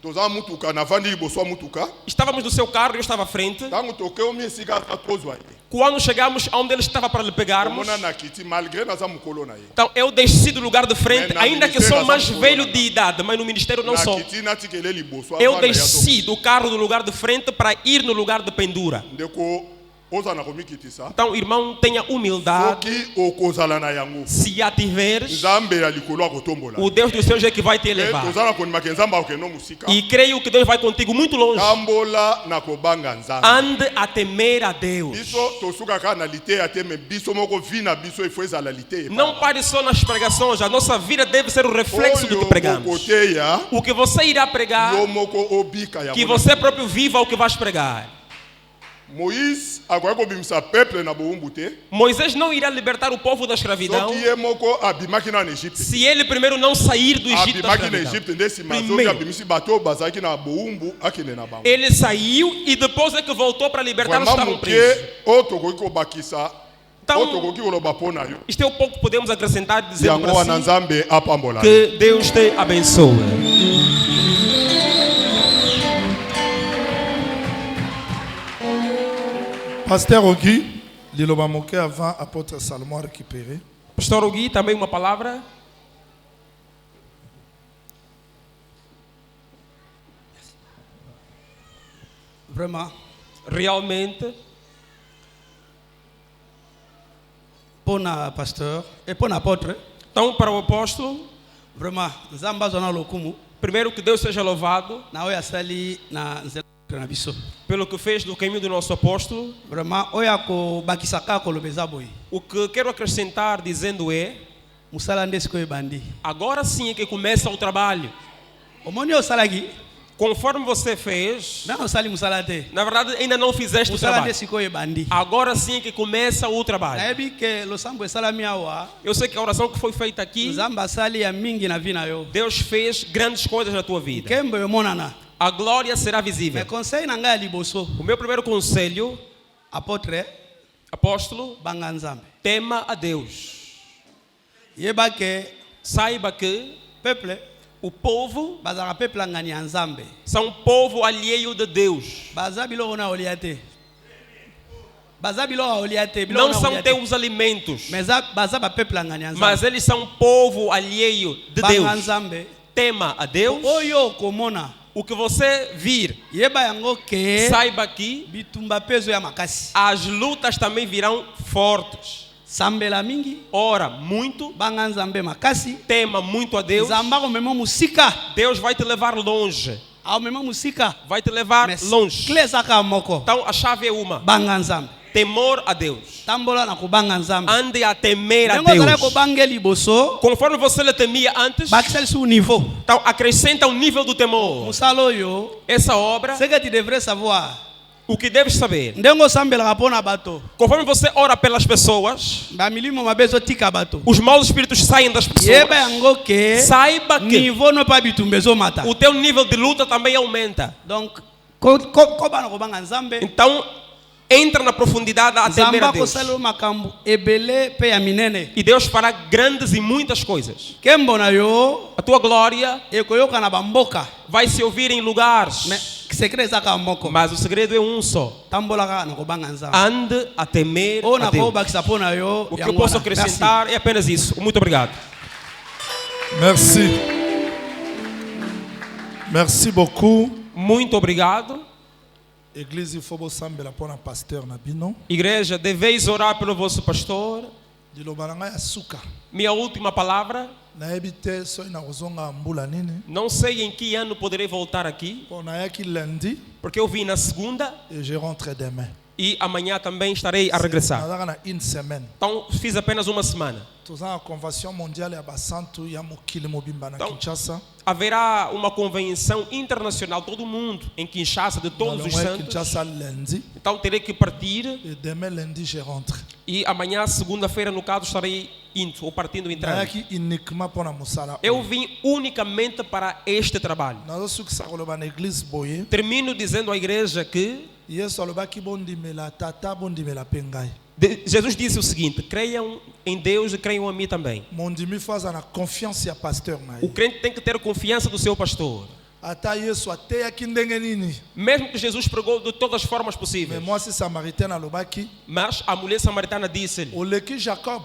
Toza mutuka na vandi liboso mutuka. Estávamos no seu carro e eu estava à frente. Tango toke o mi sika tozwa ye. Quando chegamos aonde ele estava para lhe pegarmos, Mona na kiti malgré naza mukolo na ye. então eu desci do lugar de frente, Na ainda que ministério sou mais nós velho vamos de idade, mas no ministério não Na sou. kiti na tikele liboso. Eu desci do carro do lugar de frente para ir no lugar de pendura. Ndeko oza na komi kitisa. Então, irmão, tenha humildade. Soki okozala na yango. Se a tiveres, Nzambe ya likolo akotombola. o Deus dos céus é que vai te E elevar. toza na konima ke nzambe akeno musika. E creio que Deus vai contigo muito longe. Tambola na kobanga nzambe. Ande a temer a Deus. Biso tosukaka na liteya te me biso moko vi na biso ifo ezala liteya. Não pare só nas pregações, a nossa vida deve ser o reflexo do que pregamos. Okoteya O que você irá pregar, yo moko obika ya que mona. você próprio viva o que vais pregar. Moïse akoki kobimisa peuple na bowumbu te. Moisés não irá libertar o povo da escravidão Soki ye moko abimaki na Égypte. se ele primeiro não sair do Egito da Abimaki na escravidão. Égypte nde nsima soki Primeiro. abimisi bato oyo bazalaki na bowumbu akende na bango. Ele saiu e depois é que voltou para libertar os que Vraiment estavam presos. moke oyo tokoki kobakisa Então, oyo tokoki koloba mpo na yo. isto é o pouco que podemos acrescentar dizendo Yango wana para si. nzambe apambola yo. Que Deus te abençoe. Pasteur Ogui, Liloba Moke avant apôtre Salomon récupéré. Pastor Ogui, também uma palavra. Vraiment, Realmente, pour na pasteur et pour na apôtre, então para o apóstolo, vraiment, nzamba zona lokumu primeiro que Deus seja louvado na oya sali na nzela na biso. pelo que fez no caminho do nosso apóstolo. Vraiment, oya ko bakisaka ko lobeza boy. O que quero acrescentar dizendo é, Musala ndesko ebandi. agora sim é que começa o trabalho. Omoni osalaki, Conforme você fez, na osali musala te. na verdade ainda não fizeste o Musala trabalho. ndesiko ebandi. Agora sim é que começa o trabalho. Naebi ke losambo esalami awa, Eu sei que a oração que foi feita aqui, nzamba sali ya mingi na vina yo. Deus fez grandes coisas na tua vida. Kembo yomonana. a glória será Mais visível. conseil na ngai liboso. O meu primeiro conselho, Apôtre apóstolo, banga nzambe. tema a Deus. Yeba ke Saiba que peuple o povo bazaka peuple ngani ya nzambe. são um povo alheio de Deus. Baza biloko na oliate. Baza biloko oliate. Não são teus alimentos, Mais baza ba peuple ngani ya nzambe. mas eles são um povo alheio de Banga Deus. nzambe. Tema a Deus. Oyo komona. O que você vir, Yeba yango ke saiba que bitumba peso ya makasi. as lutas também virão fortes. Sambela mingi. Ora muito, Banga nzambe makasi. tema muito a Deus. Zamba ko memo musika. Deus vai te levar longe. Ao memo musika. Vai te levar Mas longe. klesa ka moko. Então a chave é uma: Banga nzambe. temor a Deus. Tambola na kubanga nzambe. Ande a temer a Ndengo zala ko Deus. bangeli boso. Conforme você lhe temia antes, Bakisel su niveau. então acrescenta o nível do temor. Musalo yo. Essa obra, Ce que tu devrais savoir. o que deves saber, Ndengo sambela kapona bato. conforme você ora pelas pessoas, Ba milimo mabezo tika bato. os maus espíritos saem das pessoas. Yeba yango ke Saiba que niveau no pa bitumbezo mata. o teu nível de luta também aumenta. Donc ko bana ko banga nzambe. Então, entra na profundidade a temer a Zamba ko Deus. salo makambu ebele pe ya minene. E Deus fará grandes e muitas coisas. Kembo na yo A tua glória ekoyoka na bamboka. vai se ouvir em lugares. Mais secret zaka moko. Mas o segredo é um só. Tambola ka na ko banga nzambe. Ande a temer O a na ko Deus. bakisa pona yo. O que eu posso acrescentar é apenas isso. Muito obrigado. Merci. Merci beaucoup. Muito obrigado. Église, il faut sambela pour un pasteur na bino. Igreja, deveis orar pelo vosso pastor. Dilobananga ya suka. Minha última palavra. Na ebite so ina kozonga mbula nini. Não sei em que ano poderei voltar aqui, On a yaki lundi porque eu vim na segunda et je rentre demain. e amanhã também estarei a regressar. Nazaka na une semaine. Então fiz apenas uma semana. Toza a convention mondiale ya basantu ya mokili mobimba na Então, Kinshasa. haverá uma convenção internacional, todo mundo, em Kinshasa, de todos os Nalonga ya santos. Kinshasa lundi Então terei que partir et demain lundi je rentre. e amanhã, segunda-feira, no caso, estarei indo ou partindo entrando. Nayaki uniquement pour na musala. Eu vim unicamente para este trabalho. Nazo sukisa koloba na église boye. Termino dizendo à igreja que Yesu alobaki bondimela tata bondimela pengai. Jesus disse o seguinte: creiam em Deus e creiam em mim também. Mondimi faza na confiance ya pasteur na O ye. crente tem que ter confiança do seu pastor. Ata Yesu ateyaki ndenge nini. Mesmo que Jesus pregou de todas as formas Mais possíveis. moi si samaritain alobaki Mas a mulher samaritana disse-lhe: oleki Jacob.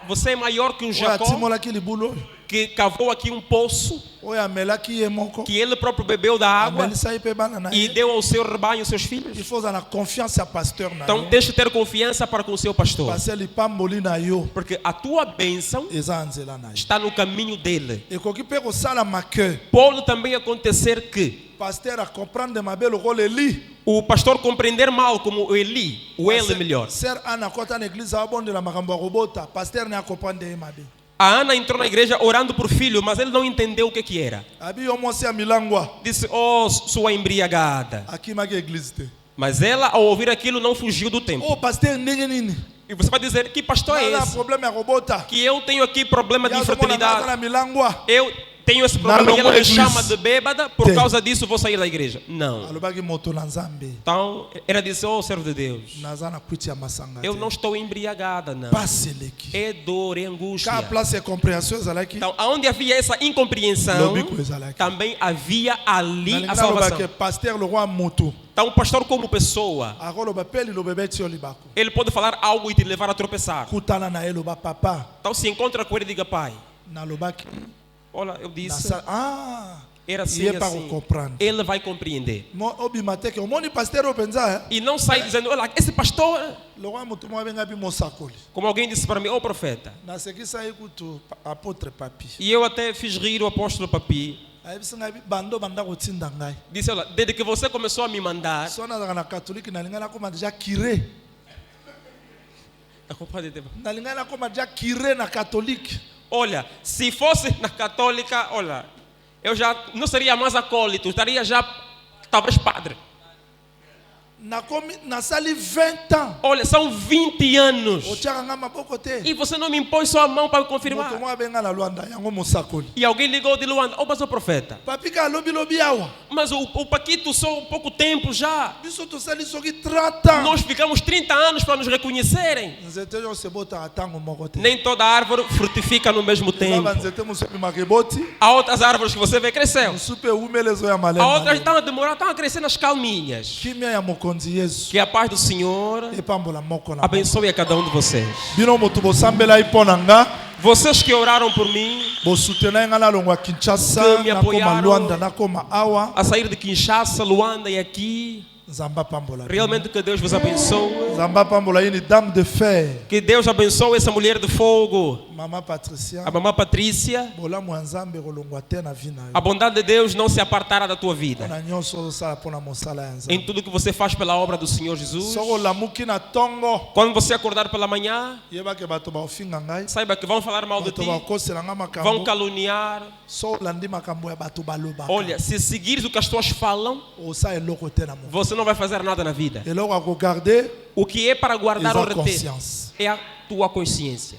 você é maior que o Oyo Jacó, atimolaki libulu oyo. que cavou aqui um poço, Oyo amelaki ye moko. que ele próprio bebeu da água Amelisa ye pe bana na e ye. deu ao seu rebanho, seus Il filhos. faut za na confiance ya pasteur na Então ye. deixe ter confiança para com o seu pastor, Parce que lipamboli na yo porque a tua bênção eza nzela na ye. está no caminho dele. Ekoki pe kosalama ke Pode também acontecer que pasteur a comprendre mabe lokola Eli. o pastor compreender mal como o Eli, o ele melhor. Ser ana kota na église abondela makambo ya kobota. Pasteur ne a comprendre ye mabe. A Ana entrou na igreja orando por filho, mas ele não entendeu o que era. Abi yo mwasi ya milangwa. Disse: oh, sua embriagada. Akimaki église te. Mas ela, ao ouvir aquilo, não fugiu do tempo. Oh pasteur ndenge nini. E você vai dizer: que pastor é Nana esse? problème ya kobota. Que eu tenho aqui problema de Ya zomona na infertilidade. milangwa. Eu tenho esse problema Não, e ela me église. chama de bêbada. Por Tem. causa disso, vou sair da igreja. Não. Alobaki moto na Nzambe. Então, ela disse: oh, servo de Deus, Naza na kwiti ya masanga. eu te. não estou embriagada, não. Paseleki. É dor, é angústia. Ka place ya comprehension ezalaki. Então, aonde havia essa incompreensão, Lobiko ezalaki. também havia ali a Nalingi salvação. naloba ke pasteur le roi moto. Então, o pastor, como pessoa, Akoloba pe liloba beti yo libako. ele pode falar algo e te levar a tropeçar. Kutana na ye loba papa. Então, se encontra com ele, diga: pai, Nalobaki. olha, eu disse, Nasa. Ah. era assim, Iye pa assim. comprendre. Ele vai compreender. Obima te ke omoni pasteur oyo penza. E não sai dizendo: olha, esse pastor, Le roi moto mo abenga bi mosakoli. como alguém disse para mim: ô profeta. Nasekisa ye kutu apôtre papi. E eu até fiz rir o apóstolo Papi. Ayebisinga bi bando banda kotinda ngai. Disse: olha, desde que você começou a me mandar. So nazaka na catholique nalinga nakoma déjà curé. Nalinga nakoma déjà curé na catholique. Olha, se fosse na católica, olha, eu já não seria mais acólito, estaria já talvez padre. Nasali 20 ans. Olha, são 20 anos. Otiaka maboko te. E você não me impõe sua mão para confirmar. Moto mwa benga na Luanda yango musakoli. E alguém ligou de Luanda. Oh, mas o profeta. Papika lobi awa. Mas o Paquito só um pouco tempo já. Biso tosali soki 30 ans. Nós ficamos 30 anos para nos reconhecerem. Nzete yo sebota atango moko te. Nem toda árvore frutifica no mesmo tempo. Baba nzete musupi makeboti. Há outras árvores que você vê cresceu. Musupe umelezo ya malema. Há outras estão a demorar, estão a crescer nas calminhas. Kimia ya mokonzi Yesu. Que a paz do Senhor Epambola moko na. abençoe a cada um de vocês. Bino motu bosambela iponanga. Vocês que oraram por mim, Bosutena nga na longwa Kinshasa, Que me na koma apoiaram. Luanda, na koma Awa. a sair de Kinshasa, Luanda e aqui, Zamba pambola. realmente que Deus vos abençoe. Zamba pambola ini dame de fer. Que Deus abençoe essa mulher de fogo, Mama Patricia. a mamã Patrícia. Bola mwanzambe kolongwa te na vina. A bondade de Deus não se apartará da tua vida. Na nyonso sala pona mosala ya nzambe. Em tudo que você faz pela obra do Senhor Jesus. Soko lamuki na tongo. Quando você acordar pela manhã, Yeba ke bato ba ofinga ngai. saiba que vão falar mal de Bato ti, ba kosela nga vão makambo. caluniar. So landi makambo ya bato baloba. Olha, se seguires o que as pessoas falam, Osa eloko te na mo. você não vai fazer nada na vida. Eloko ako garder. O que é para guardar ou Esa reter conscience. é a tua consciência.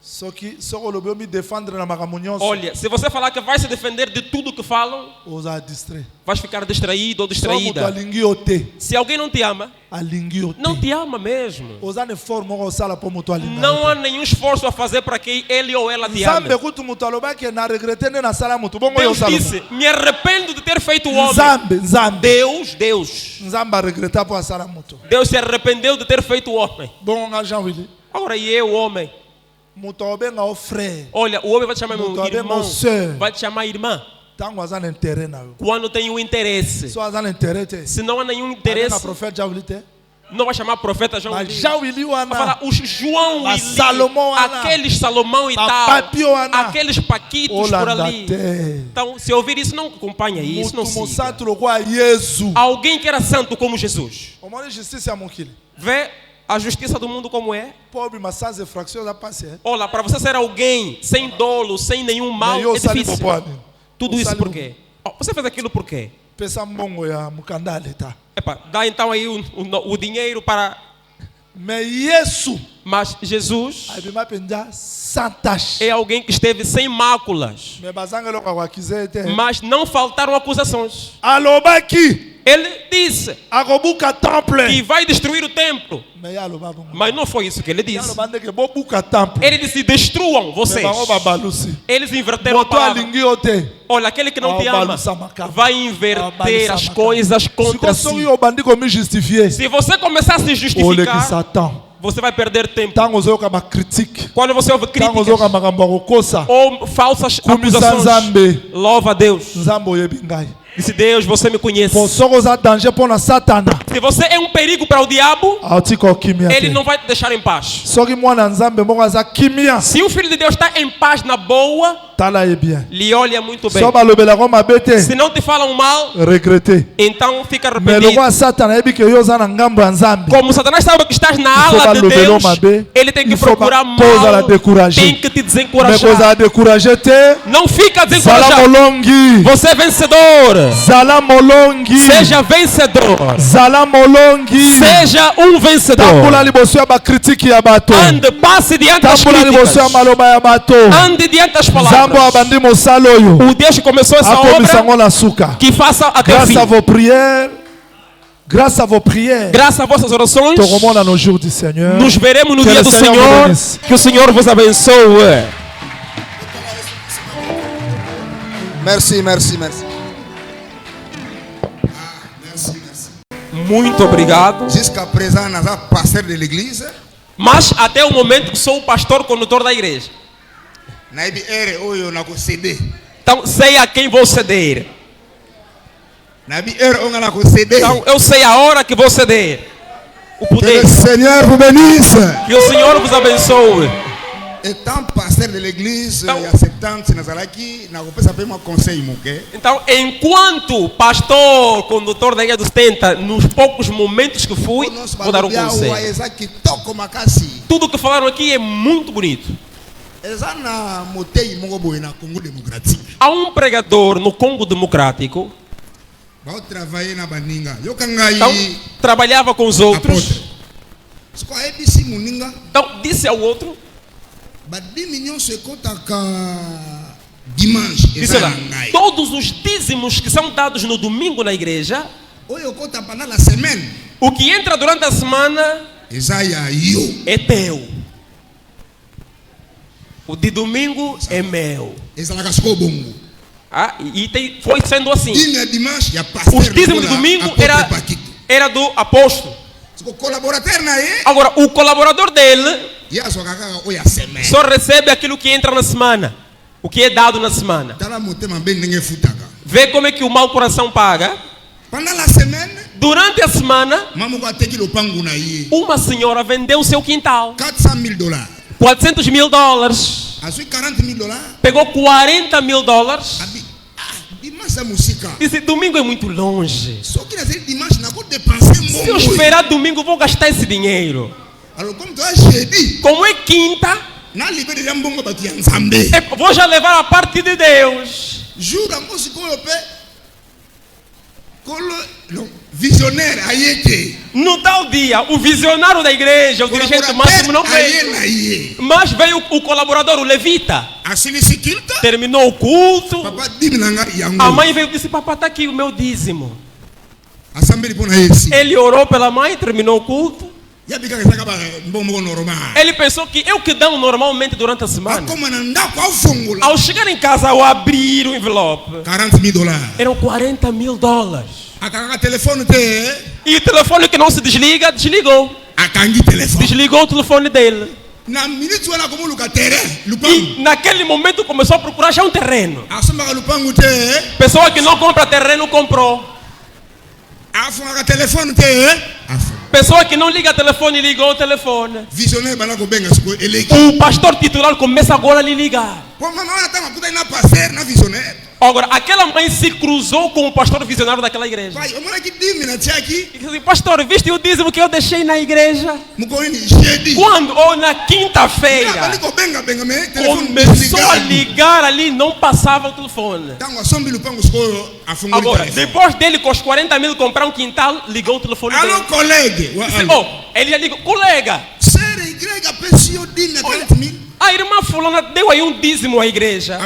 Soki soko lobe mi défendre na makambo nyonso. Olha, se você falar que vai se defender de tudo que falam, Osa distrait. vais ficar distraído ou So moto distraída. alingi yo te. Se alguém não te ama, Alingi yo te. não te ama mesmo. Oza ne forme moko osala po moto alinga. Não há nenhum esforço a fazer para que ele ou ela te ame. Nzambe kutu moto alobaki na regrete nde nasala moto bongo yo Deus osala. disse: me arrependo de ter feito o homem. Nzambe. Deus. Nzambe regreta po asala moto. Deus se arrependeu de ter feito o homem. Bongo nga Jean Willy. Agora, e eu, o homem? Moto obenga o frère. Olha, o homem vai te chamar meu Muito bem, irmão, moço. vai te chamar irmã, Tango aza na intérêt na yo. quando tem um interesse. So aza na intérêt te. Se não há nenhum Na interesse, prophète Jean Willy te. não vai chamar profeta João. Mas Willy. Jean Willy Vai falar wana. os João Mas e Salomão, Ana. aqueles Salomão e Papapio, tal, Ana. aqueles paquitos por Olanda ali. te. Então, se ouvir isso, não acompanha isso, não Mutu siga. mosantu lokwa Yesu. Alguém que era santo como Jesus, Omoni justice ya mokili. vê a justiça do mundo como é. Pobre mas sans infraction za passe. Olha, para você ser alguém sem dolo, sem nenhum mal, yo é sali difícil. popone. Tudo isso Sali por quê? Você fez aquilo por quê? Pesa mbongo ya mukanda leta. Epa, dá então aí o dinheiro para... Mais Yesu Mas Jesus abima penja sans tache. é alguém que esteve sem máculas. Mais bazanga lokwa kwa kizete. Mas não faltaram acusações. Alobaki Ele disse akobuka que temple. vai destruir o templo. Mais aloba bongo. Mas não foi isso que ele disse. Aloba ndeke bobuka temple. Ele disse: destruam vocês. Mais bango babalusi. Eles inverteram a Moto palavra. alingi yo te. Olha, aquele que não te ama Abalusa makaba. vai inverter Abalusa as makaba. coisas contra Sikoso si. yo bandi ko mi justifier. Se você começar a se Oleki justificar, Satan. você vai perder tempo. Tango zoyoka ma critique. Quando você ouve Tango zoyoka críticas makambo ya kokosa. ou falsas Kumisa acusações, Nzambe. louva a Deus. Nzambe oyebi ngai. Disse: Deus, você me conhece. Po soko za danger pona Satana. Se você é um perigo para o diabo, Auti ko kimia ele te. não vai te deixar em paz. Soki mwana Nzambe moko aza kimia. Se o Filho de Deus está em paz na boa, Tala ye bien. lhe olha muito bem. So balobela ko mabe te. Se não te falam mal, Regretter. então fica Mais arrependido. lokwa Satana yebi ke yo za na ngambo ya Nzambe. Como Satanás sabe que estás na Il faut ala de balobela Deus, mabe. ele tem que Il faut procurar pas poser la mal, décourager. tem que te Mais desencorajar. koza décourager te. Não fica Zala desencorajado. molongi. Você é vencedor. Zala molongi. Seja vencedor. Zala molongi. Seja um vencedor. Tambula liboso ya ba critique ya bato. Ande, passe diante das Tambula liboso ya críticas. maloba ya bato. Ande diante das Nzambo palavras. abandi mosala oyo. O Deus que começou essa Akomisa obra, ngo na suka. que faça até o Grâce fim. à vos prières. Grâce à vos prières. Graças a vossas orações, Tokomona nos jours du Seigneur. nos veremos no Que dia le do Seigneur Senhor. vous bénisse. Que o Senhor vos abençoe. Merci, merci, merci. Muito obrigado. Jusqu'à présent, nous sommes pasteur de l'église. Mas até o momento que sou o pastor condutor da igreja. Naibi ere oyo na concéder. Então sei a quem vou ceder. Naibi ere onga na concéder. Então eu sei a hora que vou ceder. O Que poder. le Seigneur vous bénisse. Que o Senhor vos abençoe. Étant pasteur de l'église, Então- il y a 70 ans, nous avons fait un conseil. Então, enquanto pastor, condutor da igreja dos 70, nos poucos momentos que fui, vou dar um conselho. Tudo que falaram aqui é muito bonito. Há um pregador no Congo Democrático Vai trabalhar na baninga. Eu cangai. Então, trabalhava com os outros. Escolhe esse muninga. Então, disse ao outro. Disse lá, todos os dízimos que são dados no domingo na igreja, o que entra durante a semana é teu. O de domingo é meu. Foi sendo assim. Os dízimos de domingo era do apóstolo. Agora, o colaborador dele só recebe aquilo que entra na semana. O que é dado na semana. Vê como é que o mau coração paga. Durante a semana, uma senhora vendeu o seu quintal. $400 mil. Pegou $40 mil. Disse, domingo é muito longe. Se eu esperar domingo, vou gastar esse dinheiro. Como é quinta, vou já levar a parte de Deus. No tal dia, o visionário da igreja, o dirigente máximo não veio. Mas veio o colaborador, o levita. Terminou o culto. A mãe veio e disse, papai, está aqui o meu dízimo. Ele orou pela mãe, terminou o culto. Ele pensou que eu que dou normalmente durante a semana. Ao chegar em casa, ao abrir o envelope, eram $40 mil. E o telefone que não se desliga, desligou. Desligou o telefone dele. E naquele momento começou a procurar já um terreno. Pessoa que não compra terreno comprou. Pessoa que não liga telefone, ligou o telefone. O pastor titular começa agora a lhe ligar. Agora, aquela mãe se cruzou com o pastor visionário daquela igreja. E disse, pastor, viste o dízimo que eu deixei na igreja? Quando? Ou na quinta-feira. Começou a ligar ali, não passava o telefone. Agora, depois dele com os $40 mil comprar um quintal, ligou o telefone dele. Alô, colega. Ele já ligou, colega. A irmã fulana deu aí um dízimo à igreja.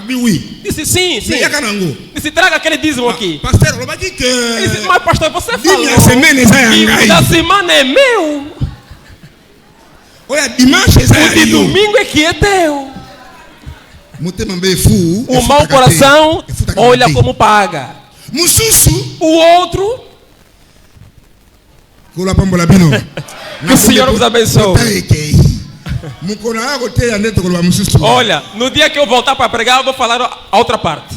Disse sim. Disse, traga aquele dízimo aqui. Disse, mas pastor, você falou que da semana é meu. O de domingo é que é teu. O mau coração olha como paga. O outro, que o Senhor nos abençoe. Olha, no dia que eu voltar para pregar, eu vou falar a outra parte.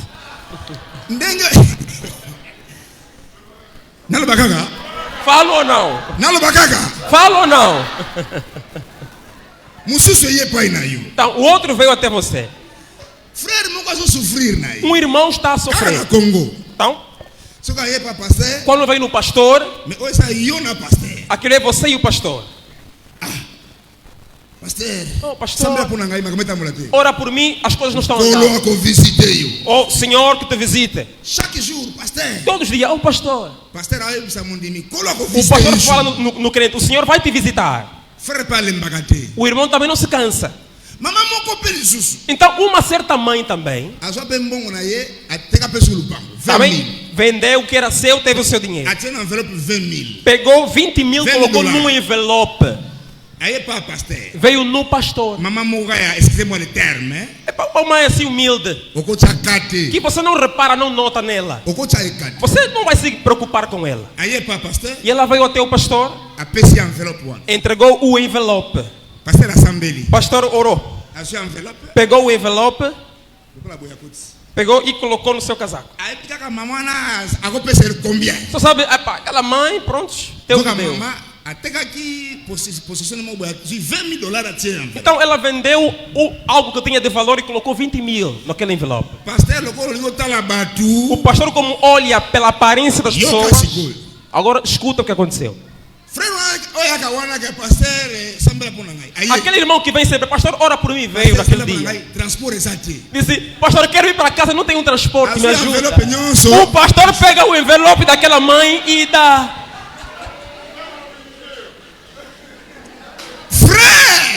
Falo ou não? Falo ou não? Então, o outro veio até você. Um irmão está a sofrer. Então, quando veio no pastor, aquele é você e o pastor. Pastor, ora por mim, as coisas não estão andando. Oh, Senhor, que te visite. Todos os dias, pastor. O pastor fala no crente, o Senhor vai te visitar. O irmão também não se cansa. Então, uma certa mãe também vendeu o que era seu, teve o seu dinheiro. Pegou 20 mil, colocou num envelope. Veio no pastor. É para uma mãe assim humilde, que você não repara, não nota nela. Você não vai se preocupar com ela. E ela veio até o pastor, entregou o envelope. Pastor orou, pegou o envelope, pegou e colocou no seu casaco. Você sabe, aquela mãe, pronto, teu que deu. Então ela vendeu algo que tinha de valor e colocou 20 mil naquele envelope. O pastor, como olha pela aparência das pessoas, agora escuta o que aconteceu. Aquele irmão que vem sempre, pastor, ora por mim, veio naquele dia. Disse, pastor, eu quero ir para casa, não tenho um transporte, me ajuda. O pastor pega o envelope daquela mãe e dá.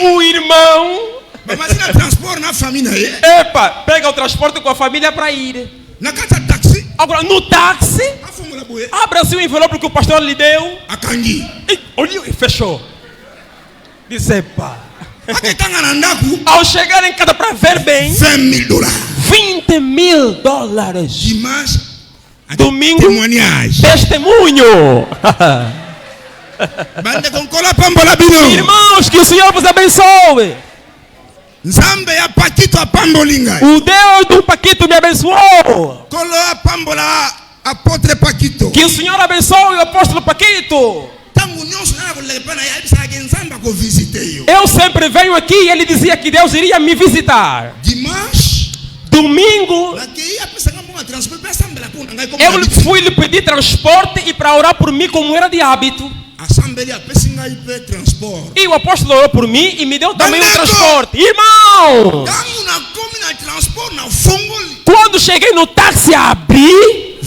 O irmão, epa, pega o transporte com a família para ir. Agora, no táxi, abre-se o envelope que o pastor lhe deu. E olhou e fechou. Disse, epa. Ao chegar em casa para ver bem, $20 mil. Domingo, testemunho. Irmãos, que o Senhor vos abençoe. O Deus do Paquito me abençoou. Que o Senhor abençoe o apóstolo Paquito. Eu sempre venho aqui e ele dizia que Deus iria me visitar. Domingo, eu fui lhe pedir transporte e para orar por mim como era de hábito. E o apóstolo orou por mim e me deu também um transporte. Irmão, quando cheguei no táxi a abrir,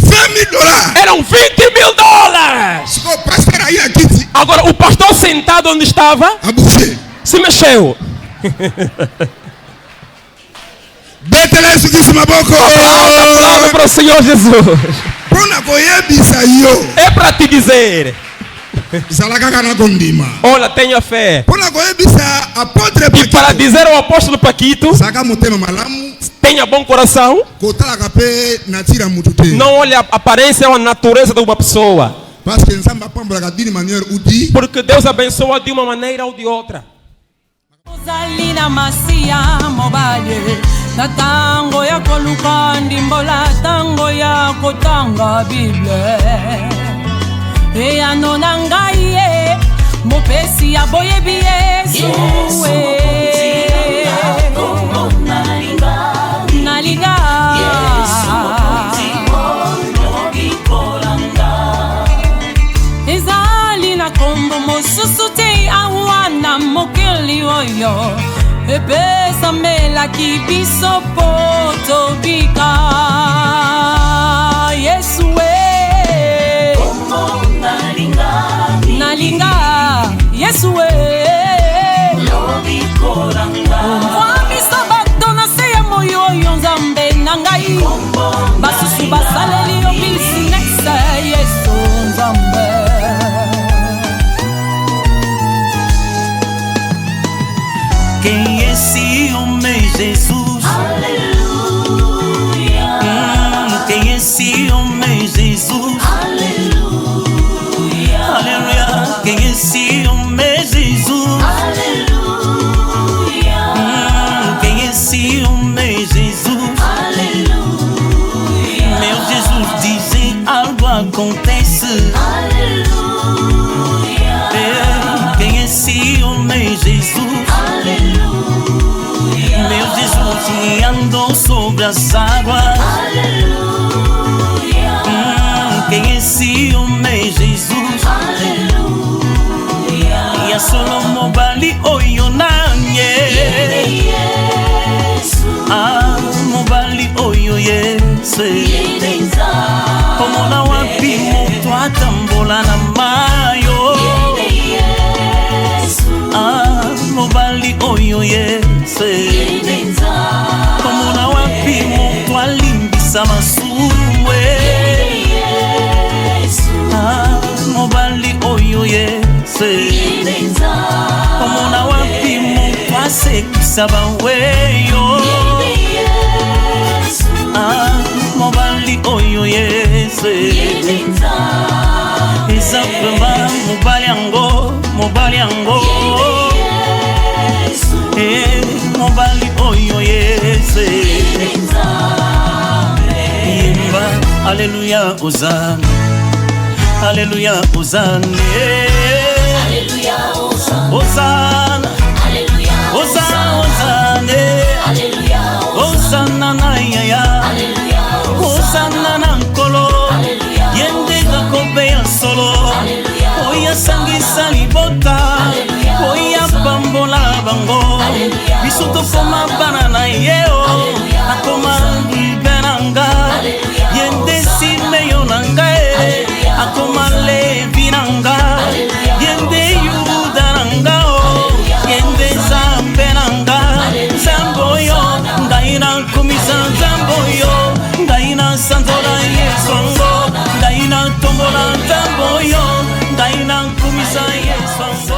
eram $20 mil. Agora o pastor sentado onde estava se mexeu. Aplauda para o Senhor Jesus. É para te dizer, olha, tenha fé. E para dizer ao apóstolo Paquito, tenha bom coração. Não olhe a aparência ou a natureza de uma pessoa, porque Deus abençoa de uma maneira ou de outra. Zalina masia mobile na tango ya koluka ndimbola tango ya kotanga Bible e anona ngai e mopesi ya boyebi Yesu nalinga ezali na kombo mosusu te awana mokeli oyo epesa melaki biso po tobika Yesu nalinga Yesu omwamisa bato na se ya moyo oyo nzambe na ngai basusu basaleli yo business Yesu nzambe. Quem é esse homem Jesus? Aleluia. Quem é esse homem Jesus? Aleluia. Aleluia. Quem é esse homem Jesus? Aleluia. Quem é esse homem Jesus? Aleluia. Meu Jesus diz algo acontece. Aleluia. Quem é esse homem Jesus? Meu Jesus andou sobre as águas. Aleluia. Quem é esse homem Jesus? Aleluia. E a Solomon Bali Oyonanye. Ah, Mobali Oyoyese. Como na wapi moto atambola na mayo. Ah, Mobali Oyoyese. Como na wapi moto alimbisa masuwe. Ah, Mobali Oyoyese. Como na wapi moto asekisa baweyo. Ah, Mobali Oyoyese. Isapema Mobali Ango, Mobali Ango. Mobali Oyoyese. Imba, Alléluia, Hosanna. Alléluia, Hosanna. Alléluia, Hosanna. Alléluia, Hosanna. Alléluia, Hosanna na yaya. Alléluia, Hosanna na nkolo. Yende gakobe ya solo. Oya sangisa libota. biso tokoma bana na ye o akoma libenanga yende simeyo nanga e akoma levi nanga yende yuda nanga o yende zambe nanga zamboyo ngaina kumisa zamboyo ngaina santora yesongo ngaina tombola zamboyo ngaina kumisa yesongo